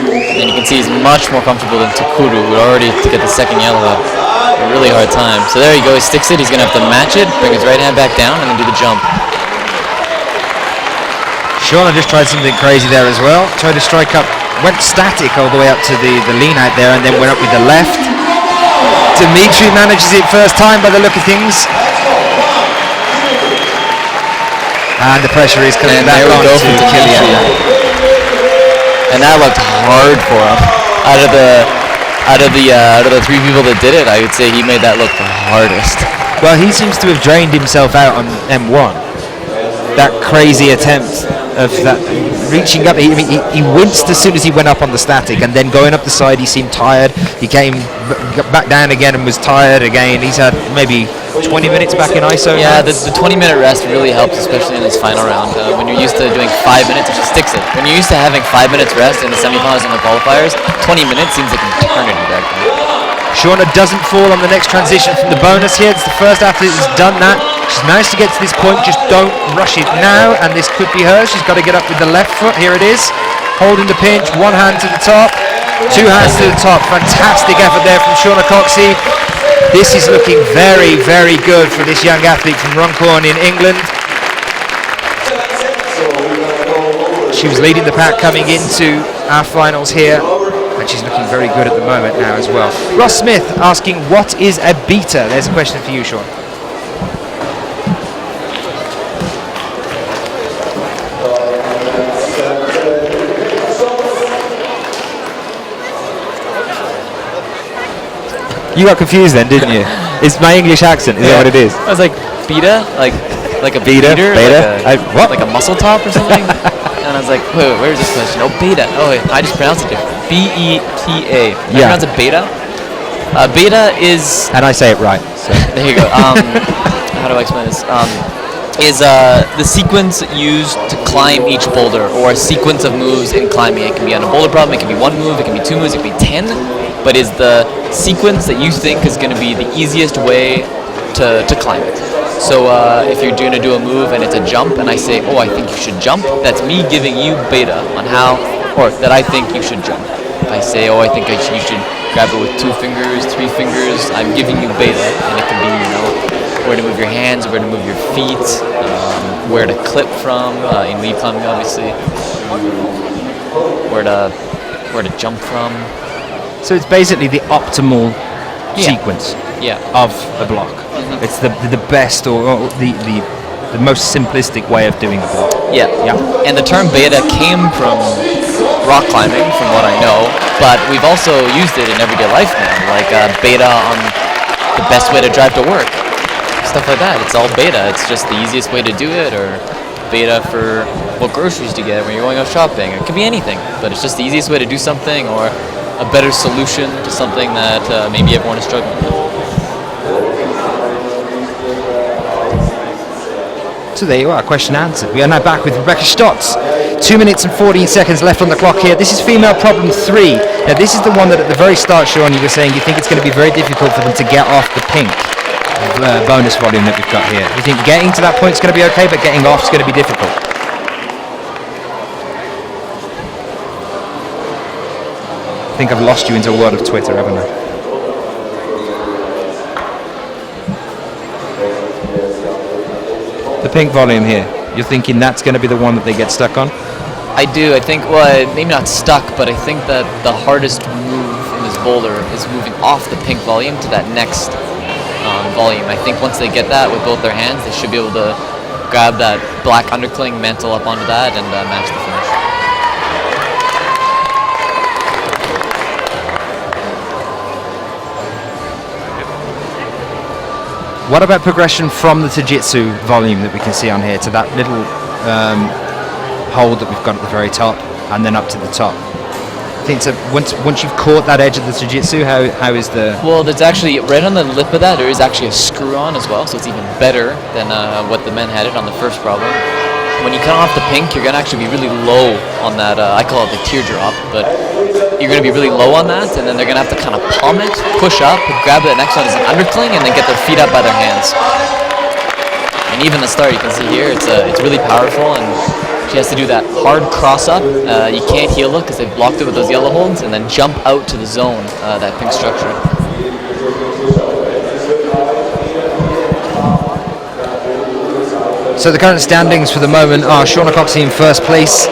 Speaker 4: And you can see he's much more comfortable than Kruder, who already to get the second yellow had a really hard time. So there you go, he sticks it, he's going to have to match it, bring his right hand back down, and then do the jump.
Speaker 2: Shauna just tried something crazy there as well. Tried to strike up, went static all the way up to the lean out there, and then went up with the left. Dimitri manages it first time by the look of things. And the pressure is coming back on to Killian.
Speaker 4: And that looked hard for him. Out of the 3 people that did it, I would say he made that look the hardest.
Speaker 2: Well, he seems to have drained himself out on M1. That crazy attempt of that reaching up. He winced as soon as he went up on the static, and then going up the side, he seemed tired. He came back down again and was tired again. He's had maybe 20 minutes back in ISO.
Speaker 4: Yeah, the 20-minute rest really helps, especially in this final round. When you're used to doing 5 minutes, she sticks it. When you're used to having 5 minutes rest in the semifinals and the qualifiers, 20 minutes seems like an eternity back then.
Speaker 2: Shauna doesn't fall on the next transition from the bonus here. It's the first athlete that's done that. She's managed to get to this point, just don't rush it now, and this could be hers. She's got to get up with the left foot. Here it is, holding the pinch, 1 hand to the top, 2 hands to the top. Fantastic effort there from Shauna Coxey. This is looking very, very good for this young athlete from Runcorn in England. She was leading the pack coming into our finals here. and she's looking very good at the moment now as well. Ross Smith asking, what is a beta? There's a question for you, Sean. You got confused then, didn't you? It's my English accent, is that what it is?
Speaker 4: I was like, beta? Like a
Speaker 2: Beta?
Speaker 4: beater?
Speaker 2: Beta? What?
Speaker 4: Like a muscle top or something? And I was like, wait, where's this question? Oh, beta. Oh, wait, I just pronounced it different. B-E-T-A. I pronounce it beta. Beta is...
Speaker 2: And I say it right. So.
Speaker 4: There you go. How do I explain this? Is the sequence used to climb each boulder, or a sequence of moves in climbing. It can be on a boulder problem, it can be one move, it can be two moves, it can be 10, but is the sequence that you think is going to be the easiest way to climb it. So if you're going to do a move and it's a jump, and I say, oh, I think you should jump, that's me giving you beta on how, or that I think you should jump. If I say, oh, I think you should grab it with 2 fingers, 3 fingers, I'm giving you beta, and it can be, where to move your hands, where to move your feet, where to clip from, in lead climbing obviously, where to jump from.
Speaker 2: So it's basically the optimal sequence of a block.
Speaker 4: Mm-hmm.
Speaker 2: It's the best or the most simplistic way of doing a block.
Speaker 4: Yeah. And the term beta came from rock climbing, from what I know, but we've also used it in everyday life now, like beta on the best way to drive to work. Stuff like that. It's all beta. It's just the easiest way to do it, or beta for what groceries to get when you're going out shopping. It could be anything, but it's just the easiest way to do something, or a better solution to something that maybe everyone is struggling with.
Speaker 2: So there you are, question answered. We are now back with Rebecca Stotz. 2 minutes and 14 seconds left on the clock here. This is female problem 3. Now this is the one that at the very start, Sean, you were saying you think it's going to be very difficult for them to get off the pink bonus volume that we've got here. You think getting to that point is going to be okay, but getting off is going to be difficult? I think I've lost you into a world of Twitter, haven't I? The pink volume here, you're thinking that's going to be the one that they get stuck on?
Speaker 4: I do. I think, well, maybe not stuck, but I think that the hardest move in this boulder is moving off the pink volume to that next volume. I think once they get that with both their hands, they should be able to grab that black undercling, mantle up onto that, and match the finish.
Speaker 2: What about progression from the Jiu-Jitsu volume that we can see on here to that little hold that we've got at the very top, and then up to the top? I think so. Once you've caught that edge of the Jiu-Jitsu, how is the...
Speaker 4: Well, there's actually, right on the lip of that, there is actually a screw on as well, so it's even better than what the men had it on the first problem. When you cut off the pink, you're going to actually be really low on that, I call it the teardrop, but you're going to be really low on that, and then they're going to have to kind of palm it, push up, grab the next one as an undercling, and then get their feet up by their hands. And even the start, you can see here, it's really powerful, and she has to do that hard cross up. You can't heel look because they've blocked it with those yellow holds, and then jump out to the zone, that pink structure.
Speaker 2: So the current standings for the moment are Shauna Coxey in first place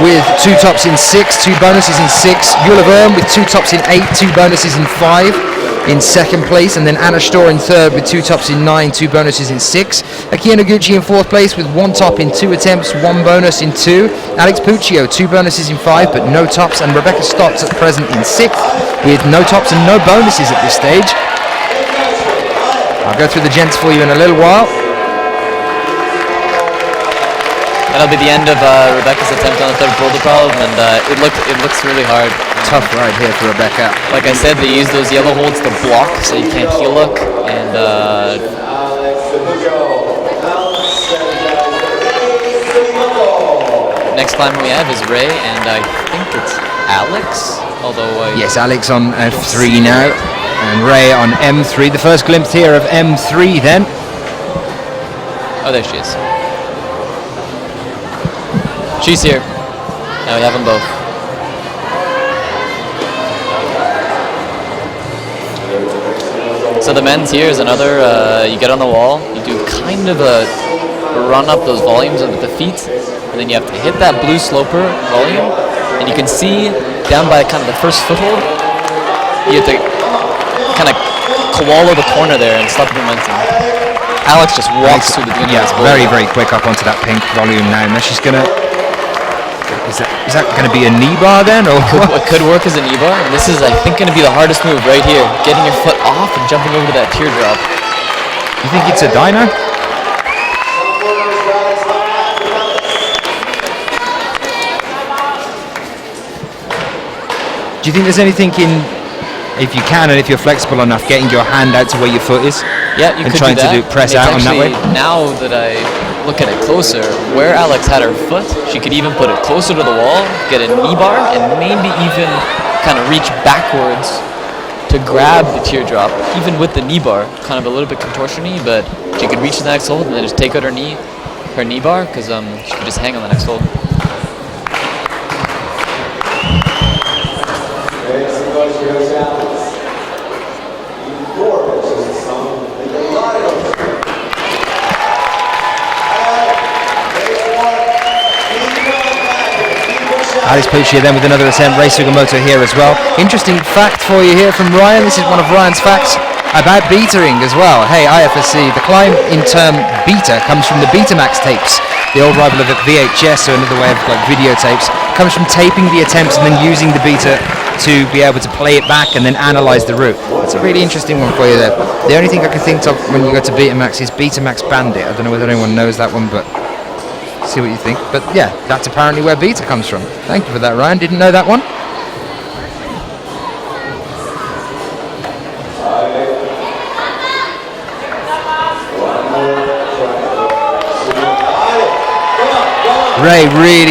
Speaker 2: with 2 tops in 6, 2 bonuses in 6. Eula Verm with 2 tops in 8, 2 bonuses in 5 in second place, and then Anna Storr in third with 2 tops in 9, 2 bonuses in 6. Akiya Noguchi in fourth place with 1 top in 2 attempts, 1 bonus in 2. Alex Puccio, 2 bonuses in 5 but no tops, and Rebecca Stotz at present in 6th with no tops and no bonuses at this stage. I'll go through the gents for you in a little while.
Speaker 4: That'll be the end of Rebecca's attempt on the third boulder problem, and it looks really hard.
Speaker 2: Tough ride here for Rebecca.
Speaker 4: Like I said, they use those yellow holds to block, so you can't heel look. And next climber we have is Ray, and I think it's Alex. Although
Speaker 2: yes, Alex on F3 now, and Ray on M3. The first glimpse here of M3 then.
Speaker 4: Oh, there she is. She's here. Now we have them both. So the men's here is another, you get on the wall, you do kind of a run up those volumes with the feet, and then you have to hit that blue sloper volume, and you can see down by kind of the first foothold, you have to kind of koala the corner there and stop the momentum. Alex just walks through the beginning of this boulder.
Speaker 2: Very, very quick up onto that pink volume now. Now she's gonna. Is that going to be a knee bar then, or
Speaker 4: It could work as a knee bar. And this is, I think, going to be the hardest move right here. Getting your foot off and jumping over to that teardrop.
Speaker 2: you think it's a dyno? Do you think there's anything in, if you can and if you're flexible enough, getting your hand out to where your foot is?
Speaker 4: Yeah, you
Speaker 2: and
Speaker 4: could
Speaker 2: trying
Speaker 4: do that.
Speaker 2: to press
Speaker 4: And
Speaker 2: out on
Speaker 4: it's
Speaker 2: that way?
Speaker 4: actually, now that I look at it closer, where Alex had her foot, she could even put it closer to the wall, get a knee bar, and maybe even kind of reach backwards to grab the teardrop, even with the knee bar. Kind of a little bit contortion-y, but she could reach the next hold and then just take out her knee bar, because she could just hang on the next hold.
Speaker 2: Alice Puccia then with another attempt, Ray Sugimoto here as well. Interesting fact for you here from Ryan. This is one of Ryan's facts about beatering as well. Hey, IFSC, the climb in term beta comes from the Betamax tapes. The old rival of VHS, so another way of like videotapes, comes from taping the attempts and then using the beta to be able to play it back and then analyze the route. It's a really interesting one for you there. The only thing I can think of when you go to Betamax is Betamax Bandit. I don't know whether anyone knows that one, but see what you think. But yeah, that's apparently where beta comes from. Thank you for that, Ryan. Didn't know that one. Ray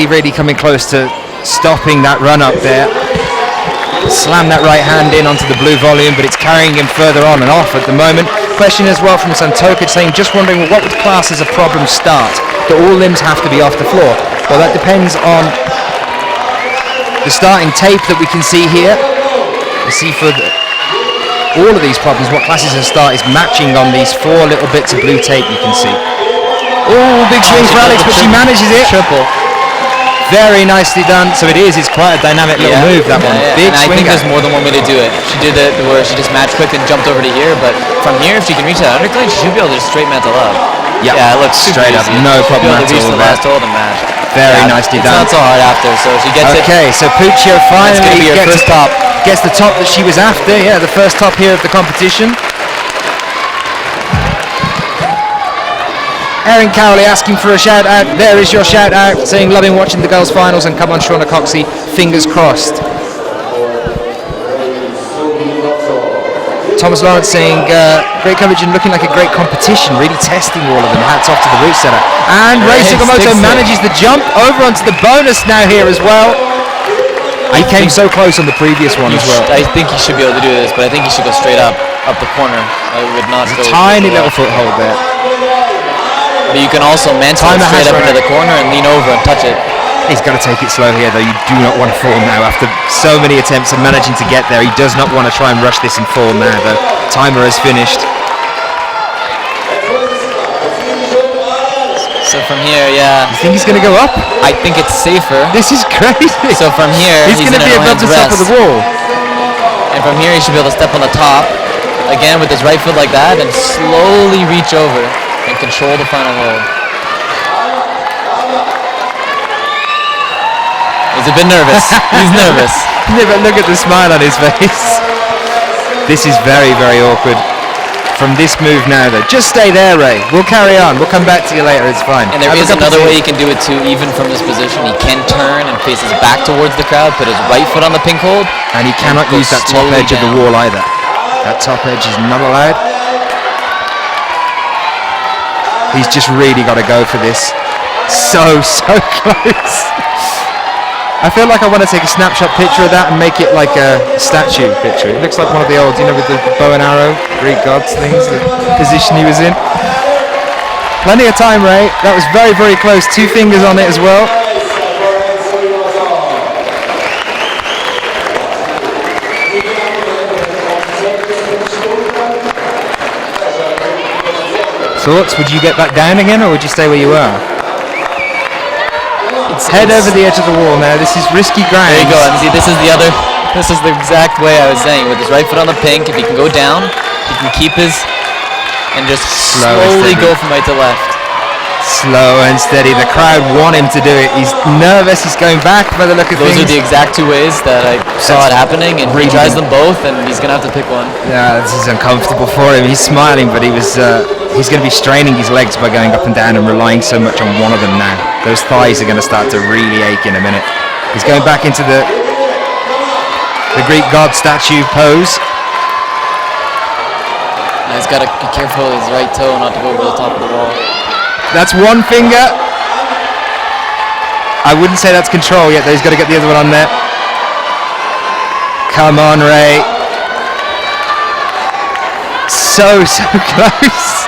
Speaker 2: really coming close to stopping that run up there. Slam that right hand in onto the blue volume, but it's carrying him further on and off at the moment. Question as well from Santokic saying, just wondering, well, what would class as a problem start? Do all limbs have to be off the floor? Well, that depends on the starting tape that we can see here. You see for all of these problems, what classes a start is matching on these 4 little bits of blue tape you can see. Oh, big swing for Alex, but she manages it.
Speaker 4: Triple.
Speaker 2: Very nicely done. So it's quite a dynamic little move, that one. Big
Speaker 4: and I
Speaker 2: swing.
Speaker 4: think there's more than one way to do it. She did it where she just matched quick and jumped over to here, but from here, if she can reach that undercline, she should be able to just straight mantle up.
Speaker 2: Yep.
Speaker 4: Yeah, it looks super
Speaker 2: straight up,
Speaker 4: easy.
Speaker 2: no
Speaker 4: She'll be
Speaker 2: problem
Speaker 4: able
Speaker 2: at
Speaker 4: to reach
Speaker 2: all
Speaker 4: the
Speaker 2: there.
Speaker 4: last hold and match.
Speaker 2: Very nicely
Speaker 4: it's
Speaker 2: done.
Speaker 4: Not so hard after, so she gets it.
Speaker 2: Okay, so Puccia
Speaker 4: That's gonna
Speaker 2: finally
Speaker 4: be her first top.
Speaker 2: gets the top that she was after. Yeah, the first top here of the competition. Erin Cowley asking for a shout out. There is your shout out, saying loving watching the girls finals and come on Shauna Coxey, fingers crossed. Thomas Lawrence saying great coverage and looking like a great competition, really testing all of them. Hats off to the route setter. And Ray Sugimoto manages the jump over onto the bonus now here as well. He came so close on the previous one as well.
Speaker 4: I think he should be able to do this, but I think he should go straight up the corner. I would not go.
Speaker 2: Tiny little foothold there.
Speaker 4: But you can also mantle it straight up into the corner and lean over and touch it.
Speaker 2: He's got to take it slow here, though. You do not want to fall now. After so many attempts and managing to get there, he does not want to try and rush this and fall now, though. Timer has finished.
Speaker 4: So from here, yeah.
Speaker 2: You think he's going to go up?
Speaker 4: I think it's safer.
Speaker 2: This is crazy.
Speaker 4: So from here,
Speaker 2: he's going to be above the top of the wall.
Speaker 4: And from here, he should be able to step on the top, again with his right foot like that, and slowly reach over and control the final hold. He's a bit nervous. He's nervous.
Speaker 2: Yeah, but look at the smile on his face. This is very awkward. From this move now, though. Just stay there, Ray. We'll carry on. We'll come back to you later. It's fine.
Speaker 4: And there is another way he can do it too, even from this position. He can turn and face his back towards the crowd, put his right foot on the pink hold.
Speaker 2: And he cannot use that top edge of the wall either. That top edge is not allowed. He's just really got to go for this. So close. I feel like I want to take a snapshot picture of that and make it like a statue picture. It looks like one of the old, with the bow and arrow, Greek gods things, the position he was in. Plenty of time, Ray. That was very close. 2 fingers on it as well. Thoughts? Would you get back down again, or would you stay where you are? Head over the edge of the wall now. This is risky ground.
Speaker 4: There you go. And see, this is the exact way I was saying. With his right foot on the pink, if he can go down, he can keep his and just slowly go from right to left.
Speaker 2: Slow and steady. The crowd want him to do it. He's nervous. He's going back by the look of things.
Speaker 4: Those are the exact two ways that I saw it happening, and he tries them both, and he's going to have to pick one.
Speaker 2: Yeah, this is uncomfortable for him. He's smiling, but he's going to be straining his legs by going up and down and relying so much on one of them now. Those thighs are going to start to really ache in a minute. He's going back into the Greek god statue pose.
Speaker 4: Now he's got to be careful with his right toe not to go over the top of the wall.
Speaker 2: That's one finger. I wouldn't say that's control yet, though. He's got to get the other one on there. Come on, Ray. So close.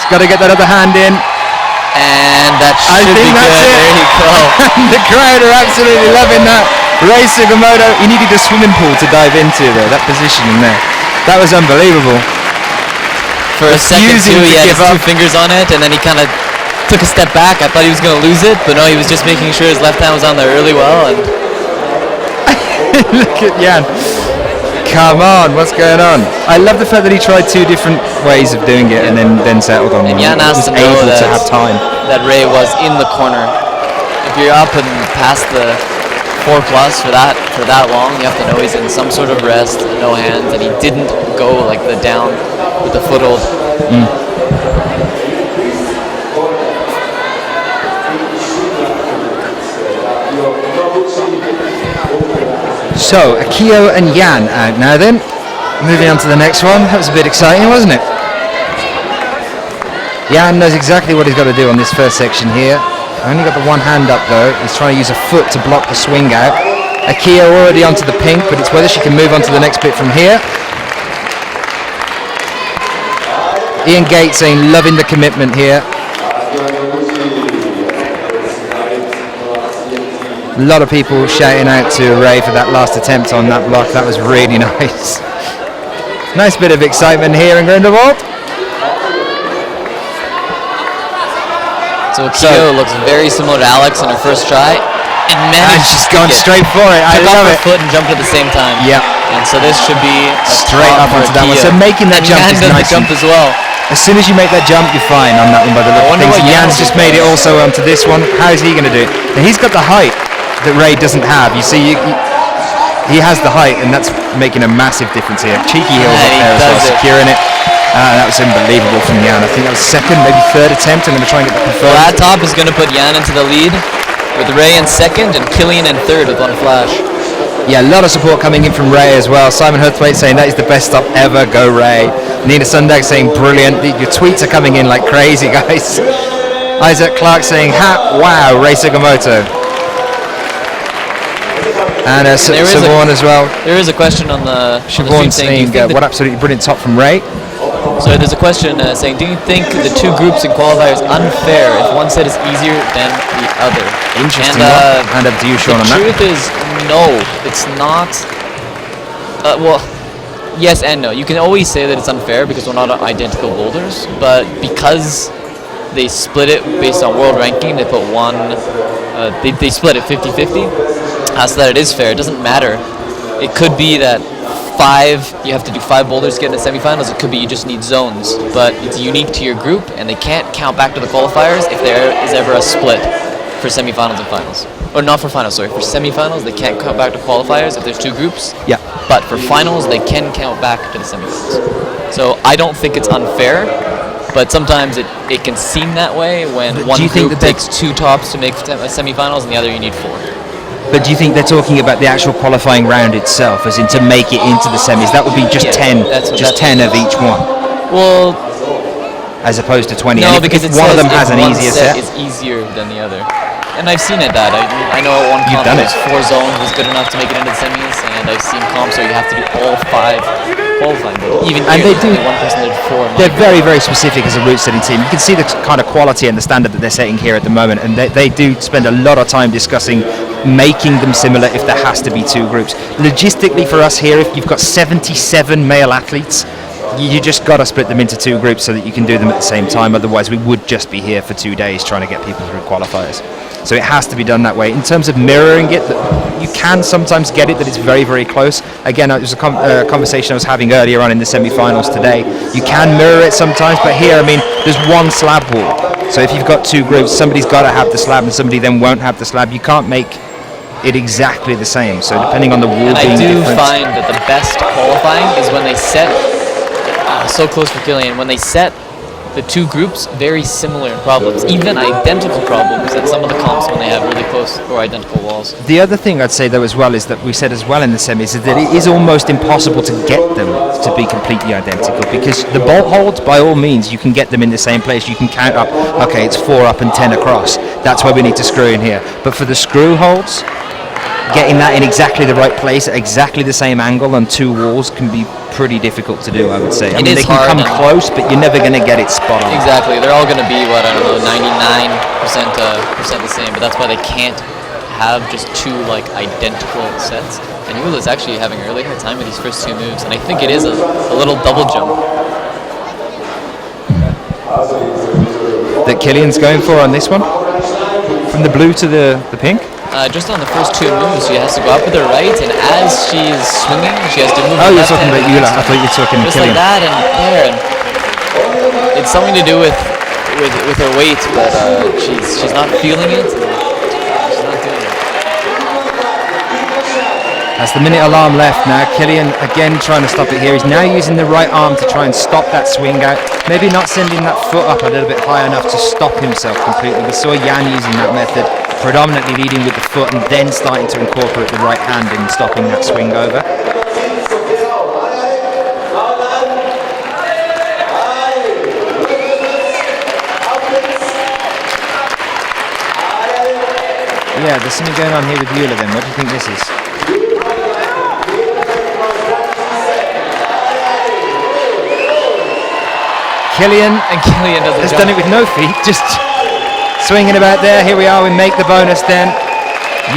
Speaker 2: He's got to get that other hand in.
Speaker 4: And that should be good. There you go.
Speaker 2: The crowd are absolutely loving that. Ray Sugimoto, he needed a swimming pool to dive into there, that positioning there. That was unbelievable.
Speaker 4: For a second too, he had his two fingers on it, and then he kind of took a step back. I thought he was going to lose it, but no, he was just making sure his left hand was on there really well. And
Speaker 2: look at Jan. Come on, what's going on? I love the fact that he tried two different ways of doing it and then settled on one.
Speaker 4: And Jan has to know
Speaker 2: to have time.
Speaker 4: That Ray was in the corner. If you're up and past the 4+ for that long, you have to know he's in some sort of rest, no hands, and he didn't go like the down with the foothold.
Speaker 2: So, Akio and Jan out now then. Moving on to the next one. That was a bit exciting, wasn't it? Jan knows exactly what he's got to do on this first section here. Only got the one hand up though. He's trying to use a foot to block the swing out. Akio already onto the pink, but it's whether she can move on to the next bit from here. Ian Gates saying loving the commitment here. A lot of people shouting out to Ray for that last attempt on that block. That was really nice. Nice bit of excitement here in Grindelwald.
Speaker 4: So Akio looks very similar to Alex in her first try.
Speaker 2: And she's gone straight for it. I love it.
Speaker 4: Foot and jumped at the same time.
Speaker 2: Yeah.
Speaker 4: And so this should be
Speaker 2: straight up onto that one. So making that jump is nice.
Speaker 4: Jump as well.
Speaker 2: As soon as you make that jump, you're fine on that one by the look of things. Jan's just made it also onto this one. How is he going to do it? Now, he's got the height that Ray doesn't have. You see, he has the height, and that's making a massive difference here. Cheeky heels up there as well, securing it. That was unbelievable from Jan. I think that was second, maybe third attempt. I'm going to try and get that confirmed.
Speaker 4: Well, that top is going to put Jan into the lead, with Ray in second and Killian in third with one flash.
Speaker 2: Yeah, a lot of support coming in from Ray as well. Simon Hurthwaite saying that is the best stop ever, go Ray. Nina Sundag saying brilliant. Your tweets are coming in like crazy, guys. Isaac Clark saying wow, Ray Sugimoto. And Siobhan as well.
Speaker 4: There is a question on the
Speaker 2: Siobhan saying what absolutely brilliant top from Ray.
Speaker 4: So there's a question saying, do you think the two groups in qualifiers unfair if one set is easier than the other?
Speaker 2: Interesting. Hand up to you, Sean, on that.
Speaker 4: The truth is, no, it's not. Well, yes and no. You can always say that it's unfair because we're not identical boulders, but because they split it based on world ranking, they put one, they split it 50-50, so that it is fair. It doesn't matter. It could be that you have to do 5 boulders to get into semifinals. It could be you just need zones, but it's unique to your group, and they can't count back to the qualifiers if there is ever a split for semifinals and finals. Or not for finals, sorry. For semifinals, they can't count back to qualifiers if there's 2 groups.
Speaker 2: Yeah.
Speaker 4: But for finals, they can count back to the semifinals. So I don't think it's unfair, but sometimes it can seem that way when one group takes 2 tops to make semifinals and the other you need 4.
Speaker 2: But do you think they're talking about the actual qualifying round itself, as in to make it into the semis? That would be just 10 of each one.
Speaker 4: Well,
Speaker 2: as opposed to 20.
Speaker 4: No,
Speaker 2: and
Speaker 4: because
Speaker 2: if one of them has an easier set,
Speaker 4: it's easier than the other. And I've seen it that. I know at one comp it was 4 zones was good enough to make it into the semis, and I've seen comps where you have to do all 5 qualifying. Even
Speaker 2: and
Speaker 4: here,
Speaker 2: they do.
Speaker 4: One person did 4.
Speaker 2: They're very, very specific as a route setting team. You can see the kind of quality and the standard that they're setting here at the moment, and they do spend a lot of time discussing making them similar if there has to be 2 groups. Logistically for us here, if you've got 77 male athletes, you just got to split them into 2 groups so that you can do them at the same time. Otherwise, we would just be here for 2 days trying to get people through qualifiers. So it has to be done that way. In terms of mirroring it, you can sometimes get it that it's very, very close. Again, it was a conversation I was having earlier on in the semi-finals today. You can mirror it sometimes, but here, I mean, there's one slab wall. So if you've got two groups, somebody's got to have the slab and somebody then won't have the slab. You can't make it exactly the same. So depending on the wall being different.
Speaker 4: And I do find that the best qualifying is when they set, so close for Killian, when they set the two groups very similar in problems, even identical problems at some of the comps when they have really close or identical walls.
Speaker 2: The other thing I'd say though as well is that we said as well in the semis is that it is almost impossible to get them to be completely identical, because the bolt holds, by all means, you can get them in the same place. You can count up, okay, it's 4 up and 10 across. That's where we need to screw in here. But for the screw holds, getting that in exactly the right place at exactly the same angle on two walls can be pretty difficult to do, I would say. I mean, they can come close, but you're never going to get it spot on.
Speaker 4: Exactly. They're all going to be, 99% the same, but that's why they can't have just two, identical sets. And Yula's actually having a really hard time with these first two moves, and I think it is a little double jump
Speaker 2: that Killian's going for on this one, from the blue to the pink.
Speaker 4: Just on the first two moves, she has to go up with her right, and as she's swinging, she has to move.
Speaker 2: Oh, you're talking about Yula. I thought you were talking
Speaker 4: just
Speaker 2: Killian.
Speaker 4: Like that, and there. And it's something to do with her weight, but she's not feeling it. She's not doing it.
Speaker 2: That's the minute alarm left now. Killian again trying to stop it here. He's now using the right arm to try and stop that swing out. Maybe not sending that foot up a little bit high enough to stop himself completely. We saw Jan using that method, predominantly leading with the foot and then starting to incorporate the right hand in stopping that swing over. Yeah, there's something going on here with Yula then. What do you think this is? Killian has done it with no feet, just swinging about there. Here we are, we make the bonus then.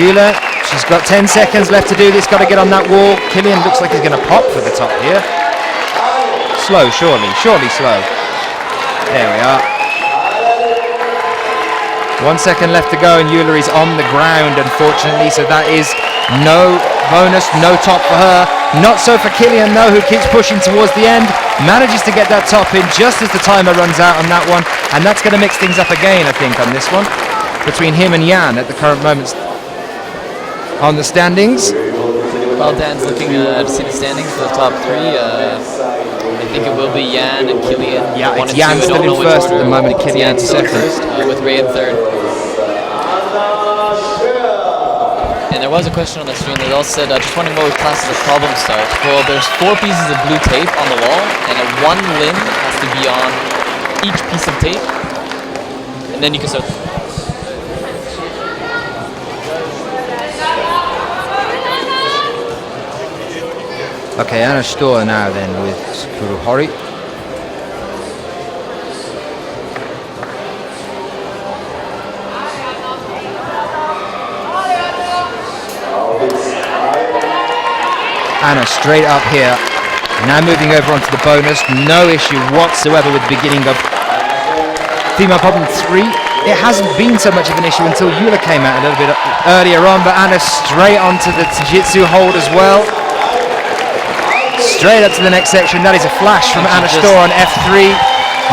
Speaker 2: Yula, she's got 10 seconds left to do this, got to get on that wall. Killian looks like he's going to pop for the top here. Slow, surely slow. There we are. 1 second left to go and Yula is on the ground, unfortunately, so that is no bonus, no top for her. Not so for Killian though, who keeps pushing towards the end. Manages to get that top in just as the timer runs out on that one, and that's going to mix things up again, I think, on this one, between him and Jan at the current moment on the standings.
Speaker 4: While Dan's looking to see the standings for the top three, I think it will be Jan and Killian.
Speaker 2: Yeah, it's Jan still in first at the moment, Killian second.
Speaker 4: With Ray in third. And there was a question on the stream that also said, just wondering what we class as a problem start. Well, there's 4 pieces of blue tape on the wall, and one limb has to be on each piece of tape, and then you can start.
Speaker 2: Okay, Anna Stor now then with Kuruhori. Anna straight up here, now moving over onto the bonus. No issue whatsoever with the beginning of female problem 3. It hasn't been so much of an issue until Yula came out a little bit earlier on, but Anna straight onto the Jiu-Jitsu hold as well. Straight up to the next section. That is a flash from Anna Stor on F3.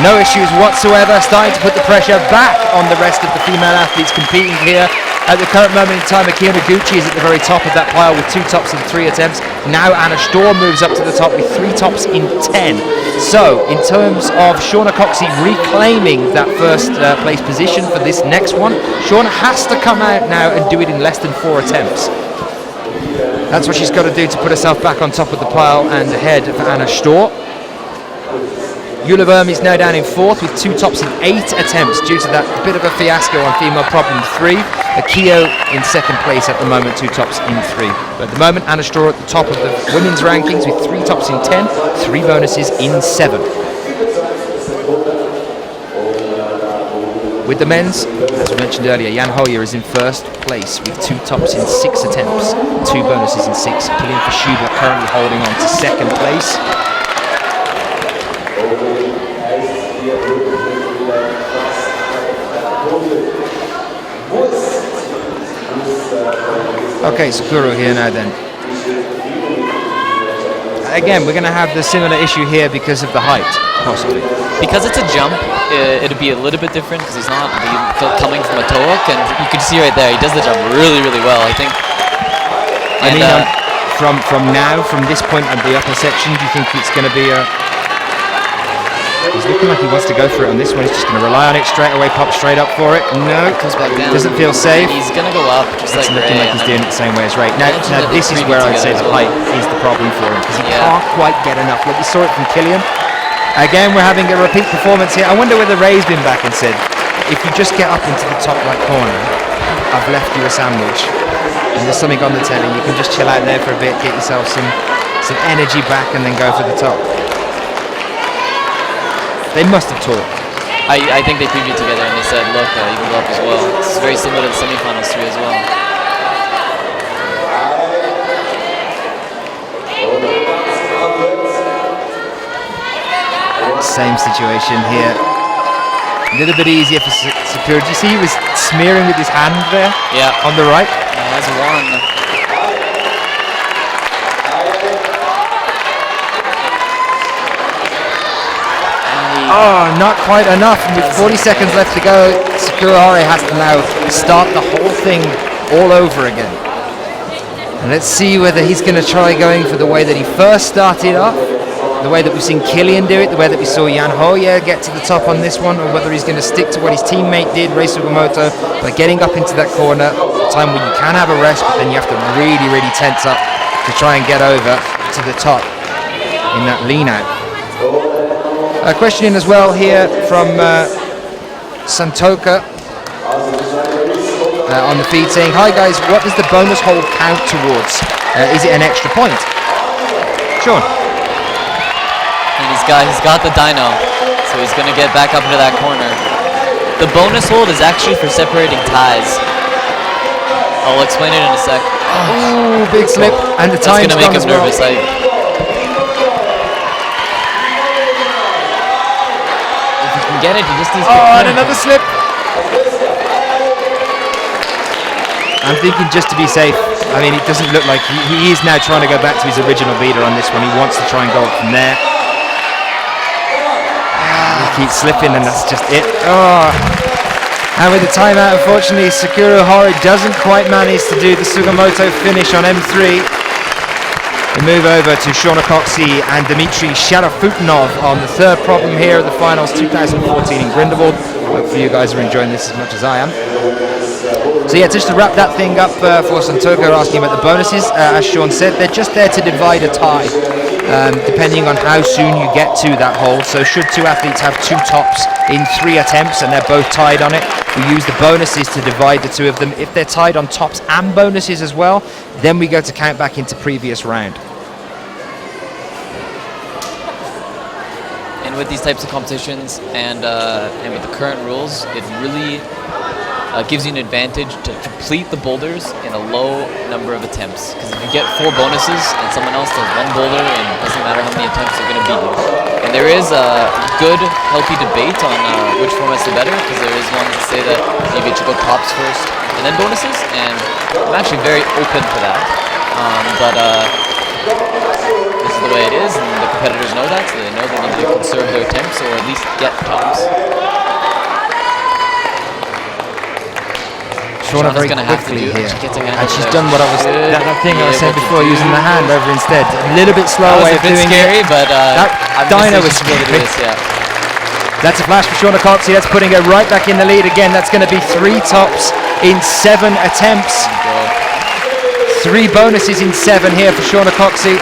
Speaker 2: No issues whatsoever, starting to put the pressure back on the rest of the female athletes competing here. At the current moment in time, Akira Noguchi is at the very top of that pile with 2 tops in 3 attempts. Now Anna Stor moves up to the top with 3 tops in 10. So, in terms of Shauna Coxey reclaiming that first place position for this next one, Shauna has to come out now and do it in less than 4 attempts. That's what she's got to do to put herself back on top of the pile and ahead of Anna Stor. Yula Verm is now down in 4th with 2 tops in 8 attempts due to that bit of a fiasco on female problem 3. Akio in 2nd place at the moment, 2 tops in 3. But at the moment, Anna Stor at the top of the women's rankings with 3 tops in 10, 3 bonuses in 7. With the men's, as we mentioned earlier, Jan Hoyer is in 1st place with 2 tops in 6 attempts, 2 bonuses in 6. Killian Fashuba currently holding on to 2nd place. Okay, Sakura here now then. Again, we're going to have the similar issue here because of the height, possibly.
Speaker 4: Because it's a jump, it'll be a little bit different because he's not coming from a toe hook, and you can see right there, he does the jump really, really well, I think.
Speaker 2: I mean, from now, from this point at the upper section, do you think it's going to be a... He's looking like he wants to go for it on this one. He's just going to rely on it straight away, pop straight up for it. No,
Speaker 4: comes back down.
Speaker 2: Doesn't feel safe.
Speaker 4: He's going to go up, just
Speaker 2: it's
Speaker 4: like
Speaker 2: looking
Speaker 4: Ray,
Speaker 2: like he's doing it the same way as Ray. Now this is where I'd say the height is the problem for him, because he can't quite get enough. Look, we saw it from Killian. Again, we're having a repeat performance here. I wonder whether Ray's been back and said, if you just get up into the top right corner, I've left you a sandwich. And there's something on the telly. You can just chill out there for a bit, get yourself some energy back, and then go for the top. They must have talked.
Speaker 4: I think they previewed together and they said, look, you can go up as well. This is very similar to the semifinals 3 as well.
Speaker 2: Same situation here. A little bit easier for Sakura. Do you see he was smearing with his hand there?
Speaker 4: Yeah.
Speaker 2: On the right?
Speaker 4: He has one.
Speaker 2: Oh, not quite enough. And with 40 seconds left to go, Sakura has to now start the whole thing all over again. And let's see whether he's going to try going for the way that he first started off, the way that we've seen Killian do it, the way that we saw Jan Hoyer get to the top on this one, or whether he's going to stick to what his teammate did, Rei Sugimoto, by getting up into that corner, a time when you can have a rest, but then you have to really, really tense up to try and get over to the top in that lean out. A question in as well here from Santoka on the feed saying, hi guys, what does the bonus hold count towards? Is it an extra point? Sean?
Speaker 4: And he's got the dyno, so he's going to get back up into that corner. The bonus hold is actually for separating ties. I'll explain it in a sec.
Speaker 2: Oh, big slip, and the time's
Speaker 4: gone as well. That's going to make him nervous. Get it, he just needs to
Speaker 2: and another slip. I'm thinking just to be safe. I mean, it doesn't look like he is now trying to go back to his original beater on this one. He wants to try and go up from there. He keeps slipping, and that's just it. And with the timeout, unfortunately, Sakura Hori doesn't quite manage to do the Sugimoto finish on M3. We move over to Shauna Coxey and Dmitry Sharafutinov on the third problem here at the finals 2014 in Grindelwald. Hopefully you guys are enjoying this as much as I am. So yeah, just to wrap that thing up for Santoka asking about the bonuses, as Sean said, they're just there to divide a tie, depending on how soon you get to that hole. So should two athletes have 2 tops in 3 attempts and they're both tied on it, we use the bonuses to divide the 2 of them. If they're tied on tops and bonuses as well, then we go to count back into previous round.
Speaker 4: And with these types of competitions and with the current rules, it really gives you an advantage to complete the boulders in a low number of attempts. Because if you get 4 bonuses and someone else does 1 boulder, and it doesn't matter how many attempts, they're going to beat you. And there is a good, healthy debate on which format's the better, because there is ones that say that maybe it should go tops first and then bonuses, and I'm actually very open to that. But this is the way it is, and the competitors know that, so they know they need to conserve their attempts or at least get tops.
Speaker 2: Shauna very quickly here, and she's done what I was, that thing I was saying before, using the hand over instead. A little bit slow way of doing
Speaker 4: scary,
Speaker 2: it.
Speaker 4: But
Speaker 2: that dyno was scary. That's a flash for Shauna Coxey. That's putting her right back in the lead again. That's going to be 3 tops in 7 attempts. 3 bonuses in 7 here for Shauna Coxey.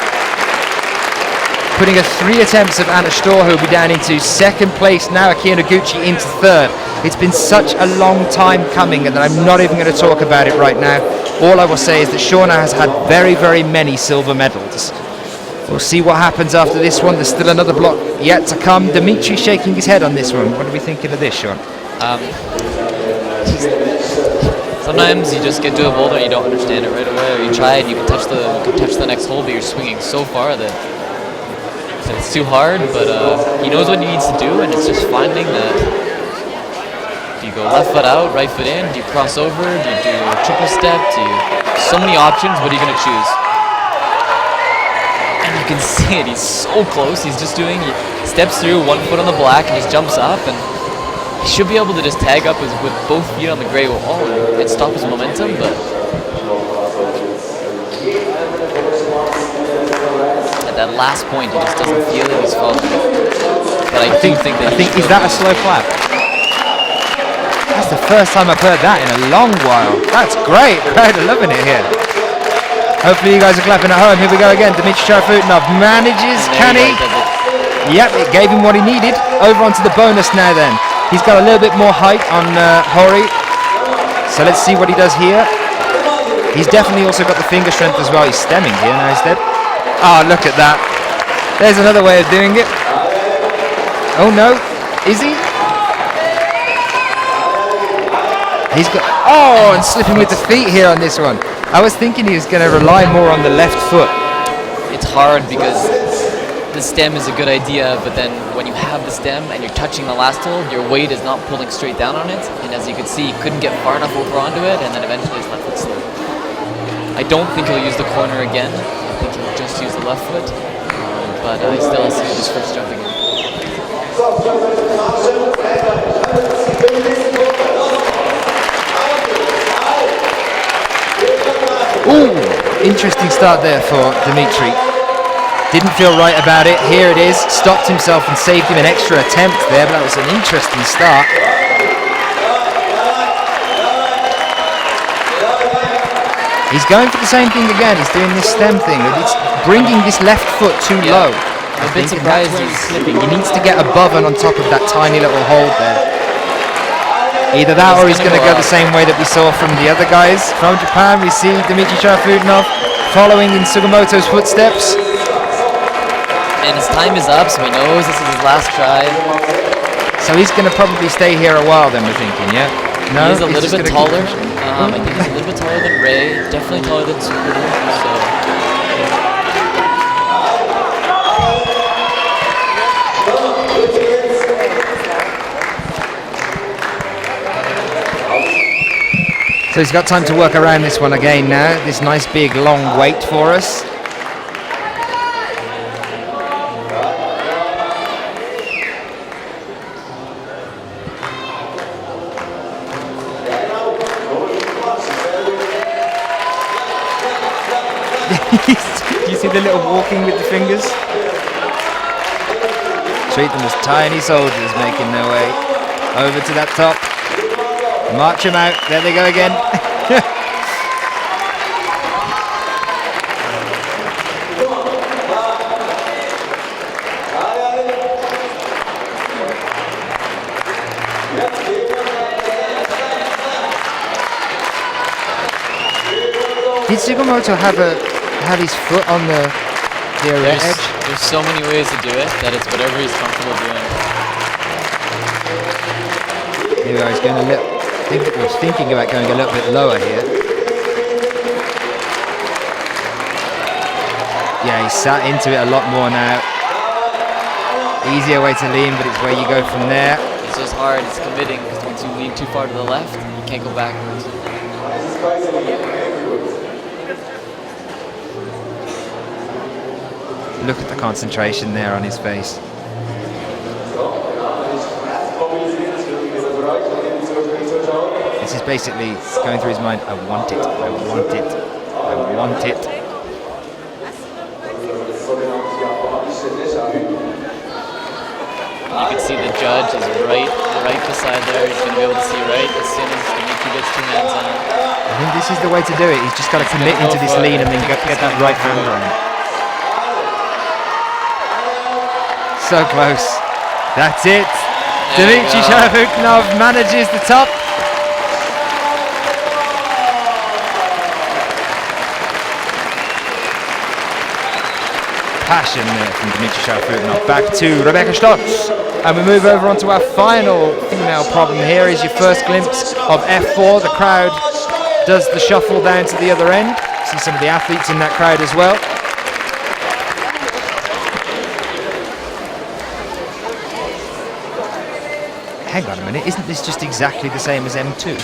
Speaker 2: Putting her 3 attempts of Anna Storr, who will be down into 2nd place now. Akio Noguchi into 3rd. It's been such a long time coming, and I'm not even going to talk about it right now. All I will say is that Shauna has had very, very many silver medals. We'll see what happens after this one. There's still another block yet to come. Dimitri shaking his head on this one. What are we thinking of this, Sean?
Speaker 4: Sometimes you just get to a boulder and you don't understand it right away, or you try and you can touch the next hole, but you're swinging so far that it's too hard. But he knows what he needs to do, and it's just finding Do you go left foot out, right foot in? Do you cross over? Do you do a triple step? So many options. What are you going to choose? And you can see it. He's so close. He steps through, one foot on the black, and just jumps up. And he should be able to just tag up with both feet on the grey wall and stop his momentum, but at that last point, he just doesn't feel it. He's falling. But I think
Speaker 2: is that a slow clap? That's the first time I've heard that in a long while. That's great. Crowd are loving it here. Hopefully you guys are clapping at home. Here we go again. Dmitry Sharafutdinov manages. Can he? Yep, it gave him what he needed. Over onto the bonus now then. He's got a little bit more height on Hori. So let's see what he does here. He's definitely also got the finger strength as well. He's stemming here now instead. Oh, look at that. There's another way of doing it. Oh no. Is he? He's got... Oh, and slipping with the feet here on this one. I was thinking he was going to rely more on the left foot.
Speaker 4: It's hard because the stem is a good idea, but then when you have the stem and you're touching the last hold, your weight is not pulling straight down on it. And as you can see, he couldn't get far enough over onto it, and then eventually his left foot slipped. I don't think he'll use the corner again. I think he'll just use the left foot. But he still has to do his first jump again.
Speaker 2: Ooh, interesting start there for Dmitry. Didn't feel right about it. Here it is. Stopped himself and saved him an extra attempt there, but that was an interesting start. He's going for the same thing again. He's doing this stem thing. It's bringing this left foot too low.
Speaker 4: I'm a bit surprised
Speaker 2: he's slipping. He needs to get above and on top of that tiny little hold there. Either that or he's going to go the same way that we saw from the other guys. From Japan, we see Dmitry Sharafutdinov following in Sugimoto's footsteps.
Speaker 4: And his time is up, so he knows this is his last try.
Speaker 2: So he's going to probably stay here a while then, we're thinking, yeah? No,
Speaker 4: he's a little bit taller. I think he's a little bit taller than Ray. Definitely taller than Kruder.
Speaker 2: So he's got time to work around this one again now. This nice big long weight for us. Do you see the little walking with the fingers? Treat them as tiny soldiers making their way over to that top. March them out. There they go again. Did Sugimoto have his foot on the edge?
Speaker 4: There's so many ways to do it that it's whatever he's comfortable doing.
Speaker 2: Here we are, he's going a little... I think he was thinking about going a little bit lower here. Yeah, he's sat into it a lot more now. Easier way to lean, but it's where you go from there.
Speaker 4: It's just hard, it's committing, because once you lean too far to the left, you can't go backwards.
Speaker 2: Look at the concentration there on his face. This is basically going through his mind, I want it, I want it, I want it.
Speaker 4: You can see the judge is right beside there. He's going to be able to see right as soon as Dmitry gets two hands on him.
Speaker 2: I think this is the way to do it. He's just got to commit into this lean and then get that right hand on him. So close. That's it. Dmitry Sharafutdinov manages the top. Passion there from Dmitry Sharafutdinov. Back to Rebecca Stotz. And we move over onto our final female problem. Here is your first glimpse of F4. The crowd does the shuffle down to the other end. See some of the athletes in that crowd as well. hang on a minute, isn't this just exactly the same as M2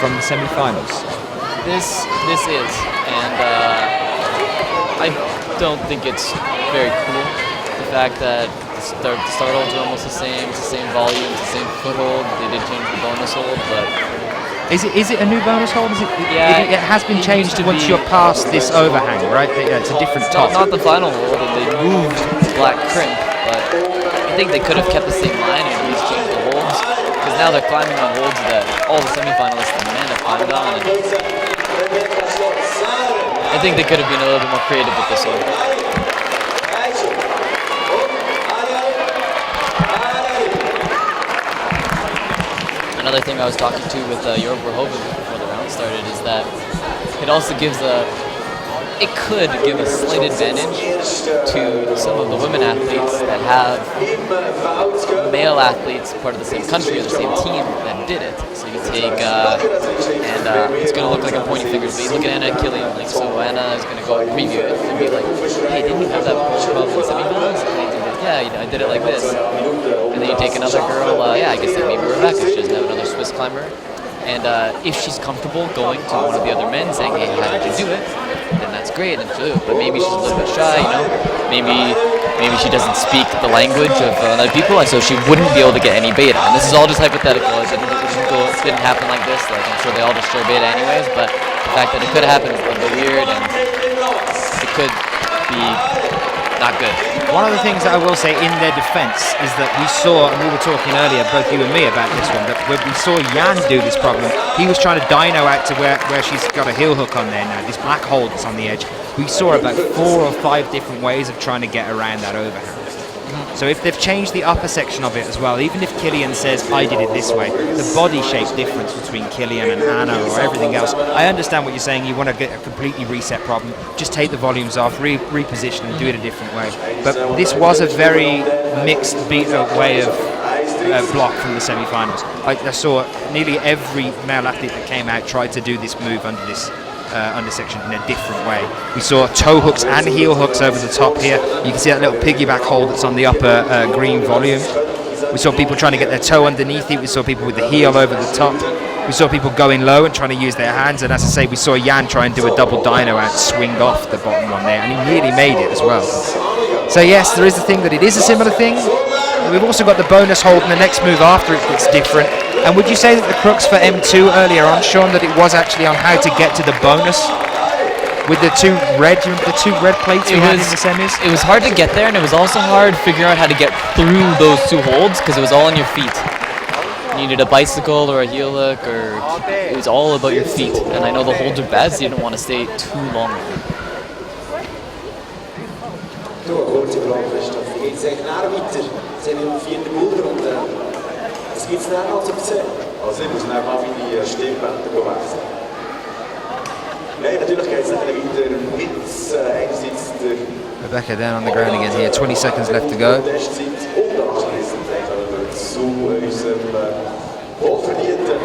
Speaker 2: from the semi-finals?
Speaker 4: This is, and I don't think it's very cool. The fact that the start holds are almost the same, it's the same volume, it's the same foothold. They did change the bonus hold, but
Speaker 2: is it a new bonus hold?
Speaker 4: Yeah,
Speaker 2: it has been changed once you're past this overhang, right? Yeah, it's a different top.
Speaker 4: Not the final hold, and they moved to black crimp, but I think they could have kept the same line and at least changed the holds, because now they're climbing on holds that all the semi-finalists and men have climbed on, and I think they could have been a little bit more creative with this one. Another thing I was talking to with Jorg Verhoeven before the round started is that it also gives it could give a slight advantage to some of the women athletes that have male athletes part of the same country or the same team that did it. So you take, and it's going to look like I'm pointing fingers, but you look at Anna and Killian, like, so Anna is going to go and preview it and be like, hey, didn't you have that pole problem in semifinals? Yeah, I did it like this. And then you take another girl, yeah, I guess like maybe Rebecca, she doesn't have another Swiss climber. And if she's comfortable going to one of the other men saying, hey, how did you do it? Then that's great, and she'll do it. But maybe she's a little bit shy, you know? Maybe she doesn't speak the language of other people, and so she wouldn't be able to get any beta. And this is all just hypothetical. It didn't happen like this. Like, I'm sure they all just share beta anyways, but the fact that it could happen is a little bit weird, and it could be not good.
Speaker 2: One of the things that I will say in their defense is that we saw, and we were talking earlier, both you and me, about this one, that when we saw Jan do this problem, he was trying to dyno out to where she's got a heel hook on there now, this black hole that's on the edge. We saw about 4 or 5 different ways of trying to get around that overhang. So if they've changed the upper section of it as well, even if Killian says, I did it this way, the body shape difference between Killian and Anna or everything else, I understand what you're saying, you want to get a completely reset problem, just take the volumes off, reposition and do it a different way. But this was a very mixed beta way of block from the semi-finals. I saw nearly every male athlete that came out tried to do this move under this undersection in a different way. We saw toe hooks and heel hooks over the top here. You can see that little piggyback hold that's on the upper green volume. We saw people trying to get their toe underneath it. We saw people with the heel over the top. We saw people going low and trying to use their hands. And as I say, we saw Jan try and do a double dyno and swing off the bottom one there. And he really made it as well. So yes, there is the thing that it is a similar thing. We've also got the bonus hold and the next move after it that's different. And would you say that the crux for M2 earlier on, Sean, that it was actually on how to get to the bonus with the two red plates we had in the semis?
Speaker 4: It was hard to get there, and it was also hard figuring out how to get through those 2 holds because it was all on your feet. You needed a bicycle or a heel hook, or it was all about your feet. And I know the holds are bad, so you didn't want to stay too long.
Speaker 6: Was gibt es denn noch zu erzählen? Also ich muss dann mal meine Stimmbänder wechseln. Nein, natürlich geht es dann weiter mit einerseits der
Speaker 2: Rebecca down on the ground again here, 20 seconds left to go.
Speaker 6: Bestzeit und anschliessend zu unserem wohlverdienten,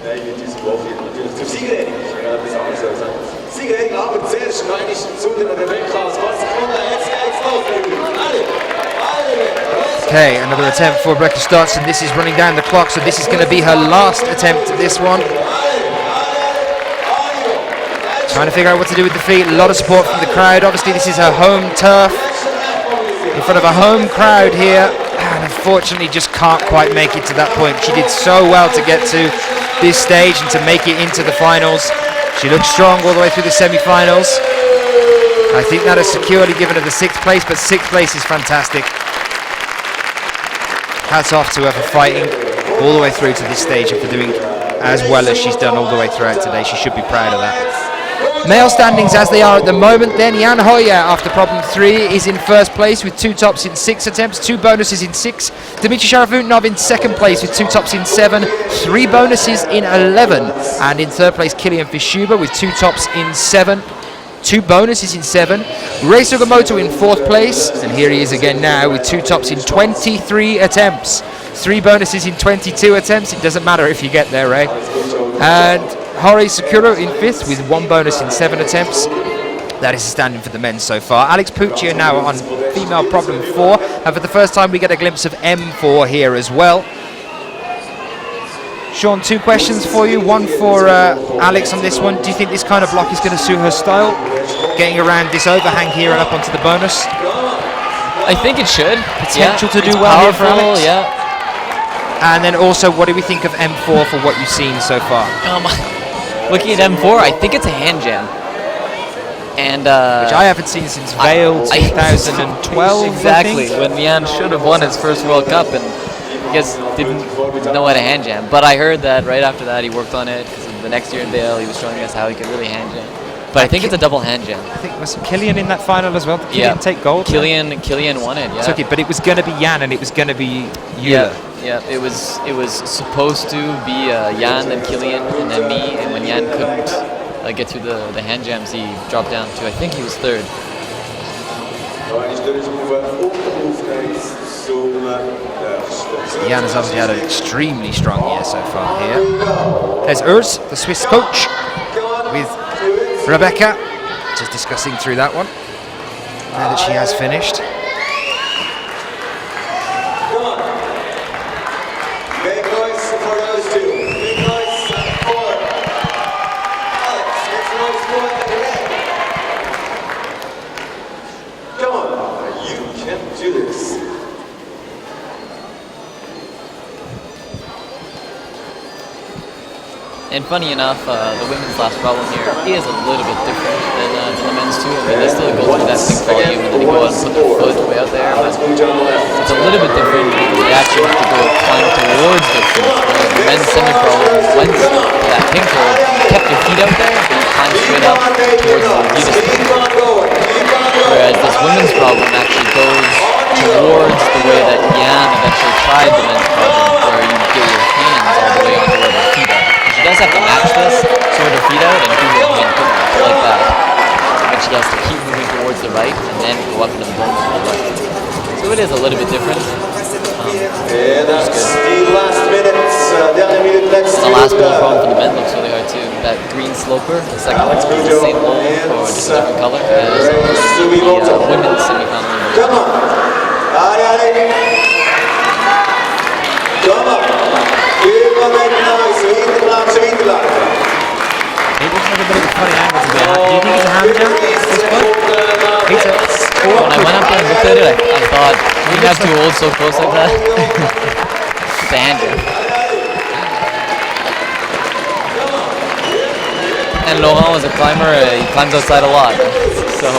Speaker 6: nein, nicht unserem wohlverdienten, natürlich zum Siegerehrung. Ich will etwas anderes sagen. Siegerehrung, aber zuerst noch einmal zu der Rebecca als Wasserkunde. Jetzt geht's los.
Speaker 2: Okay, another attempt for Rebecca Stotson. This is running down the clock, so this is going to be her last attempt at this one. Trying to figure out what to do with the feet. A lot of support from the crowd. Obviously, this is her home turf in front of a home crowd here, and unfortunately just can't quite make it to that point. She did so well to get to this stage and to make it into the finals. She looked strong all the way through the semi-finals. I think that has securely given her the 6th place, but 6th place is fantastic. Hats off to her for fighting all the way through to this stage and for doing as well as she's done all the way throughout today. She should be proud of that. Male standings as they are at the moment then. Jan Hoyer, after problem 3, is in first place with 2 tops in 6 attempts, 2 bonuses in 6. Dmitry Sharafutinov in second place with 2 tops in 7, 3 bonuses in 11. And in third place, Kilian Fischuber with 2 tops in 7. 2 bonuses in 7. Rei Sugimoto in 4th place, and here he is again now with 2 tops in 23 attempts. 3 bonuses in 22 attempts. It doesn't matter if you get there, Ray. And Hori Sakura in 5th with 1 bonus in 7 attempts. That is the standing for the men so far. Alex Puccio now on female problem 4, and for the first time we get a glimpse of M4 here as well. Sean, 2 questions for you. One for Alex on this one. Do you think this kind of block is going to suit her style? Getting around this overhang here and up onto the bonus.
Speaker 4: I think it should.
Speaker 2: Potential to do
Speaker 4: It's
Speaker 2: well here for
Speaker 4: powerful,
Speaker 2: Alex.
Speaker 4: Yeah.
Speaker 2: And then also, what do we think of M4 for what you've seen so far?
Speaker 4: Looking at M4, I think it's a hand jam. And
Speaker 2: Which I haven't seen since Vail 2012.
Speaker 4: Exactly, when Jan should have won his first World Cup and I guess didn't know how to hand jam. But I heard that right after that he worked on it because the next year in Vail he was showing us how he could really hand jam. But I think it's a double hand jam.
Speaker 2: I think was Killian in that final as well. Did Killian take gold?
Speaker 4: Killian won it. Yeah.
Speaker 2: Took it, but it was going to be Jan and it was going to be Euler.
Speaker 4: Yeah. It was supposed to be Jan, then Killian, and then me. And when Jan couldn't get through the hand jams, he dropped down to I think he was 3rd.
Speaker 2: Jan has obviously had an extremely strong year so far here. There's Urs, the Swiss coach, with Rebecca, just discussing through that one, now that she has finished.
Speaker 6: Make noise for those two. Make noise for Alex. Make noise for the red. Come on, you can do this.
Speaker 4: And funny enough, the women's last problem here is a little bit different than the men's too. I mean, they still go through that big volume and then they go out and put their foot way out there. But it's a little bit different because they actually have to go climb towards their feet. Whereas the men's semi-pro went to that pink hole, kept their feet out there, and climbed straight up towards the leaders. Whereas this women's problem actually goes towards the way that Jan eventually tried the men's problem, where you get your hands all the way onto where their feet are. She does have to match this, sort her feet out, and do her hand put like that. But she has to keep moving towards the right, and then go up into the bonus to the left. So it is a little bit different.
Speaker 6: That's the last minute.
Speaker 4: The last ball problem for the men looks really hard too. That green sloper, the second one, is the same hole, or just a different color as the women's semi-final.
Speaker 6: Come on. Come on. Keep on making noise.
Speaker 2: He looks like a bit of a funny angle to do. Do you think it's a hand jam at this point?
Speaker 4: When I went up there and looked at it, I thought, you have to hold so close like that. It's a hand jam. And Laurent was a climber, he climbs outside a lot. So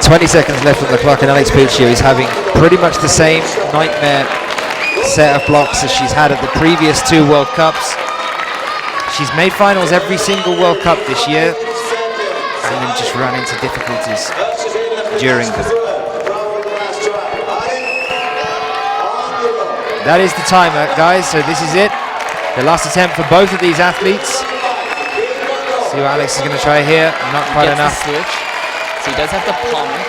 Speaker 2: 20 seconds left on the clock, and Alex Puccio is having pretty much the same nightmare set of blocks as she's had at the previous 2 World Cups. She's made finals every single World Cup this year, and then just run into difficulties during them. That is the timer, guys, so this is it. The last attempt for both of these athletes. See what Alex is going to try here. Not quite enough.
Speaker 4: Switch. So he does have to palm it.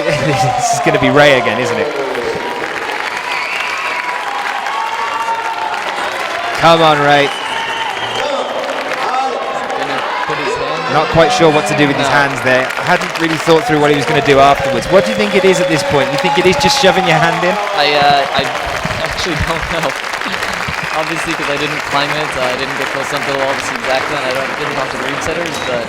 Speaker 2: This is going to be Ray again, isn't it? Come on, Ray. Not quite sure what to do with his hands there. I hadn't really thought through what he was going to do afterwards. What do you think it is at this point? You think it is just shoving your hand in?
Speaker 4: I actually don't know. Obviously, because I didn't climb it, I didn't get close up to the wall to see exactly, and I didn't talk to the reed setters, but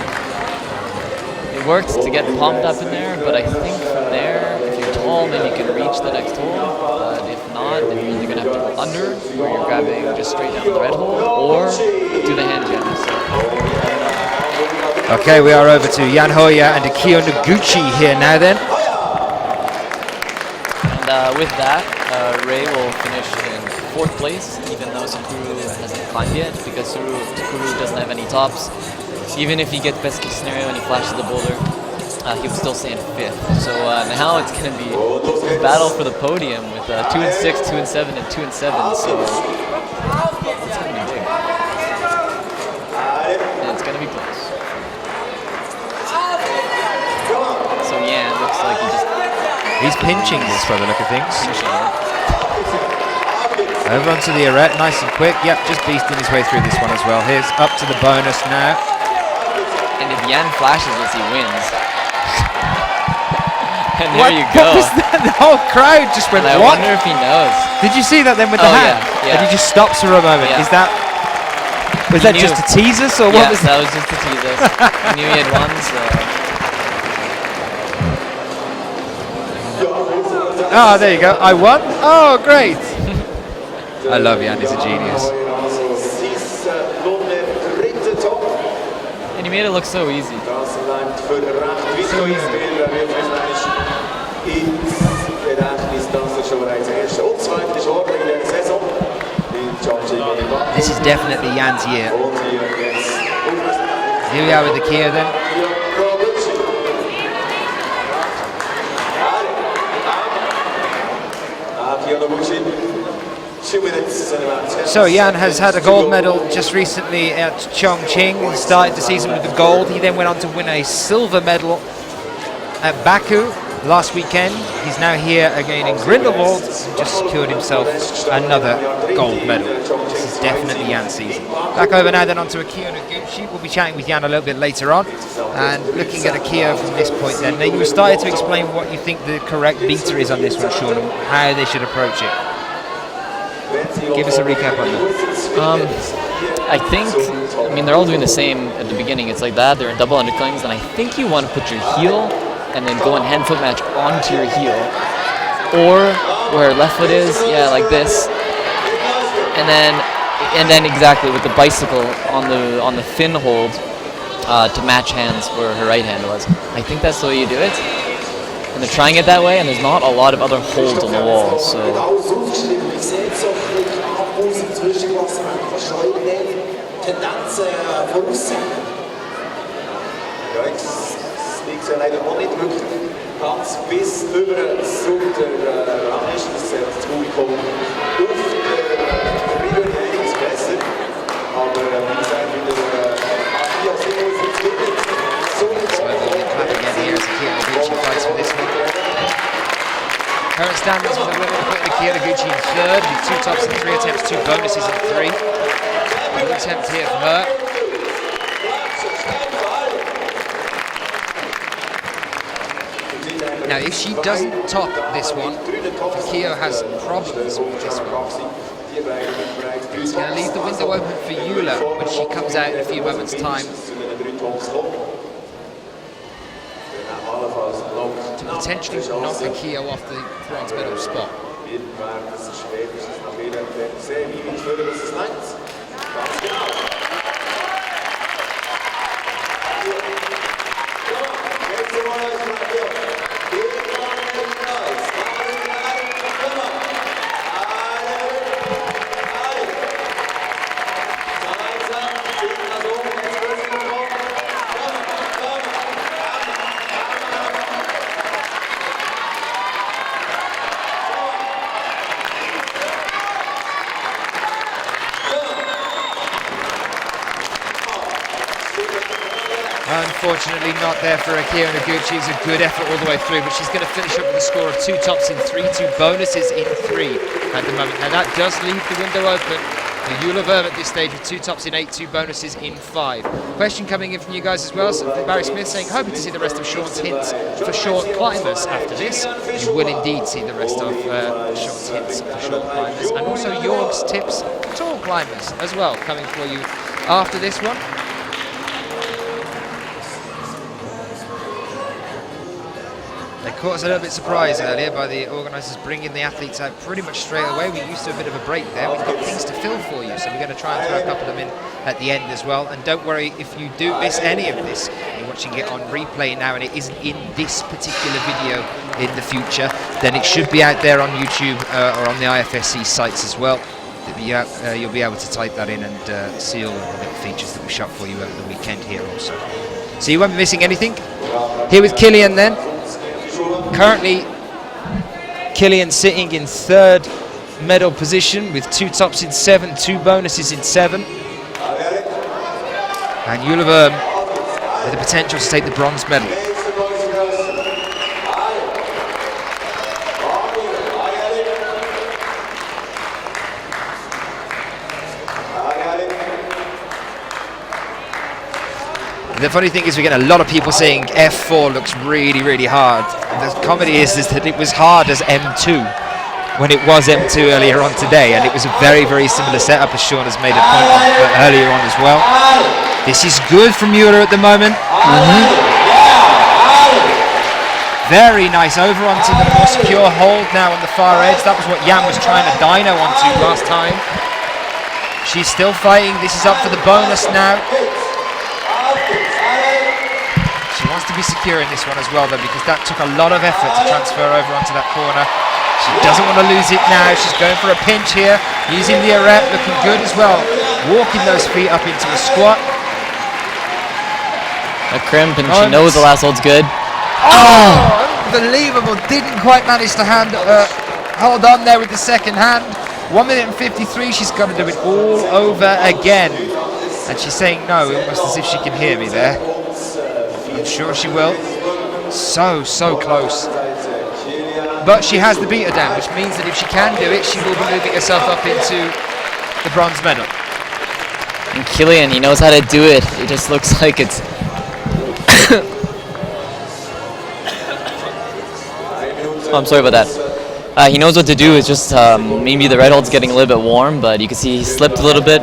Speaker 4: it worked to get palmed up in there. But I think from there, if you're tall, maybe you can reach the next hole. But if not, then you're either going to have to go under, where you're grabbing just straight down the red hole, or do the hand jam. So.
Speaker 2: Okay, we are over to Jan Hoya and Akio Noguchi here now then.
Speaker 4: And with that, Ray will finish in 4th place, even though Sakuru hasn't climbed yet, because Sakuru doesn't have any tops. Even if he gets best case scenario and he flashes the boulder, he will still stay in 5th. So now it's going to be a battle for the podium with 2 and 6, 2 and 7, and 2 and 7. So it's going to be big. And it's going to be close. So yeah, it looks like
Speaker 2: he's pinching this by the look of things. Over onto the arete, nice and quick. Yep, just beasting his way through this one as well. Here's up to the bonus now.
Speaker 4: And if Jan flashes this, he wins. And there you go.
Speaker 2: What was that? The whole crowd just went,
Speaker 4: And I
Speaker 2: what?
Speaker 4: wonder if he knows.
Speaker 2: Did you see that then with the
Speaker 4: Oh,
Speaker 2: hand?
Speaker 4: yeah,
Speaker 2: And he just stops for a moment.
Speaker 4: Yeah.
Speaker 2: Is that... Was
Speaker 4: He
Speaker 2: that
Speaker 4: knew.
Speaker 2: just to tease us, or what
Speaker 4: Yeah,
Speaker 2: was
Speaker 4: that was just to tease us. He knew he had won, so...
Speaker 2: Oh, there you go. I won? Oh, great. I love Jan. He's a genius.
Speaker 4: And he made it look so easy.
Speaker 6: So easy.
Speaker 2: This is definitely Jan's year. Here we are with the Kia then. So Jan has had a gold medal just recently at Chongqing. He started the season with the gold. He then went on to win a silver medal at Baku last weekend. He's now here again in Grindelwald and just secured himself another gold medal. This is definitely Jan's season. Back over now then onto a Kia Noguchi. We'll be chatting with Jan a little bit later on and looking at a Kia from this point then. Now you started to explain what you think the correct beater is on this one, Sean, and how they should approach it. Give us a recap on that.
Speaker 4: I think, I mean, they're all doing the same at the beginning. It's like that. They're in double underclings, and I think you want to put your heel and then go in hand foot match onto your heel, or where left foot is, yeah, like this, and then exactly with the bicycle on the fin hold to match hands where her right hand was. I think that's the way you do it, and they're trying it that way. And there's not a lot of other holds on the wall, so.
Speaker 6: Liegt ja leider noch nicht wirklich ganz bis über den Zug der Rangliste, das Publikum auf der Tribüne einiges besser. Aber wie gesagt, wieder Matthias Simons ins Gebiet.
Speaker 2: So we'll get clap again here as Kia Noguchi fights for this one. Current standings for the women put Kia Noguchi in third with 2 tops and 3 attempts, 2 bonuses in 3. Good attempt here for her. Now, if she doesn't top this one, Kia has problems with this one. It's going to leave the window open for Eula when she comes out in a few moments' time to potentially knock a Kia off the bronze medal spot. Unfortunately not there for Kia Noguchi. It's a good effort all the way through, but she's going to finish up with a score of 2 tops in 3, 2 bonuses in 3 at the moment. Now that does leave the window open for Eula Verm at this stage with 2 tops in 8, 2 bonuses in 5. Question coming in from you guys as well, so from Barry Smith saying, hoping to see the rest of Sean's hints for short climbers after this. You will indeed see the rest of Sean's hints for short climbers, and also Jorg's tips for tall climbers as well coming for you after this one. They caught us a little bit surprised earlier by the organisers bringing the athletes out pretty much straight away. We used to a bit of a break there. We've got things to fill for you, so we're going to try and throw a couple of them in at the end as well. And don't worry if you do miss any of this. You're watching it on replay now and it isn't in this particular video in the future, then it should be out there on YouTube or on the IFSC sites as well. You'll be able to type that in and see all the little features that we shot for you over the weekend here also. So you won't be missing anything. Here with Killian then. Currently, Killian sitting in 3rd medal position with 2 tops in 7, 2 bonuses in 7. And Eula Verm with the potential to take the bronze medal. The funny thing is we get a lot of people saying F4 looks really, really hard. The comedy is that it was hard as M2 when it was M2 earlier on today, and it was a very, very similar setup, as Sean has made a point earlier on as well. This is good from Mueller at the moment. Very nice over onto the more secure hold now on the far edge. That was what Jan was trying to dyno onto last time. She's still fighting. This is up for the bonus now. She wants to be secure in this one as well, though, because that took a lot of effort to transfer over onto that corner. She doesn't want to lose it now. She's going for a pinch here, using the arrête, looking good as well. Walking those feet up into a squat.
Speaker 4: A crimp, and she knows the last hold's good.
Speaker 2: Oh, unbelievable. Didn't quite manage to hold on there with the second hand. 1 minute and 53. She's got to do it all over again. And she's saying no, almost as if she can hear me there. I'm sure she will. So close. But she has the beater down, which means that if she can do it, she will be moving herself up into the bronze medal.
Speaker 4: And Killian, he knows how to do it. It just looks like it's... Oh, I'm sorry about that. He knows what to do. It's just maybe the right hold's getting a little bit warm, but you can see he slipped a little bit.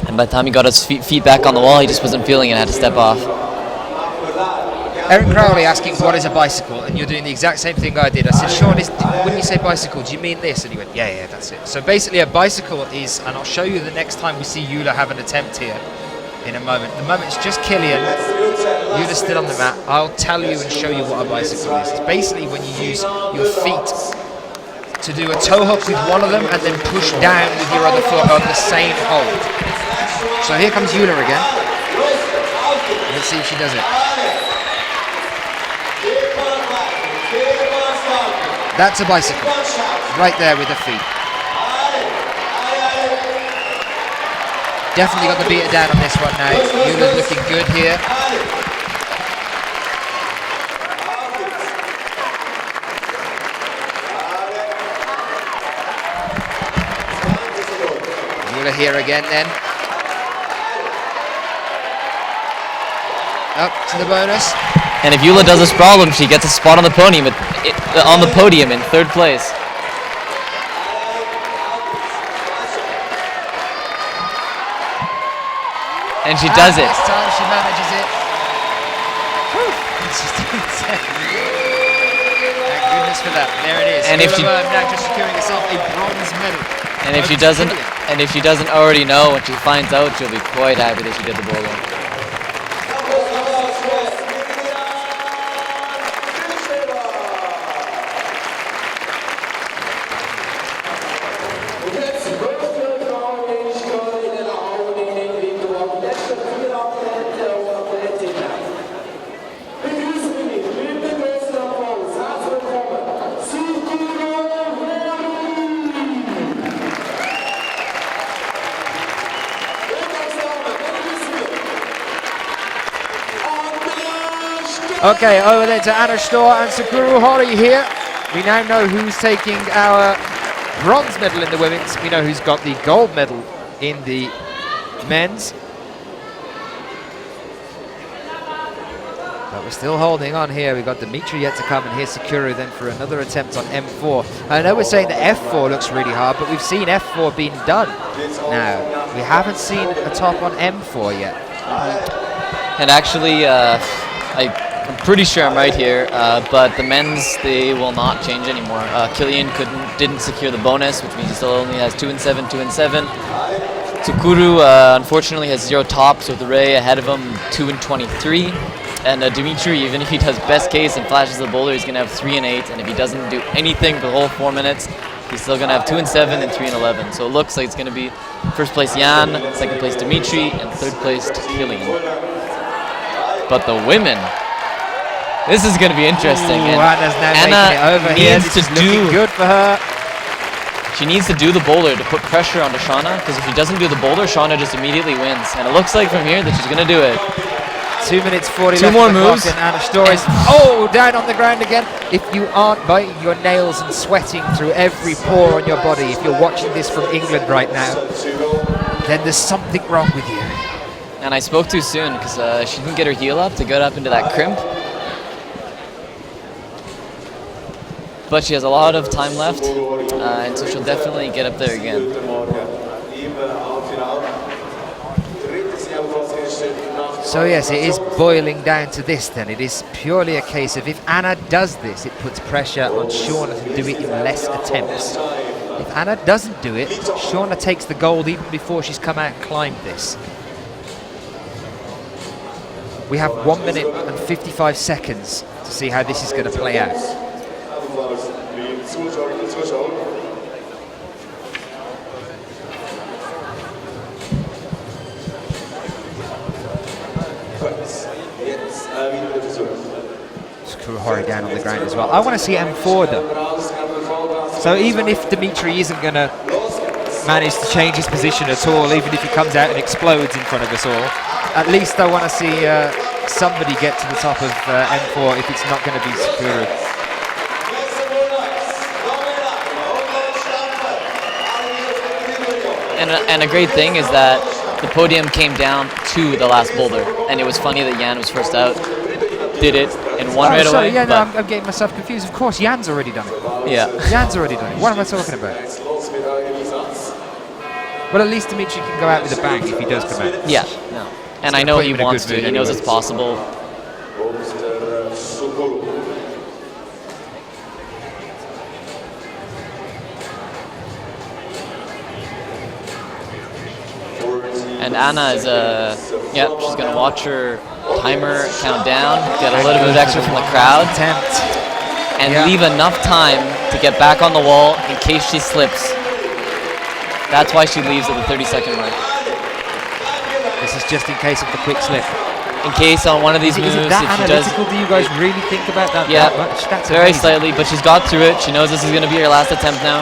Speaker 4: And by the time he got his feet back on the wall, he just wasn't feeling it and had to step off.
Speaker 2: Eric Crowley asking what is a bicycle, and you're doing the exact same thing I did. I said, Sean, when you say bicycle, do you mean this? And he went, yeah, that's it. So basically a bicycle is, and I'll show you the next time we see Eula have an attempt here in a moment. At the moment it's just Killian. Eula's still on the mat. I'll tell you and show you what a bicycle is. It's basically when you use your feet to do a toe hook with one of them and then push down with your other foot on the same hold. So here comes Eula again. Let's see if she does it. That's a bicycle, right there with the feet. Definitely got the beater down on this one now. Eula's looking good here. Eula here again then. Up to the bonus.
Speaker 4: And if Eula does this problem, she gets a spot on the podium in third place. And she does it.
Speaker 2: This time she manages it. Thank goodness for that. There it is.
Speaker 4: And if she
Speaker 2: now just securing herself a bronze medal.
Speaker 4: and if she doesn't already know, when she finds out, she'll be quite happy that she did the boulder.
Speaker 2: Okay, over there to Anna Storr and Sakura Hori here. We now know who's taking our bronze medal in the women's. We know who's got the gold medal in the men's. But we're still holding on here. We've got Dimitri yet to come, and here's Sakura then for another attempt on M4. I know we're saying that F4 looks really hard, but we've seen F4 being done. Now, we haven't seen a top on M4 yet.
Speaker 4: And actually, I'm pretty sure I'm right here, but the men's, they will not change anymore. Killian didn't secure the bonus, which means he still only has 2 and 7, 2 and 7. Tsukuru unfortunately has 0 tops with Ray ahead of him, 2 and 23. And Dimitri, even if he does best case and flashes the boulder, he's going to have 3 and 8. And if he doesn't do anything for the whole 4 minutes, he's still going to have 2 and 7 and 3 and 11. So it looks like it's going to be first place Jan, second place Dimitri, and third place Killian. But the women, this is going to be interesting.
Speaker 2: Ooh, Anna's now
Speaker 4: Anna
Speaker 2: making it over here.
Speaker 4: needs
Speaker 2: This
Speaker 4: to
Speaker 2: is looking good for her.
Speaker 4: She needs to do the boulder to put pressure onto Shauna, because if she doesn't do the boulder, Shauna just immediately wins. And it looks like from here that she's going to do it.
Speaker 2: 2 minutes 40
Speaker 4: 2
Speaker 2: left
Speaker 4: more
Speaker 2: on the clock,
Speaker 4: moves.
Speaker 2: and Anna Storr is down on the ground again. If you aren't biting your nails and sweating through every pore on your body, if you're watching this from England right now, then there's something wrong with you.
Speaker 4: And I spoke too soon because she didn't get her heel up to get up into that crimp. But she has a lot of time left, and so she'll definitely get up there again.
Speaker 2: So yes, it is boiling down to this then. It is purely a case of if Anna does this, it puts pressure on Shauna to do it in less attempts. If Anna doesn't do it, Shauna takes the gold even before she's come out and climbed this. We have 1 minute and 55 seconds to see how this is going to play out. Kruder down on the ground as well. I want to see M4 though. So even if Dimitri isn't going to manage to change his position at all, even if he comes out and explodes in front of us all, at least I want to see somebody get to the top of M4 if it's not going to be Kruder.
Speaker 4: And a great thing is that the podium came down to the last boulder, and it was funny that Jan was first out, did it, and won right
Speaker 2: sorry,
Speaker 4: away.
Speaker 2: Yeah, no, I'm getting myself confused. Of course, Jan's already done it.
Speaker 4: Yeah.
Speaker 2: Jan's already done it. What am I talking about? Well, at least Dimitri can go out with a bang if he does come out.
Speaker 4: Yeah, no. And I know he wants to. He knows it's possible. And Anna is, she's going to watch her timer count down, get a little bit of extra from the crowd, and leave enough time to get back on the wall in case she slips. That's why she leaves at the 30-second mark.
Speaker 2: This is just in case of the quick slip.
Speaker 4: In case on one of these moves,
Speaker 2: is it that
Speaker 4: if she does,
Speaker 2: analytical? Do you guys really think about that
Speaker 4: yeah,
Speaker 2: that much? That's
Speaker 4: very
Speaker 2: amazing.
Speaker 4: slightly, but she's got through it. She knows this is going to be her last attempt now.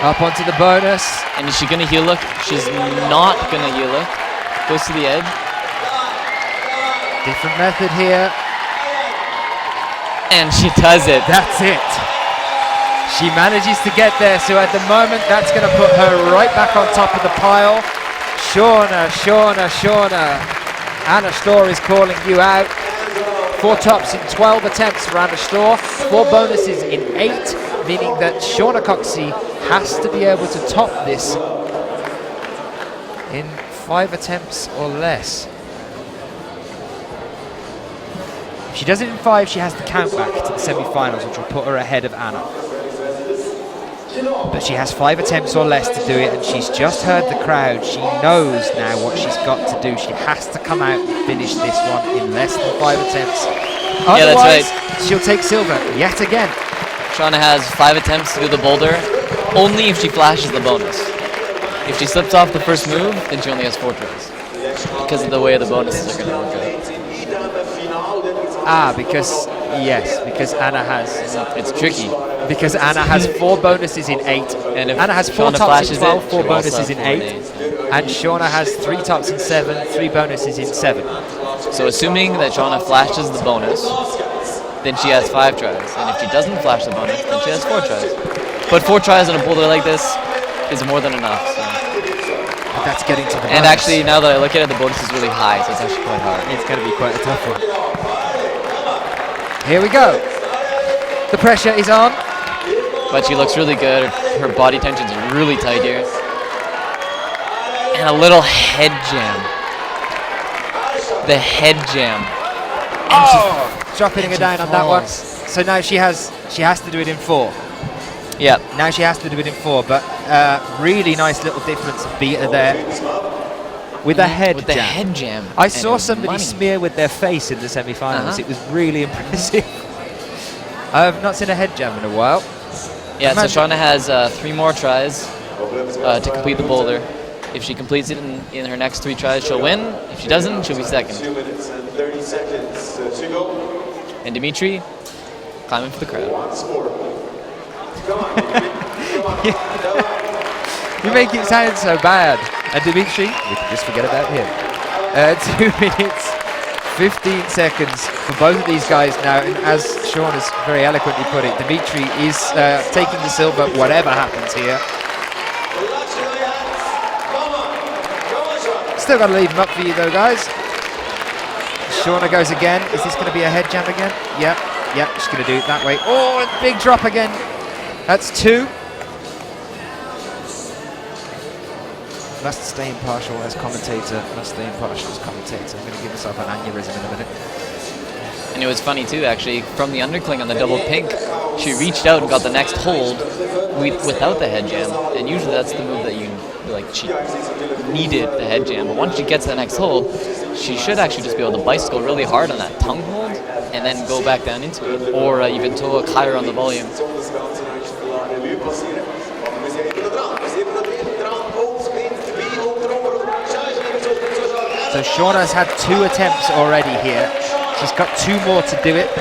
Speaker 2: Up onto the bonus.
Speaker 4: And is she going to heel hook? She's not going to heel hook. Goes to the edge.
Speaker 2: Different method here.
Speaker 4: And she does it.
Speaker 2: That's it. She manages to get there, so at the moment that's going to put her right back on top of the pile. Shauna. Anna Storr is calling you out. 4 tops in 12 attempts for Anna Storr. 4 bonuses in 8, meaning that Shauna Coxey has to be able to top this in 5 attempts or less. If she does it in 5, she has to count back to the semi-finals, which will put her ahead of Anna. But she has 5 attempts or less to do it, and she's just heard the crowd. She knows now what she's got to do. She has to come out and finish this one in less than 5 attempts. Otherwise,
Speaker 4: yeah, that's right.
Speaker 2: She'll take silver yet again.
Speaker 4: Shauna has 5 attempts to do the boulder, only if she flashes the bonus. If she slips off the first move, then she only has 4 tries, because of the way the bonuses are going to work out.
Speaker 2: Because Anna has...
Speaker 4: It's tricky.
Speaker 2: Because Anna has 4 bonuses in 8.
Speaker 4: And if
Speaker 2: Anna has 4
Speaker 4: Shauna
Speaker 2: tops in 12,
Speaker 4: flashes
Speaker 2: 4
Speaker 4: it,
Speaker 2: bonuses in 8. And Shauna has 3 tops in 7, 3 bonuses in 7.
Speaker 4: So assuming that Shauna flashes the bonus, then she has 5 tries. And if she doesn't flash the bonus, then she has 4 tries. But 4 tries on a boulder like this is more than enough. So.
Speaker 2: But that's getting to the bonus.
Speaker 4: And actually, now that I look at it, the bonus is really high, so it's actually quite hard.
Speaker 2: It's going to be quite a tough one. Here we go. The pressure is on.
Speaker 4: But she looks really good. Her body tension's really tight here. And a little head jam. The head jam.
Speaker 2: And dropping her down on that one. So now she has to do it in 4.
Speaker 4: Yeah.
Speaker 2: Now she has to do it in 4, but really nice little difference beat her there. With a head
Speaker 4: with
Speaker 2: jam.
Speaker 4: the head jam.
Speaker 2: I saw somebody smear with their face in the semi-finals. It was really impressive. I have not seen a head jam in a while.
Speaker 4: Yeah, so Shauna has 3 more tries to complete the boulder. If she completes it in her next 3 tries, she'll win. If she doesn't, she'll be second.
Speaker 6: 2 minutes and 30 seconds to go.
Speaker 4: And Dimitri climbing for the crowd.
Speaker 2: You make it sound so bad. And Dimitri, we can just forget about him. 2 minutes, 15 seconds for both of these guys now. And as Sean has very eloquently put it, Dimitri is taking the silver, whatever happens here. Still got to leave him up for you though, guys. Shauna goes again. Is this going to be a head jam again? Yep, just going to do it that way. Oh, and big drop again. That's 2. Must stay impartial as commentator. Must stay impartial as commentator. I'm going to give myself an aneurysm in a minute.
Speaker 4: And it was funny too, actually, from the undercling on the double pink, she reached out and got the next hold without the head jam. And usually that's the move that she needed the head jam. But once she gets the next hold, she should actually just be able to bicycle really hard on that tongue hold and then go back down into it. Or even toe hook higher on the volume.
Speaker 2: So Shauna's had 2 attempts already here. She's got 2 more to do it.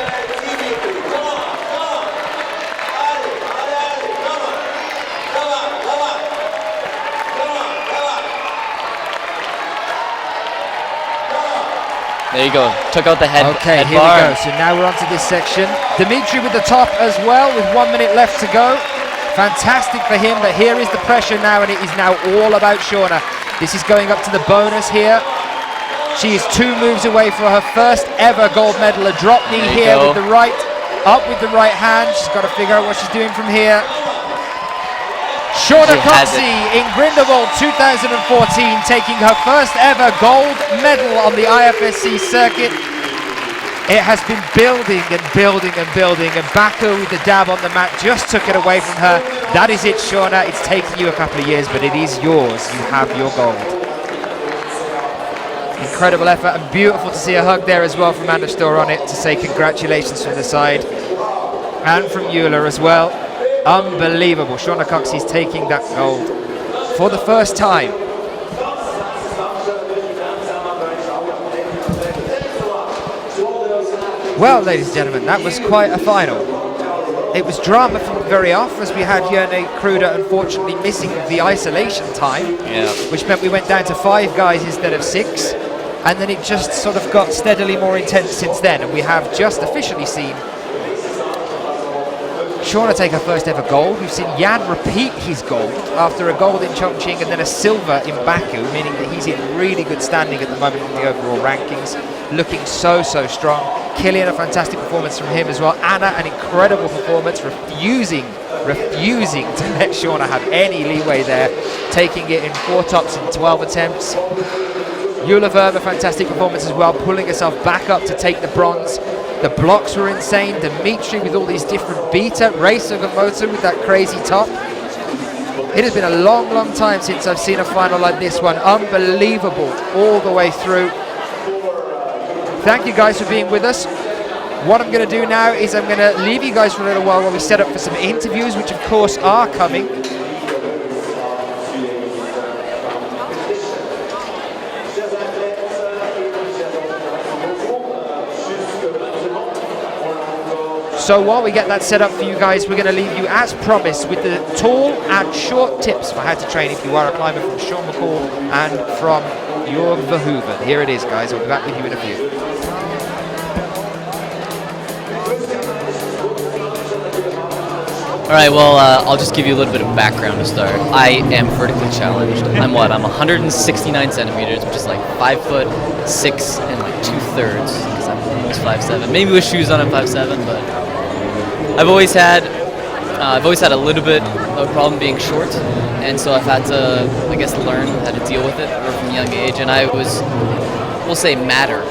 Speaker 4: There you go. Took out the head.
Speaker 2: Okay,
Speaker 4: head
Speaker 2: here
Speaker 4: bar.
Speaker 2: we go. So now we're on to this section. Dimitri with the top as well, with 1 minute left to go. Fantastic for him, but here is the pressure now, and it is now all about Shauna. This is going up to the bonus here. She is 2 moves away for her first ever gold medal. A drop knee here with the right, up with the right hand. She's got to figure out what she's doing from here. Shauna Coxey in Grindelwald 2014, taking her first ever gold medal on the IFSC circuit. It has been building and building and building, and Baku with the dab on the mat just took it away from her. That is it, Shauna. It's taken you a couple of years, but it is yours. You have your gold. Incredible effort, and beautiful to see a hug there as well from Anna Storr on it to say congratulations from the side, and from Euler as well. Unbelievable. Shauna Coxey's taking that gold for the first time. Well, ladies and gentlemen, that was quite a final. It was drama from the very off, as we had Jörne Kruder unfortunately missing the isolation time, which meant we went down to 5 guys instead of 6, and then it just sort of got steadily more intense since then, and we have just officially seen Shauna take her first ever gold. We've seen Jan repeat his gold after a gold in Chongqing and then a silver in Baku, meaning that he's in really good standing at the moment in the overall rankings, looking so strong. Killian, a fantastic performance from him as well. Anna, an incredible performance, refusing to let Shauna have any leeway there, taking it in 4 tops in 12 attempts. Eula Verma, a fantastic performance as well, pulling herself back up to take the bronze. The blocks were insane. Dimitri with all these different beta. Rei Sugimoto with that crazy top. It has been a long time since I've seen a final like this one. Unbelievable all the way through. Thank you guys for being with us. What I'm going to do now is I'm going to leave you guys for a little while we set up for some interviews, which of course are coming. So while we get that set up for you guys, we're going to leave you, as promised, with the tall and short tips for how to train if you are a climber, from Sean McCall and from Jörg Verhoeven. Here it is, guys. I'll be back with you in a few.
Speaker 4: All right, well, I'll just give you a little bit of background to start. I am vertically challenged. I'm 169 centimeters, which is like 5'6" and 2/3, because I'm almost 5'7". Maybe with shoes on I'm 5'7", but I've always had a little bit of a problem being short, and so I've had to, I guess, learn how to deal with it from a young age. And I was, we'll say, madder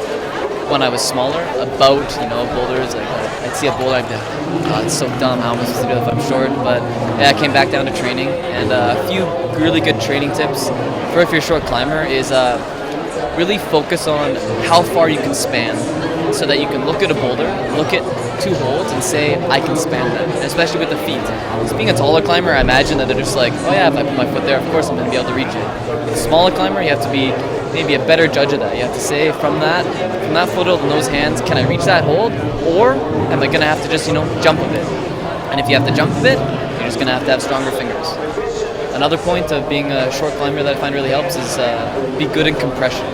Speaker 4: when I was smaller about, boulders. Like I'd see a boulder, I'd be like, God, it's so dumb. How am I supposed to do it if I'm short? But yeah, I came back down to training, and a few really good training tips for if you're a short climber is really focus on how far you can span, so that you can look at a boulder, look at 2 holds, and say, I can span that, and especially with the feet. So being a taller climber, I imagine that they're just like, oh yeah, if I put my foot there, of course I'm going to be able to reach it. With a smaller climber, you have to be maybe a better judge of that. You have to say, from that foothold and those hands, can I reach that hold, or am I going to have to just, jump a bit? And if you have to jump a bit, you're just going to have stronger fingers. Another point of being a short climber that I find really helps is be good in compression.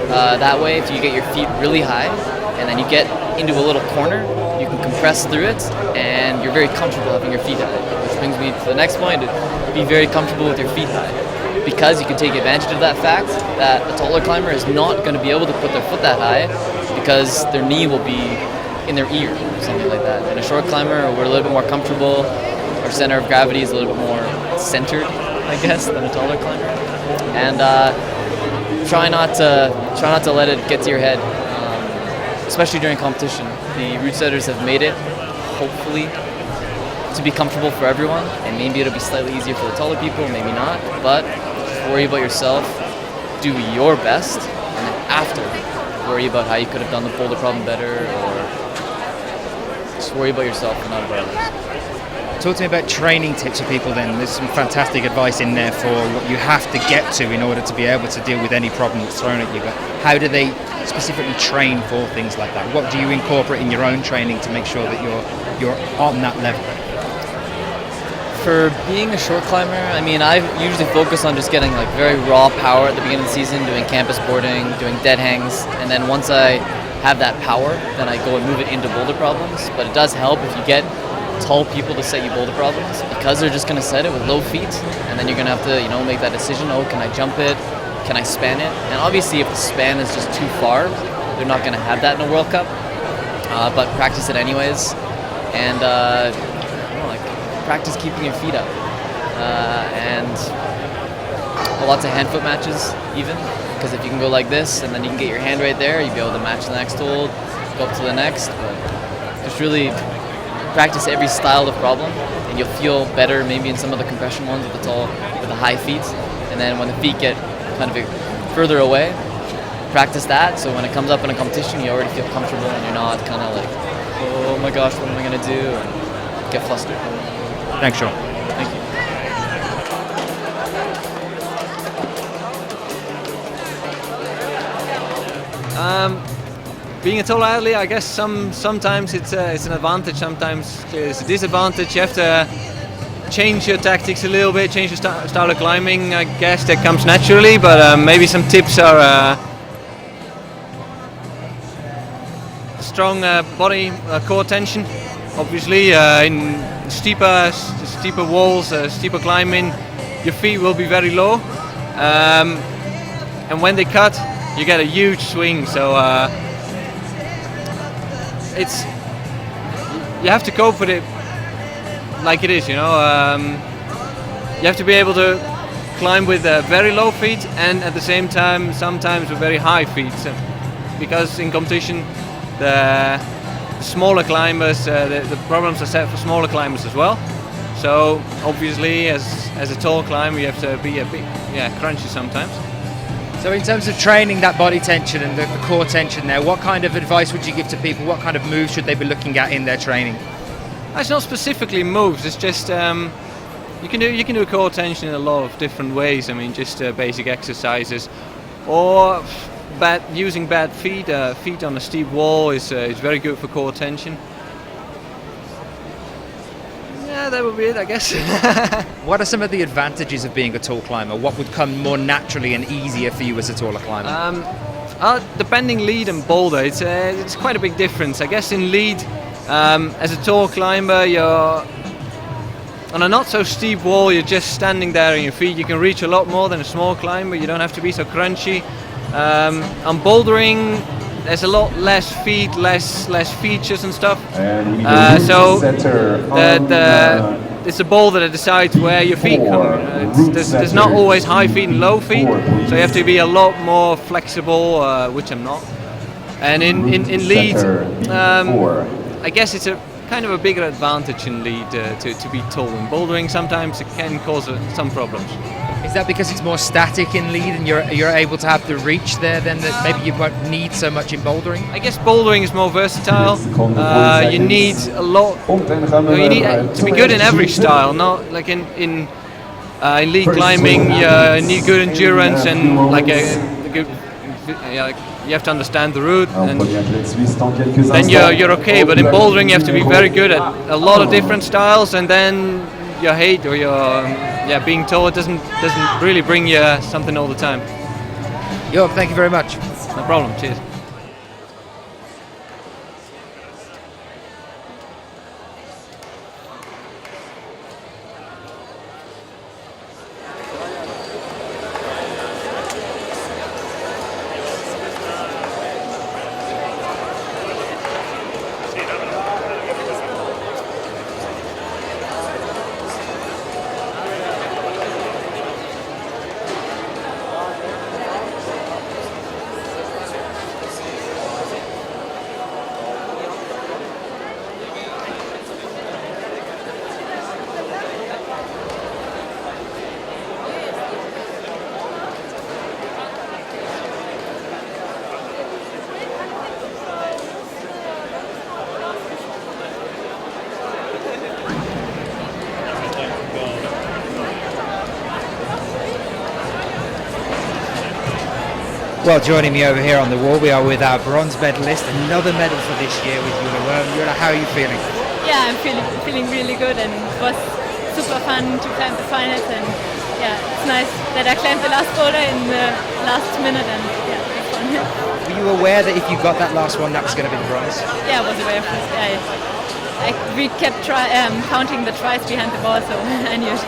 Speaker 4: That way, if you get your feet really high, and then you get into a little corner, you can compress through it, and you're very comfortable having your feet high. Which brings me to the next point, be very comfortable with your feet high. because you can take advantage of that fact that a taller climber is not going to be able to put their foot that high because their knee will be in their ear or something like that. And a short climber, we're a little bit more comfortable. Our center of gravity is a little bit more centered, I guess, than a taller climber. And try not to let it get to your head, especially during competition. The route setters have made it, hopefully, to be comfortable for everyone, and maybe it'll be slightly easier for the taller people, maybe not, but just worry about yourself, do your best, and then after, worry about how you could have done the boulder problem better, or just worry about yourself and not about others.
Speaker 2: Talk to me about training tips for people then. There's some fantastic advice in there for what you have to get to in order to be able to deal with any problem that's thrown at you, but how do they specifically train for things like that? What do you incorporate in your own training to make sure that you're on that level?
Speaker 4: For being a short climber, I mean, I usually focus on just getting like very raw power at the beginning of the season, doing campus boarding, doing dead hangs, and then once I have that power, then I go and move it into boulder problems. But it does help if you get tall people to set you boulder problems, because they're just going to set it with low feet, and then you're going to have to, you know, make that decision. Oh, can I jump it? Can I span it? And obviously, if the span is just too far, they're not going to have that in a World Cup. But practice it anyways, and practice keeping your feet up, and lots of hand-foot matches even, because if you can go like this and then you can get your hand right there, you'll be able to match the next hold, go up to the next, but just really practice every style of problem, and you'll feel better maybe in some of the compression ones with the high feet, and then when the feet get kind of further away, practice that, so when it comes up in a competition, you already feel comfortable and you're not kind of like, oh my gosh, what am I going to do, and get flustered.
Speaker 2: Thanks, Sean.
Speaker 4: Thank you.
Speaker 8: Being a tall athlete, I guess sometimes it's an advantage, sometimes it's a disadvantage. You have to change your tactics a little bit, change your style of climbing. I guess that comes naturally, but maybe some tips are strong body core tension. Obviously, in steeper walls, steeper climbing, your feet will be very low, and when they cut, you get a huge swing. So you have to cope with it like it is, you know. You have to be able to climb with very low feet and at the same time sometimes with very high feet, because in competition the smaller climbers, the problems are set for smaller climbers as well. So obviously, as a tall climber, you have to be a bit crunchy sometimes.
Speaker 2: So in terms of training that body tension and the core tension there, what kind of advice would you give to people? What kind of moves should they be looking at in their training?
Speaker 8: It's not specifically moves. It's just you can do core tension in a lot of different ways. I mean, just basic exercises, or using bad feet. Feet on a steep wall is very good for core tension. Yeah, that would be it, I guess.
Speaker 2: What are some of the advantages of being a tall climber? What would come more naturally and easier for you as a taller climber?
Speaker 8: Depending lead and boulder, it's quite a big difference. I guess in lead, as a tall climber, you're on a not so steep wall, you're just standing there on your feet. You can reach a lot more than a small climber. You don't have to be so crunchy. On bouldering, there's a lot less feet, less features and stuff. So it's the boulder that decides where your feet come. There's not always high feet and low feet, so you have to be a lot more flexible, which I'm not. And in lead, I guess it's a kind of a bigger advantage in lead to be tall. In bouldering, sometimes it can cause some problems.
Speaker 2: Is that because it's more static in lead and you're able to have the reach there then that maybe you won't need so much in bouldering?
Speaker 8: I guess bouldering is more versatile. You need a lot. You need to be good in every style, not like in lead climbing. You need good endurance and like a good. You have to understand the route, and then you're okay. But in bouldering, you have to be very good at a lot of different styles, and then your height or your being tall doesn't really bring you something all the time.
Speaker 2: Jörg, thank you very much.
Speaker 8: No problem. Cheers.
Speaker 2: Well, joining me over here on the wall, we are with our bronze medalist, another medal for this year with Yula. Yula, how are you feeling?
Speaker 9: Yeah, I'm feeling really good, and it was super fun to climb the finals, and yeah, it's nice that I climbed the last boulder in the last minute, and yeah, it was fun.
Speaker 2: Were you aware that if you got that last one, that was going to be the bronze?
Speaker 9: Yeah, I was aware of this. We kept counting the tries behind the ball, so I knew it.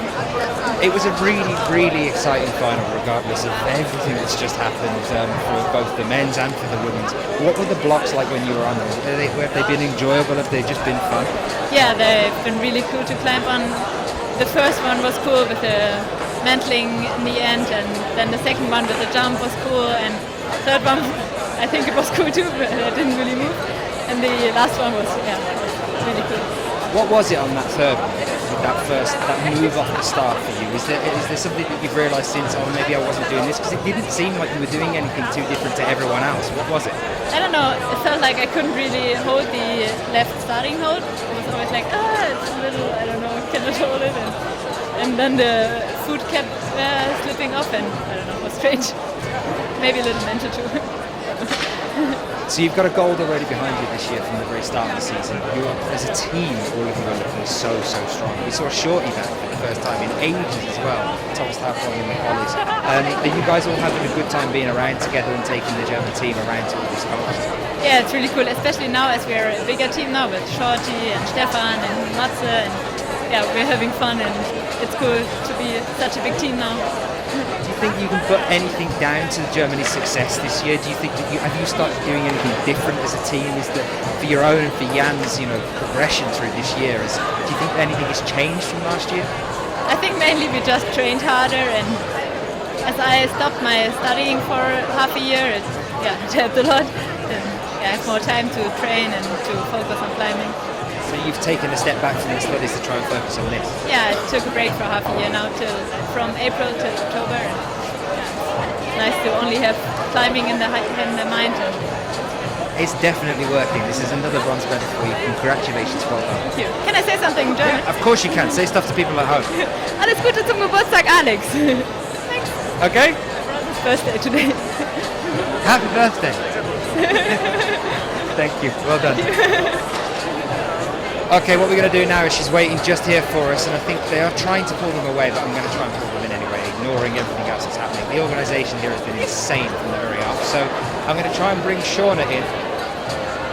Speaker 2: It was a really, really exciting final, regardless of everything that's just happened for both the men's and for the women's. What were the blocks like when you were on them? Have they been enjoyable? Have they just been fun?
Speaker 9: Yeah, they've been really cool to climb on. The first one was cool with the mantling in the end, and then the second one with the jump was cool, and third one, I think it was cool too, but I didn't really move. And the last one was, really cool.
Speaker 2: What was it on that third one, that move off the start for you? Is there something that you've realised since, oh, maybe I wasn't doing this? Because it didn't seem like you were doing anything too different to everyone else. What was it?
Speaker 9: I don't know, it felt like I couldn't really hold the left starting hold. It was always like, it's a little, I don't know, cannot hold it. And then the foot kept slipping off, and I don't know, it was strange. Maybe a little mental too.
Speaker 2: So you've got a gold already behind you this year from the very start of the season. You, as a team, all of you are looking so strong. We saw Shorty back for the first time in ages as well. Thomas Halfon in the Hollies. Are you guys all having a good time being around together and taking the German team around to all these contests?
Speaker 9: Yeah, it's really cool, especially now as we're a bigger team now with Shorty and Stefan and Matze, and yeah, we're having fun, and it's cool to be such a big team now.
Speaker 2: Do you think you can put anything down to Germany's success this year? Do you think have you started doing anything different as a team? Is that for your own and for Jan's, progression through this year? Do you think anything has changed from last year?
Speaker 9: I think mainly we just trained harder, and as I stopped my studying for half a year, it helped a lot. And I have more time to train and to focus on climbing.
Speaker 2: So you've taken a step back from the studies to try and focus on this?
Speaker 9: Yeah, I took a break for half a year now, from April till October. And, it's nice to only have climbing in the mind.
Speaker 2: It's definitely working. This is another bronze medal for you. Congratulations, well done.
Speaker 9: Thank you. Can I say something in German?
Speaker 2: Of course you can. Say stuff to people at home.
Speaker 9: Alles Gute zum Geburtstag, Alex. Thanks.
Speaker 2: Okay?
Speaker 9: Brother's birthday today.
Speaker 2: Happy birthday. Thank you. Well done. Okay, what we're going to do now is she's waiting just here for us, and I think they are trying to pull them away, but I'm going to try and pull them in anyway, ignoring everything else that's happening. The organisation here has been insane from the very off, so I'm going to try and bring Shauna in.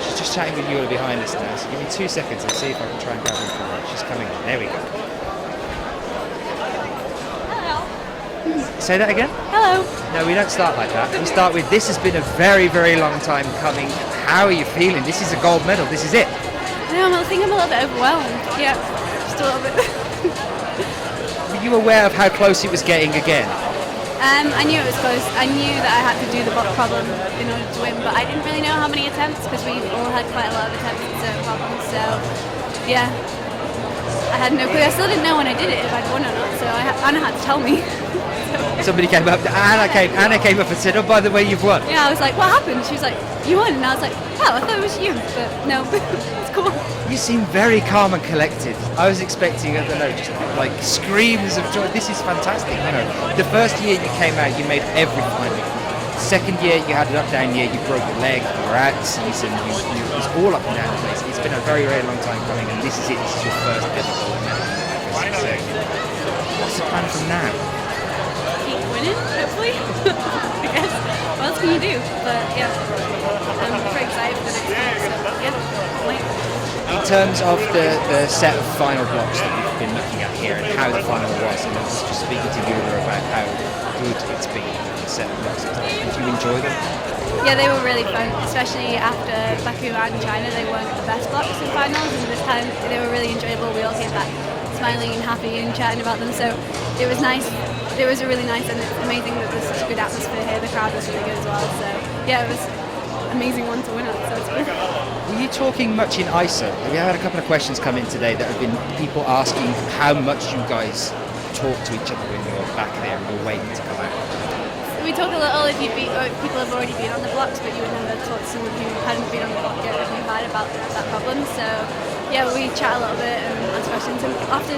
Speaker 2: She's just chatting with Yula behind us now, so give me 2 seconds and see if I can try and grab her for her. She's coming in. There we go.
Speaker 9: Hello.
Speaker 2: Say that again?
Speaker 9: Hello.
Speaker 2: No, we don't start like that. We start with, this has been a very, very long time coming. How are you feeling? This is a gold medal. This is it.
Speaker 9: I think I'm a little bit overwhelmed. Yeah, just a little bit.
Speaker 2: Were you aware of how close it was getting again?
Speaker 9: I knew it was close. I knew that I had to do the block problem in order to win, but I didn't really know how many attempts, because we all had quite a lot of attempts at certain problems. So, yeah, I had no clue. I still didn't know when I did it if I'd won or not, so Anna had to tell me.
Speaker 2: Somebody came up, Anna came up and said, oh, by the way, you've won.
Speaker 9: Yeah, I was like, what happened? She was like, you won. And I was like, oh, I thought it was you. But no, it's cool.
Speaker 2: You seem very calm and collected. I was expecting, I don't know, just like screams of joy. This is fantastic. The first year you came out, you made every final. Second year, you had an up-down year, you broke your leg, you were out the season, it was all up and down the place. It's been a very, very long time coming, and this is it. This is your first ever gold medal. So, what's the plan from now?
Speaker 9: Keep winning, hopefully. I guess. What else can you do? But yeah, I'm very excited for the next one. So yeah, wait.
Speaker 2: In terms of the set of final blocks that we've been looking at here and how the final was, and I was just speaking to Yula about how good it's been, the set of blocks. Did you enjoy them?
Speaker 9: Yeah, they were really fun, especially after Baku and China. They weren't the best blocks in finals, and this time they were really enjoyable. We all came back smiling and happy and chatting about them, so it was nice. It was a really nice, and it's amazing that there's such a good atmosphere here. The crowd was really good as well, so yeah, it was an amazing one to win at, so it's good.
Speaker 2: Were you talking much in ISO? We had a couple of questions come in today that have been people asking how much you guys talk to each other when you're back there and you're waiting to come out.
Speaker 9: We talk a little if people have already been on the blocks, but you would never talk to someone who hadn't been on the block yet and heard about that problem. So yeah, we chat a little bit and ask questions, and often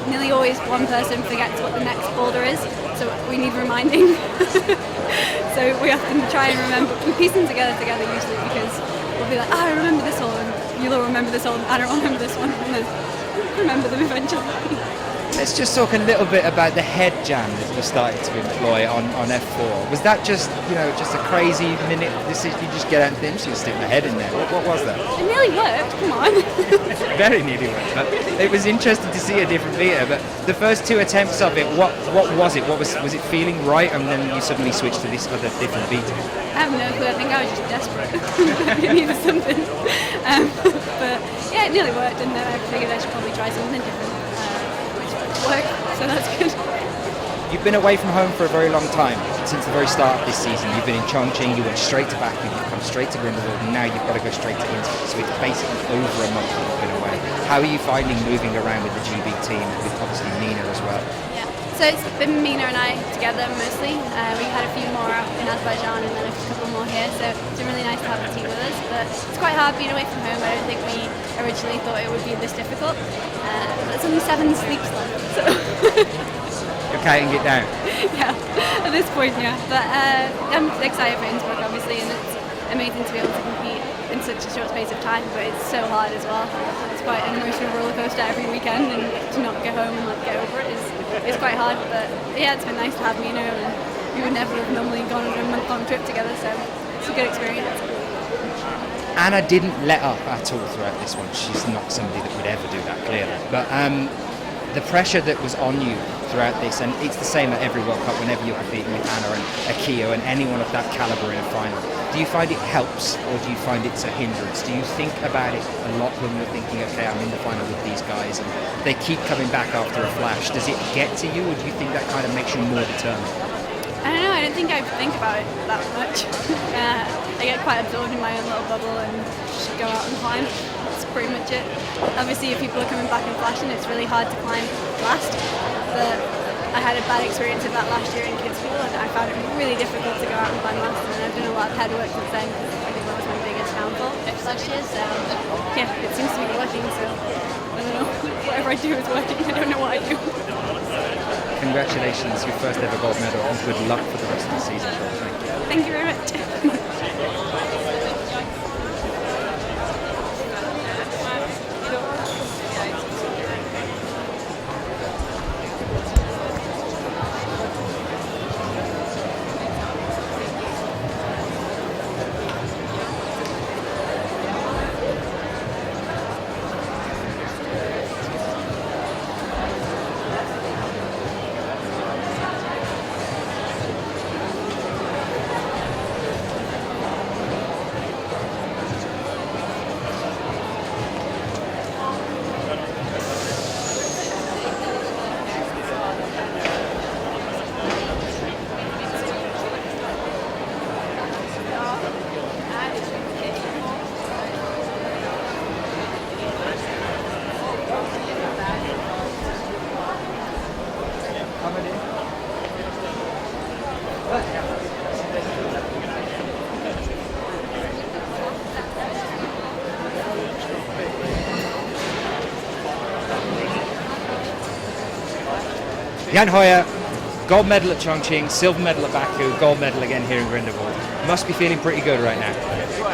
Speaker 9: nearly always one person forgets what the next boulder is, so we need reminding. So we have to try and remember, we piece them together usually, because we'll be like, I remember this hole, and you'll remember this hole, and I don't remember this one, and then remember them eventually.
Speaker 2: Let's just talk a little bit about the head jam that you started to employ on F4. Was that just, just a crazy minute decision? You just get out and think, you stick my head in there. What was that?
Speaker 9: It nearly worked, come on.
Speaker 2: Very nearly worked. But it was interesting to see a different meter. But the first two attempts of it, what was it? Was it feeling right? And then you suddenly switched to this other different beat.
Speaker 9: I have no clue. I think I was just desperate. I needed something. But yeah, it nearly worked, and then I figured I should probably try something different. Work, so that's good.
Speaker 2: You've been away from home for a very long time, since the very start of this season. You've been in Chongqing, you went straight to Baku, you've come straight to Grindelwald, and now you've got to go straight to Innsbruck, so it's basically over a month that you've been away. How are you finding moving around with the GB team, with obviously Nina as well?
Speaker 9: Yeah, so it's been Mina and I together mostly. We had a few more in Azerbaijan and then a couple more here, so it's been really nice to have the team with us. But it's quite hard being away from home. I don't think we originally thought it would be this difficult. It's only 7 sleeps left, so...
Speaker 2: You're counting it down?
Speaker 9: Yeah, at this point, yeah. But I'm excited for Innsbruck, obviously, and it's amazing to be able to compete in such a short space of time, but it's so hard as well. It's quite an emotional roller coaster every weekend, and to not get home and get over it is quite hard. But yeah, it's been nice to have Mina, and we would never have normally gone on a month-long trip together, so it's a good experience.
Speaker 2: Anna didn't let up at all throughout this one. She's not somebody that would ever do that, clearly. But the pressure that was on you throughout this, and it's the same at every World Cup whenever you're competing with Anna and Akio and anyone of that calibre in a final. Do you find it helps, or do you find it's a hindrance? Do you think about it a lot when you're thinking, okay, I'm in the final with these guys, and they keep coming back after a flash? Does it get to you, or do you think that kind of makes you more determined?
Speaker 9: I don't know, I don't think I think about it that much. I get quite absorbed in my own little bubble and just go out and climb. That's pretty much it. Obviously, if people are coming back and flashing, it's really hard to climb last. But I had a bad experience of that last year in kids' school, and I found it really difficult to go out and climb last. And I've done a lot of head work since then, because I think that was my biggest downfall last year. So yeah, it seems to be working. So I don't know, whatever I do is working. I don't know what I do.
Speaker 2: Congratulations, your first ever gold medal, and good luck for the rest of the season.
Speaker 9: Thank you very much.
Speaker 2: Jan Hoyer, gold medal at Chongqing, silver medal at Baku, gold medal again here in Grindelwald. Must be feeling pretty good right now.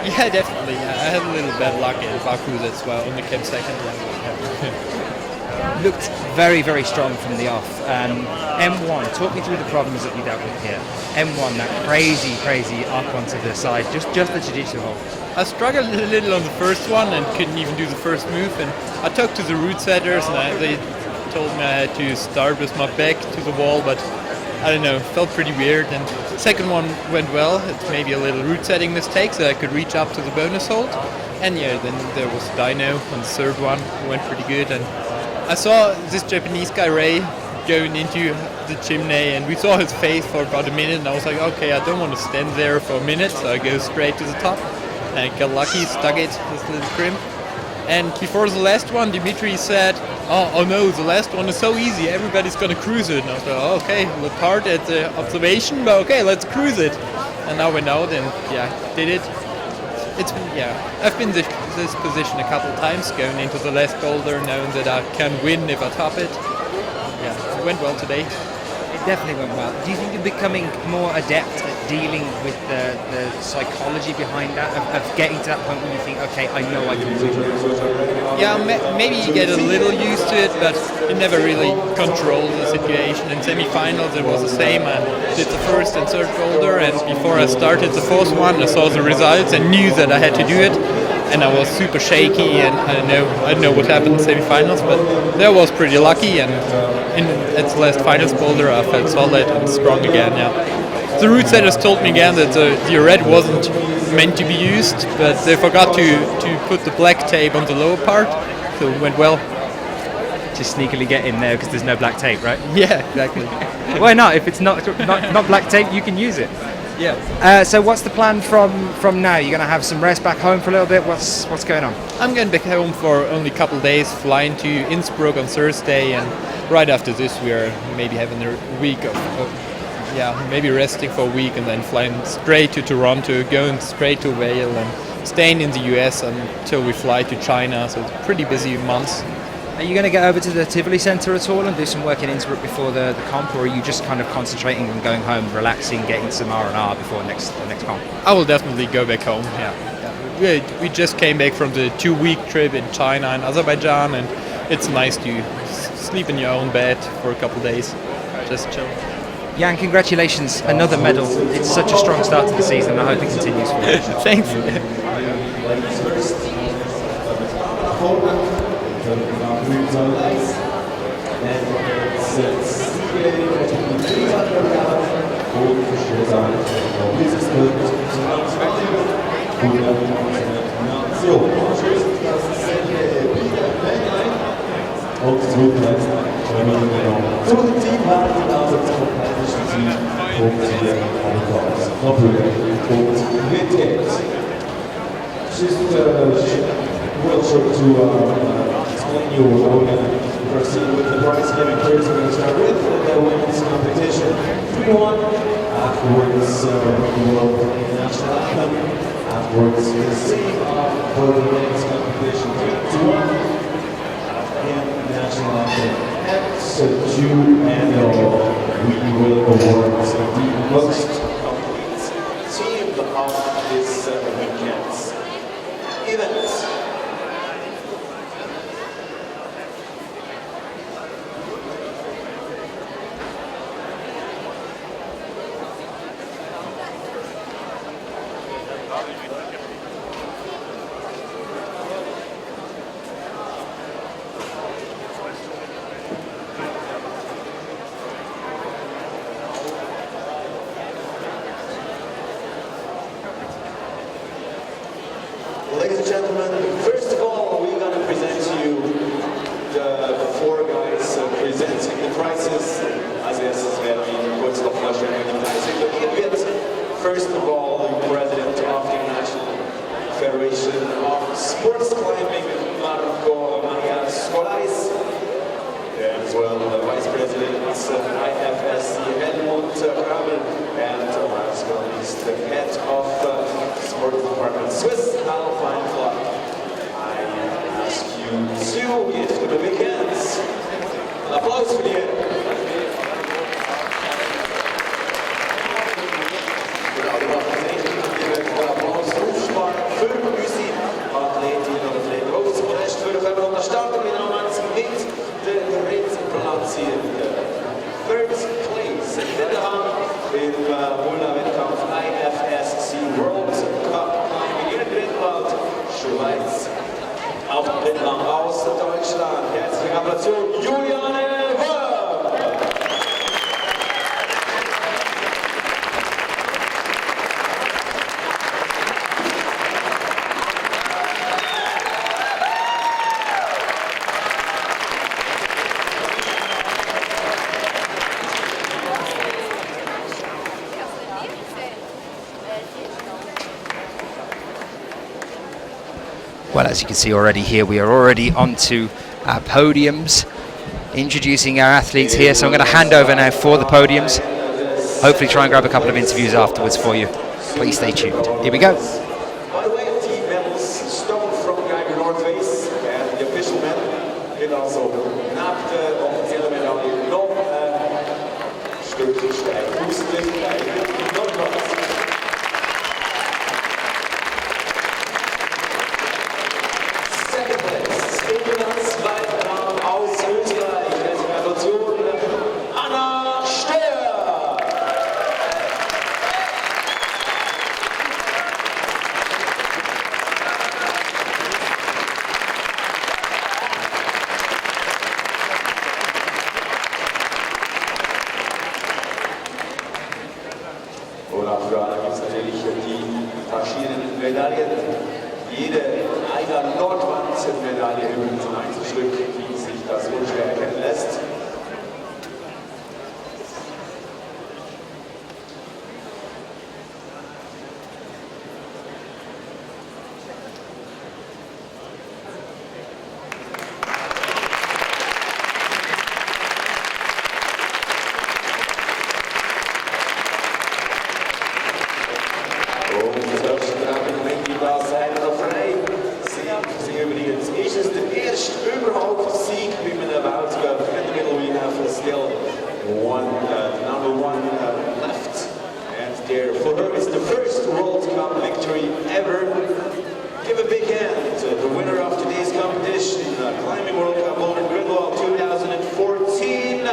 Speaker 5: Yeah, definitely. I had a little bad luck in Baku, that's why I only came second.
Speaker 2: Looked very, very strong from the off. M1, talk me through the problems that you dealt with here. M1, that crazy up onto the side, just the jiu-jitsu hole.
Speaker 5: I struggled a little on the first one and couldn't even do the first move, and I talked to the route setters and they told me I had to start with my back to the wall, but I don't know, felt pretty weird. And the second one went well. It's maybe a little route setting mistake, so I could reach up to the bonus hold. And yeah, then there was Dino on the third one, went pretty good. And I saw this Japanese guy, Ray, going into the chimney, and we saw his face for about a minute, and I was like, okay, I don't want to stand there for a minute, so I go straight to the top. And I got lucky, stuck it, this little crimp. And before the last one, Dimitri said, oh no, the last one is so easy, everybody's gonna cruise it. And I was like, oh, okay, a little hard at the observation, but okay, let's cruise it. And I went out and yeah, did it. It's I've been in this position a couple of times, going into the last boulder, knowing that I can win if I top it. Yeah, it went well today.
Speaker 2: It Definitely went well. Do you think you're becoming more adept at dealing with the psychology behind that, of getting to that point where you think, okay, I know I can do it?
Speaker 8: Yeah, maybe you get a little used to it, but you never really control the situation. In semi-finals it was the same. I did the first and third boulder, and before I started the fourth one I saw the results and knew that I had to do it, and I was super shaky, and I don't know what happened in semi-finals, but that was pretty lucky, and at the last finals boulder I felt solid and strong again. Yeah. The route setters told me again that the red wasn't meant to be used, but they forgot to put the black tape on the lower part, so it went well.
Speaker 2: Just sneakily get in there because there's no black tape, right?
Speaker 8: Yeah, exactly.
Speaker 2: Why not? If it's not black tape, you can use it.
Speaker 8: Yeah.
Speaker 2: So what's the plan from now? You're going to have some rest back home for a little bit? What's going on?
Speaker 8: I'm going back home for only a couple of days, flying to Innsbruck on Thursday, and right after this we are maybe having a week of maybe resting for a week, and then flying straight to Toronto, going straight to Vail, and staying in the US until we fly to China. So it's a pretty busy month.
Speaker 2: Are you going to get over to the Tivoli Centre at all and do some work in Innsbruck before the comp, or are you just kind of concentrating on going home, relaxing, getting some R&R before the next comp?
Speaker 8: I will definitely go back home. Yeah. We just came back from the 2-week trip in China and Azerbaijan, and it's nice to sleep in your own bed for a couple of days, just chill.
Speaker 2: Jan, congratulations, another medal. It's such a strong start to the season, I hope it continues for you.
Speaker 8: Thanks.
Speaker 6: Telling you we're going to proceed with the prize giving. First, we're going to start with the women's competition. 3-1. Afterwards, the World National Anthem. Afterwards, the same for the men's competition. 3-1. And National Anthem. And so, we will award the most complete team of this weekend's event. Ladies and gentlemen, first of all, we're going to present you the 4 guys presenting the prizes. Als erstes werden wir Ihnen kurz noch vorstellen, wie die Preise vergeben wird. First of all, the President of the National Federation of Sports Climbing, Marco Maria Scolais. As well, the Vice President of IFSC, Helmut Kramer, and last but not least, the head of Sports Department, Swiss Alpine Club. I ask you to give them a big hand. An Applaus für die. Genau, wir machen das echt. Einen Applaus aufsparen für unsere Athletinnen und Athleten. Auch zum Rest für die Firma. Und starten wir nochmal mit der dritten Platz hier. Third place in der Hand im Boulder World Cup IFSC World Cup in Grindelwald, Schweiz. Auf dem dritten Rang aus Deutschland. Herzliche Gratulation, Juliane Wörth!
Speaker 2: Well, as you can see already here, we are already onto our podiums, introducing our athletes here. So I'm going to hand over now for the podiums. Hopefully try and grab a couple of interviews afterwards for you. Please stay tuned. Here we go.
Speaker 6: By the way, team medals stolen from Geiger Northways and the official medal. And also, not the official medal, no Und auch für alle gibt es natürlich die verschiedenen Medaillen. Jede einer Nordwand-Medaille übrigens ein Einzelstück, wie sich das unschwer erkennen lässt. Is het de eerste überhaupt Sieg bij een World Cup? In the middle we have still number one left. And there for her is the first World Cup victory ever. Give a big hand to the winner of today's competition, Climbing World Cup Boulder Grindelwald 2014,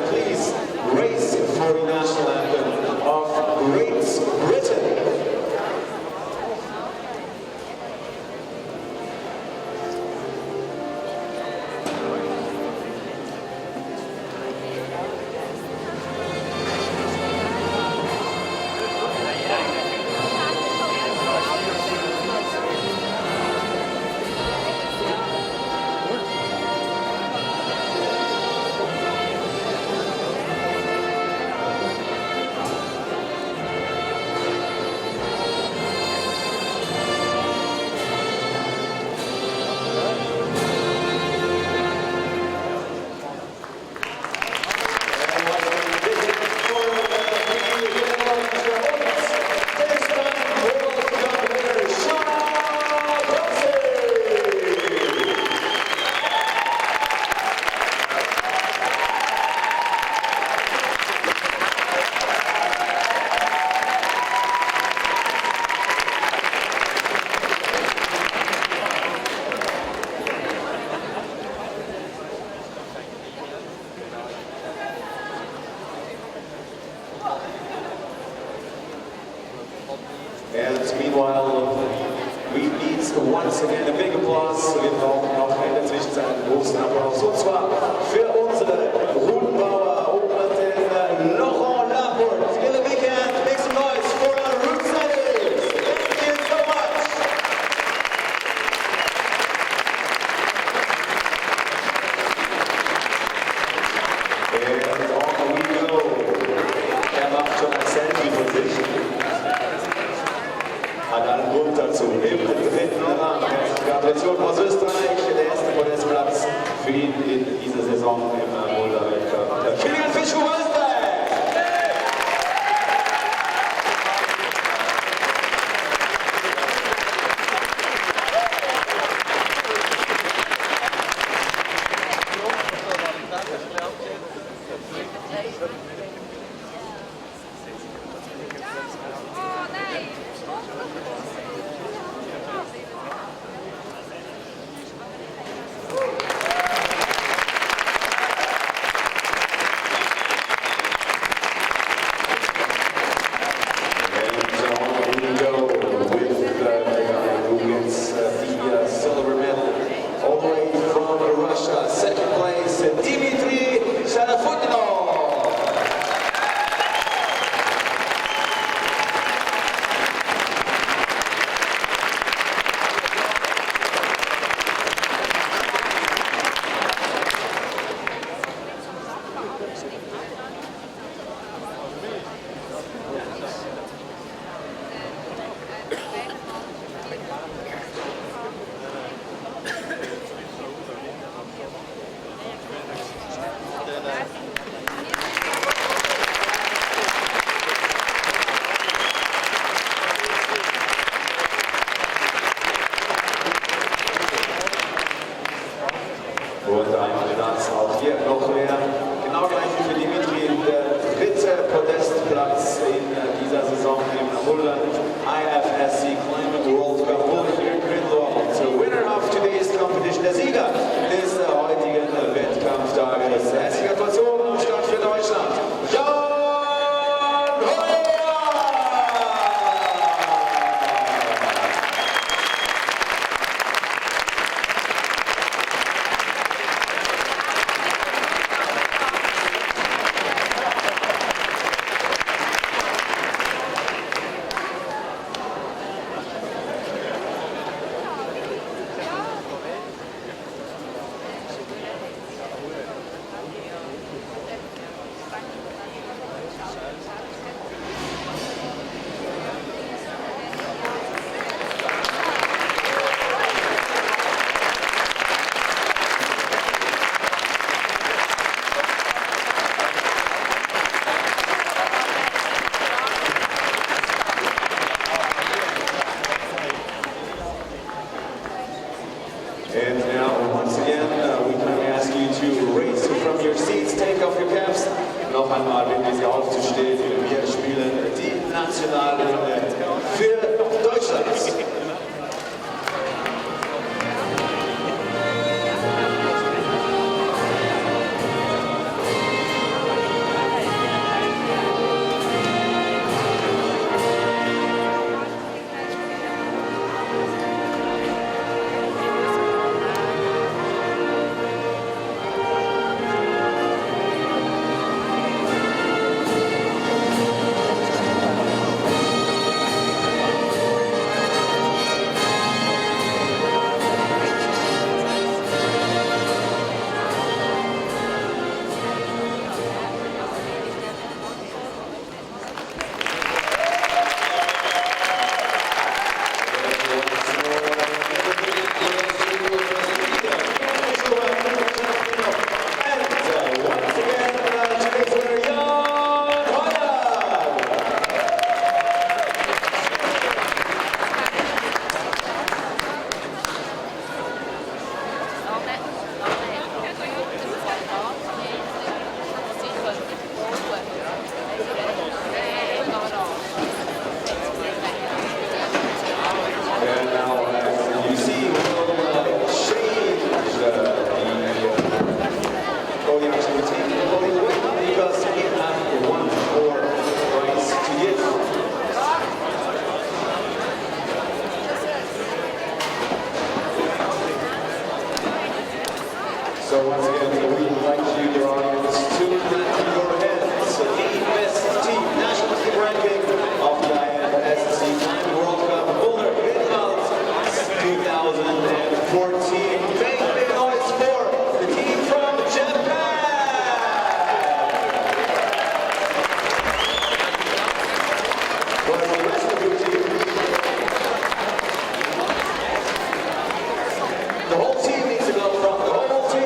Speaker 6: please race for the national anthem of Great Britain. And meanwhile, we need once again a big applause. Wir brauchen auch in der Zwischenzeit einen großen Applaus. Und zwar für unsere Routenbauer und den Laurent Laporte. Give a big hand, make some noise for our route setters. Thank you so much. And on we go. Macht schon ein Selfie von sich. Hat einen Grund dazu. Im dritten Rang. Gratulation aus Österreich. Der erste Podestplatz für ihn in dieser Saison im Boulder World Cup. Kilian Fischer-Wöster! der Sieger des heutigen Wettkampftages. Herzliche Gratulation am Start für Deutschland. And now, once again, we kindly ask you to raise from your seats, take off your caps. Noch einmal bitten Sie aufzustehen. Wir spielen die Nationalhymne für Deutschland. So once again, we invite you, your audience, to lift your hands. The best team, national team ranking of the IFSC World Cup, Boulder World Cup 2014. Make big noise for the team from Japan. For the rest of your team, the whole team needs to go from the whole team.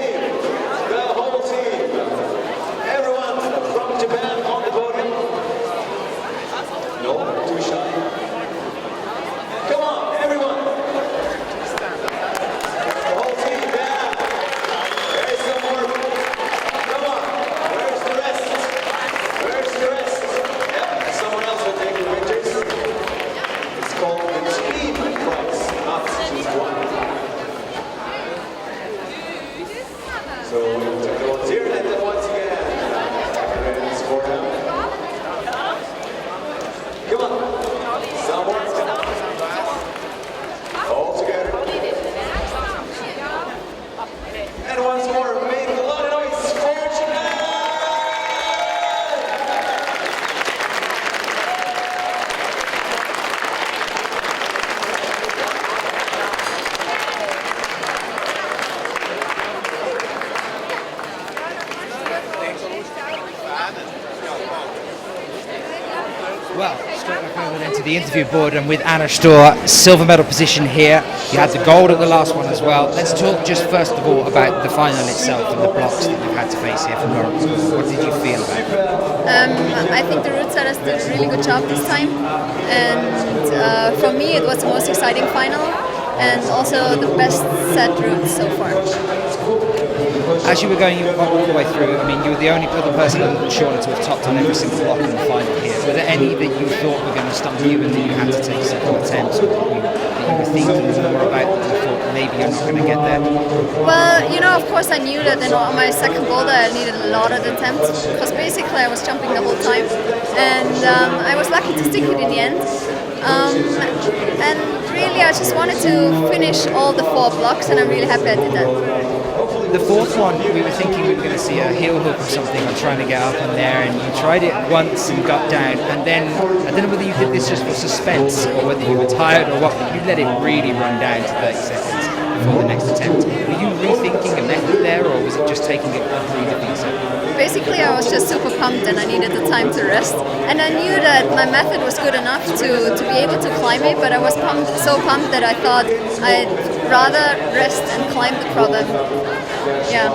Speaker 6: Everyone from Japan on the podium. No, too shy. Come on, everyone. The whole team, yeah. There's some more. Come on. Where's the rest? Where's the rest? Yep, someone else will take the pictures. It's called the team prize, not just one. So we'll take the ones here and then once again. Hands for him. Come on. Someone. All together. And once more, make a lot of noise for Japan!
Speaker 2: Well, straight back over then to the interview board, and with Anna Stor, silver medal position here. You had the gold at the last one as well. Let's talk just first of all about the final itself and the blocks that you've had to face here from Morocco. What did you feel about it?
Speaker 9: I think the route setters did a really good job this time, and for me it was the most exciting final and also the best set route so far.
Speaker 2: As you were going all the way through, I mean, you were the only other person other than Shauna to have topped on every single block in the final here. Were there any that you thought were going to stump you and that you had to take second attempts, or that you were thinking more about that you thought maybe you're not going to get there?
Speaker 9: Well, of course I knew that on my second boulder I needed a lot of attempts, because basically I was jumping the whole time, and I was lucky to stick it in the end. And really I just wanted to finish all the 4 blocks, and I'm really happy I did that.
Speaker 2: The fourth one, we were thinking we were going to see a heel hook or something on trying to get up on there, and you tried it once and got down, and then, I don't know whether you did this just for suspense or whether you were tired or what, but you let it really run down to 30 seconds before the next attempt. Were you rethinking a method there, or was it just taking it completely easy?
Speaker 9: Basically I was just super pumped and I needed the time to rest, and I knew that my method was good enough to be able to climb it, but I was so pumped that I thought I'd rather rest and climb the problem. Yeah.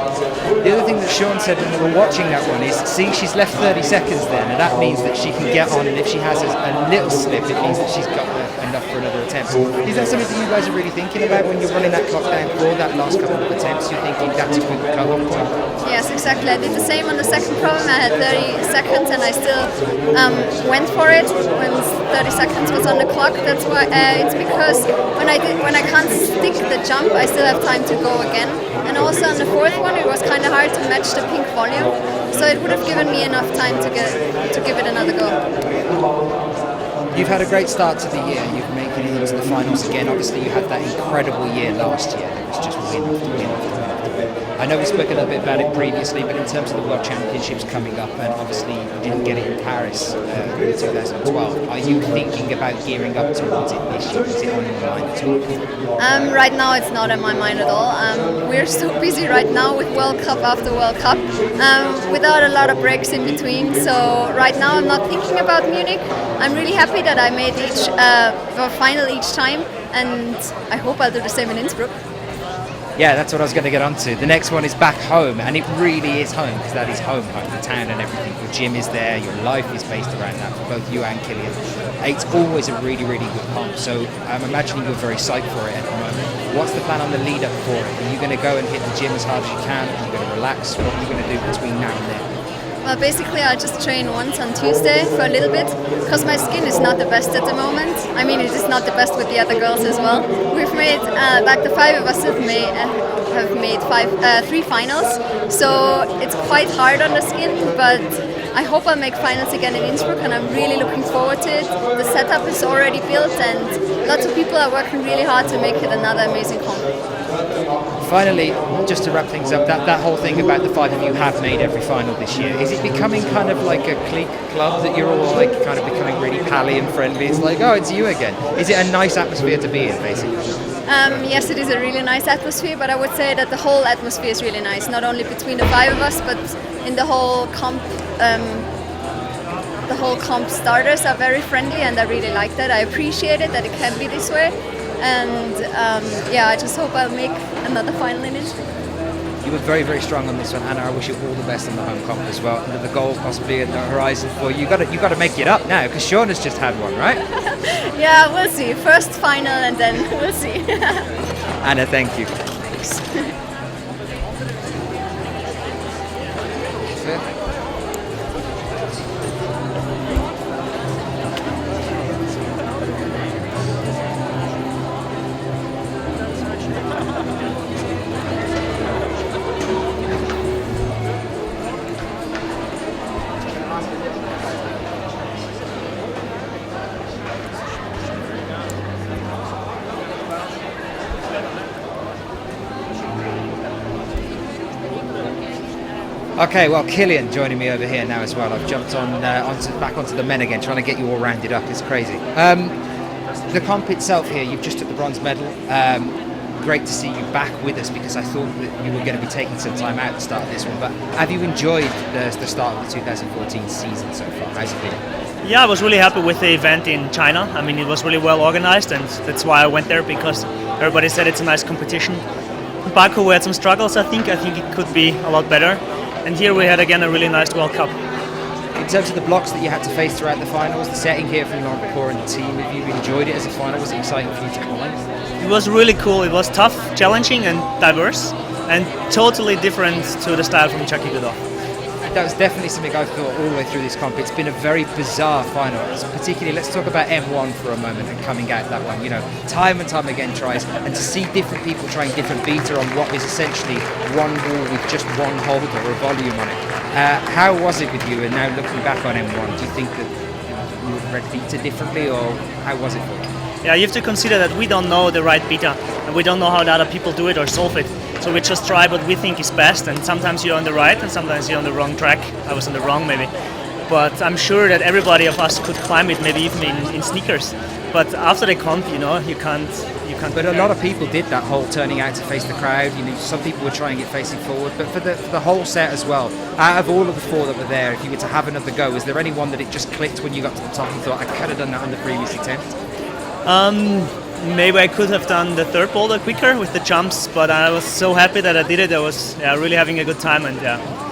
Speaker 2: The other thing that Sean said when we were watching that one is, see, she's left 30 seconds there, and that means that she can get on, and if she has a little slip, it means that she's got enough for another attempt. Is that something that you guys are really thinking about when you're running that clock down for that last couple of attempts? You're thinking that's a good cut-off point?
Speaker 9: Yes, exactly. I did the same on the second problem. I had 30 seconds and I still went for it when 30 seconds was on the clock. That's why it's because when I can't stick the jump, I still have time to go again. And also on the fourth one, it was kind of hard to match the pink volume, so it would have given me enough time to give it another go.
Speaker 2: You've had a great start to the year. You've making it into the finals again. Obviously, you had that incredible year last year. It was just win after win after win after win. I know we spoke a little bit about it previously, but in terms of the World Championships coming up, and obviously you didn't get it in Paris in 2012, are you thinking about gearing up towards it this year? Is it on your mind at all?
Speaker 9: Right now it's not on my mind at all. We're so busy right now with World Cup after World Cup, without a lot of breaks in between. So right now I'm not thinking about Munich. I'm really happy that I made the final each time, and I hope I'll do the same in Innsbruck.
Speaker 2: Yeah, that's what I was going to get onto. The next one is back home, and it really is home, because that is home, the town and everything. Your gym is there, your life is based around that for both you and Killian. It's always a really, really good comp, so I'm imagining you're very psyched for it at the moment. What's the plan on the lead up for it? Are you going to go and hit the gym as hard as you can? Are you going to relax? What are you going to do between now and then?
Speaker 9: Well, basically I'll just train once on Tuesday for a little bit, because my skin is not the best at the moment. I mean, it is not the best with the other girls as well. We've made, like the 5 of us have made 3 finals, so it's quite hard on the skin, but I hope I'll make finals again in Innsbruck, and I'm really looking forward to it. The setup is already built, and lots of people are working really hard to make it another amazing comp.
Speaker 2: Finally, just to wrap things up, that whole thing about the 5 of you have made every final this year, is it becoming kind of like a clique club that you're all like kind of becoming really pally and friendly? It's like, oh, it's you again. Is it a nice atmosphere to be in, basically?
Speaker 9: Yes, it is a really nice atmosphere, but I would say that the whole atmosphere is really nice, not only between the 5 of us, but in the whole comp. The whole comp starters are very friendly, and I really like that. I appreciate it that it can be this way. And yeah, I just hope I'll make another final in Innsbruck.
Speaker 2: You were very, very strong on this one, Anna. I wish you all the best in the home comp as well. And the goal possibly at the horizon for you. You got to make it up now, because Sean has just had one, right?
Speaker 9: Yeah, we'll see. First final, and then we'll see.
Speaker 2: Anna, thank you. Okay, well, Killian joining me over here now as well. I've jumped on back onto the men again, trying to get you all rounded up. It's crazy. The comp itself here, you've just took the bronze medal. Great to see you back with us, because I thought that you were going to be taking some time out to start this one. But have you enjoyed the start of the 2014 season so far? How's it been?
Speaker 10: Yeah, I was really happy with the event in China. I mean, it was really well organized, and that's why I went there, because everybody said it's a nice competition. Baku, we had some struggles, I think it could be a lot better. And here we had again a really nice World Cup.
Speaker 2: In terms of the blocks that you had to face throughout the finals, the setting here from your core and the team, have you enjoyed it as a final? Was it exciting for you to climb?
Speaker 10: It was really cool. It was tough, challenging and diverse. and totally different to the style from Chucky Kruder.
Speaker 2: That was definitely something I thought all the way through this comp. It's been a very bizarre final. Particularly, let's talk about M1 for a moment and coming out that one. You know, time and time again tries, and to see different people trying different beta on what is essentially one wall with just one holder or a volume on it. How was it with you? And now looking back on M1, do you think that you would have read beta differently, or how was it for you?
Speaker 10: Yeah, you have to consider that we don't know the right beta, and we don't know how the other people do it or solve it. So we just try what we think is best, and sometimes you're on the right and sometimes you're on the wrong track. I was on the wrong maybe. But I'm sure that everybody of us could climb it, maybe even in sneakers. But after the comp, you know, you can't.
Speaker 2: But a lot of people did that whole turning out to face the crowd. You know, some people were trying it facing forward. But for the whole set as well, out of all of the four that were there, if you were to have another go, is there any one that it just clicked when you got to the top and thought, I could have done that on the previous attempt?
Speaker 10: Maybe I could have done the third boulder quicker with the jumps, but I was so happy that I did it. I was really having a good time, and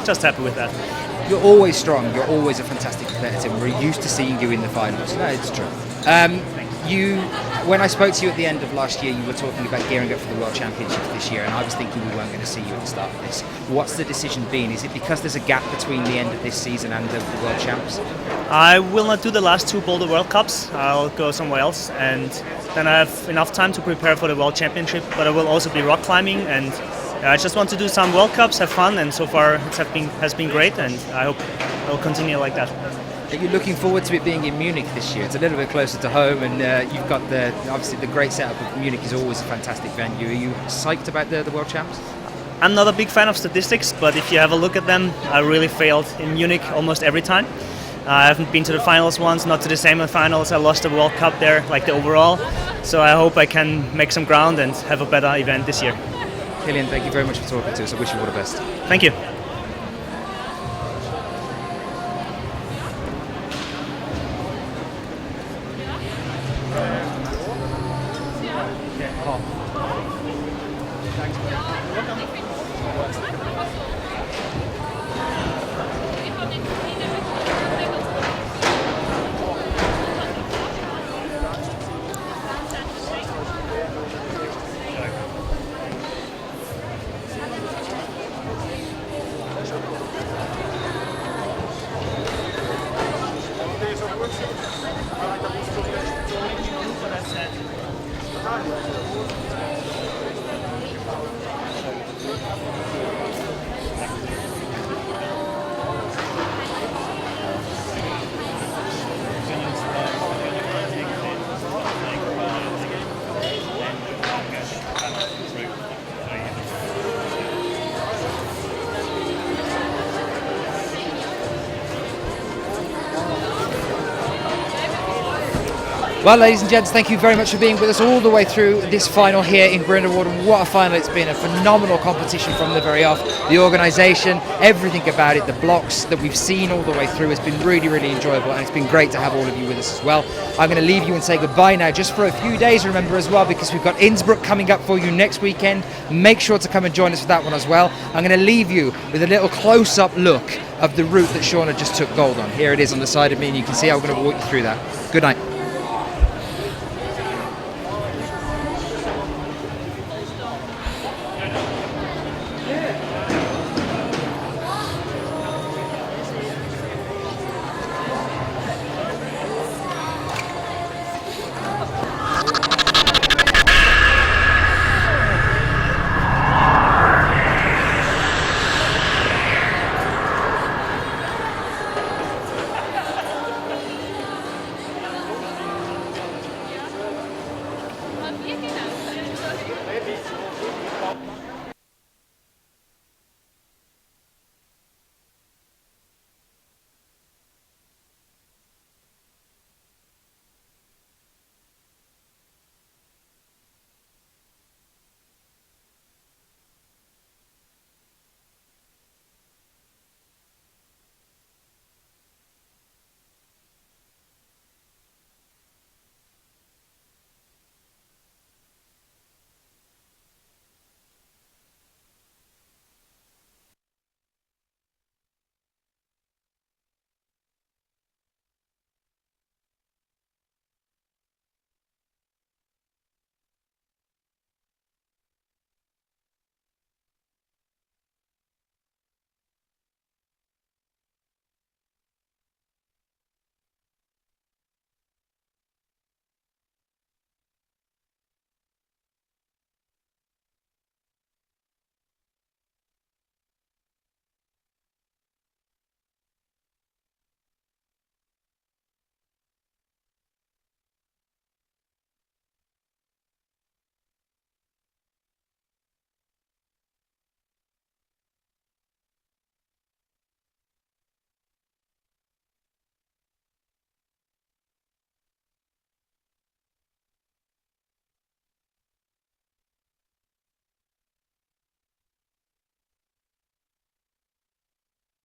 Speaker 10: just happy with that.
Speaker 2: You're always strong. You're always a fantastic competitor. We're used to seeing you in the finals. No, it's true. When I spoke to you at the end of last year, you were talking about gearing up for the World Championships this year, and I was thinking we weren't going to see you at the start of this. What's the decision been? Is it because there's a gap between the end of this season and the World Champs?
Speaker 10: I will not do the last two Boulder World Cups. I'll go somewhere else, and then I have enough time to prepare for the World Championship, but I will also be rock climbing, and I just want to do some World Cups, have fun, and so far it has been great, and I hope I will continue like that.
Speaker 2: Are you looking forward to it being in Munich this year? It's a little bit closer to home, and you've got obviously the great setup of Munich is always a fantastic venue. Are you psyched about the World Champs?
Speaker 10: I'm not a big fan of statistics, but if you have a look at them, I really failed in Munich almost every time. I haven't been to the finals once, not to the semi-finals. I lost the World Cup there, like the overall. So I hope I can make some ground and have a better event this year.
Speaker 2: Killian, thank you very much for talking to us. I wish you all the best.
Speaker 10: Thank you.
Speaker 2: Well, ladies and gents, thank you very much for being with us all the way through this final here in Grindelwald. And what a final it's been. A phenomenal competition from the very off. The organisation, everything about it, the blocks that we've seen all the way through has been really, really enjoyable, and it's been great to have all of you with us as well. I'm going to leave you and say goodbye now just for a few days, remember, as well, because we've got Innsbruck coming up for you next weekend. Make sure to come and join us for that one as well. I'm going to leave you with a little close-up look of the route that Shauna just took gold on. Here it is on the side of me, and you can see how I'm going to walk you through that. Good night.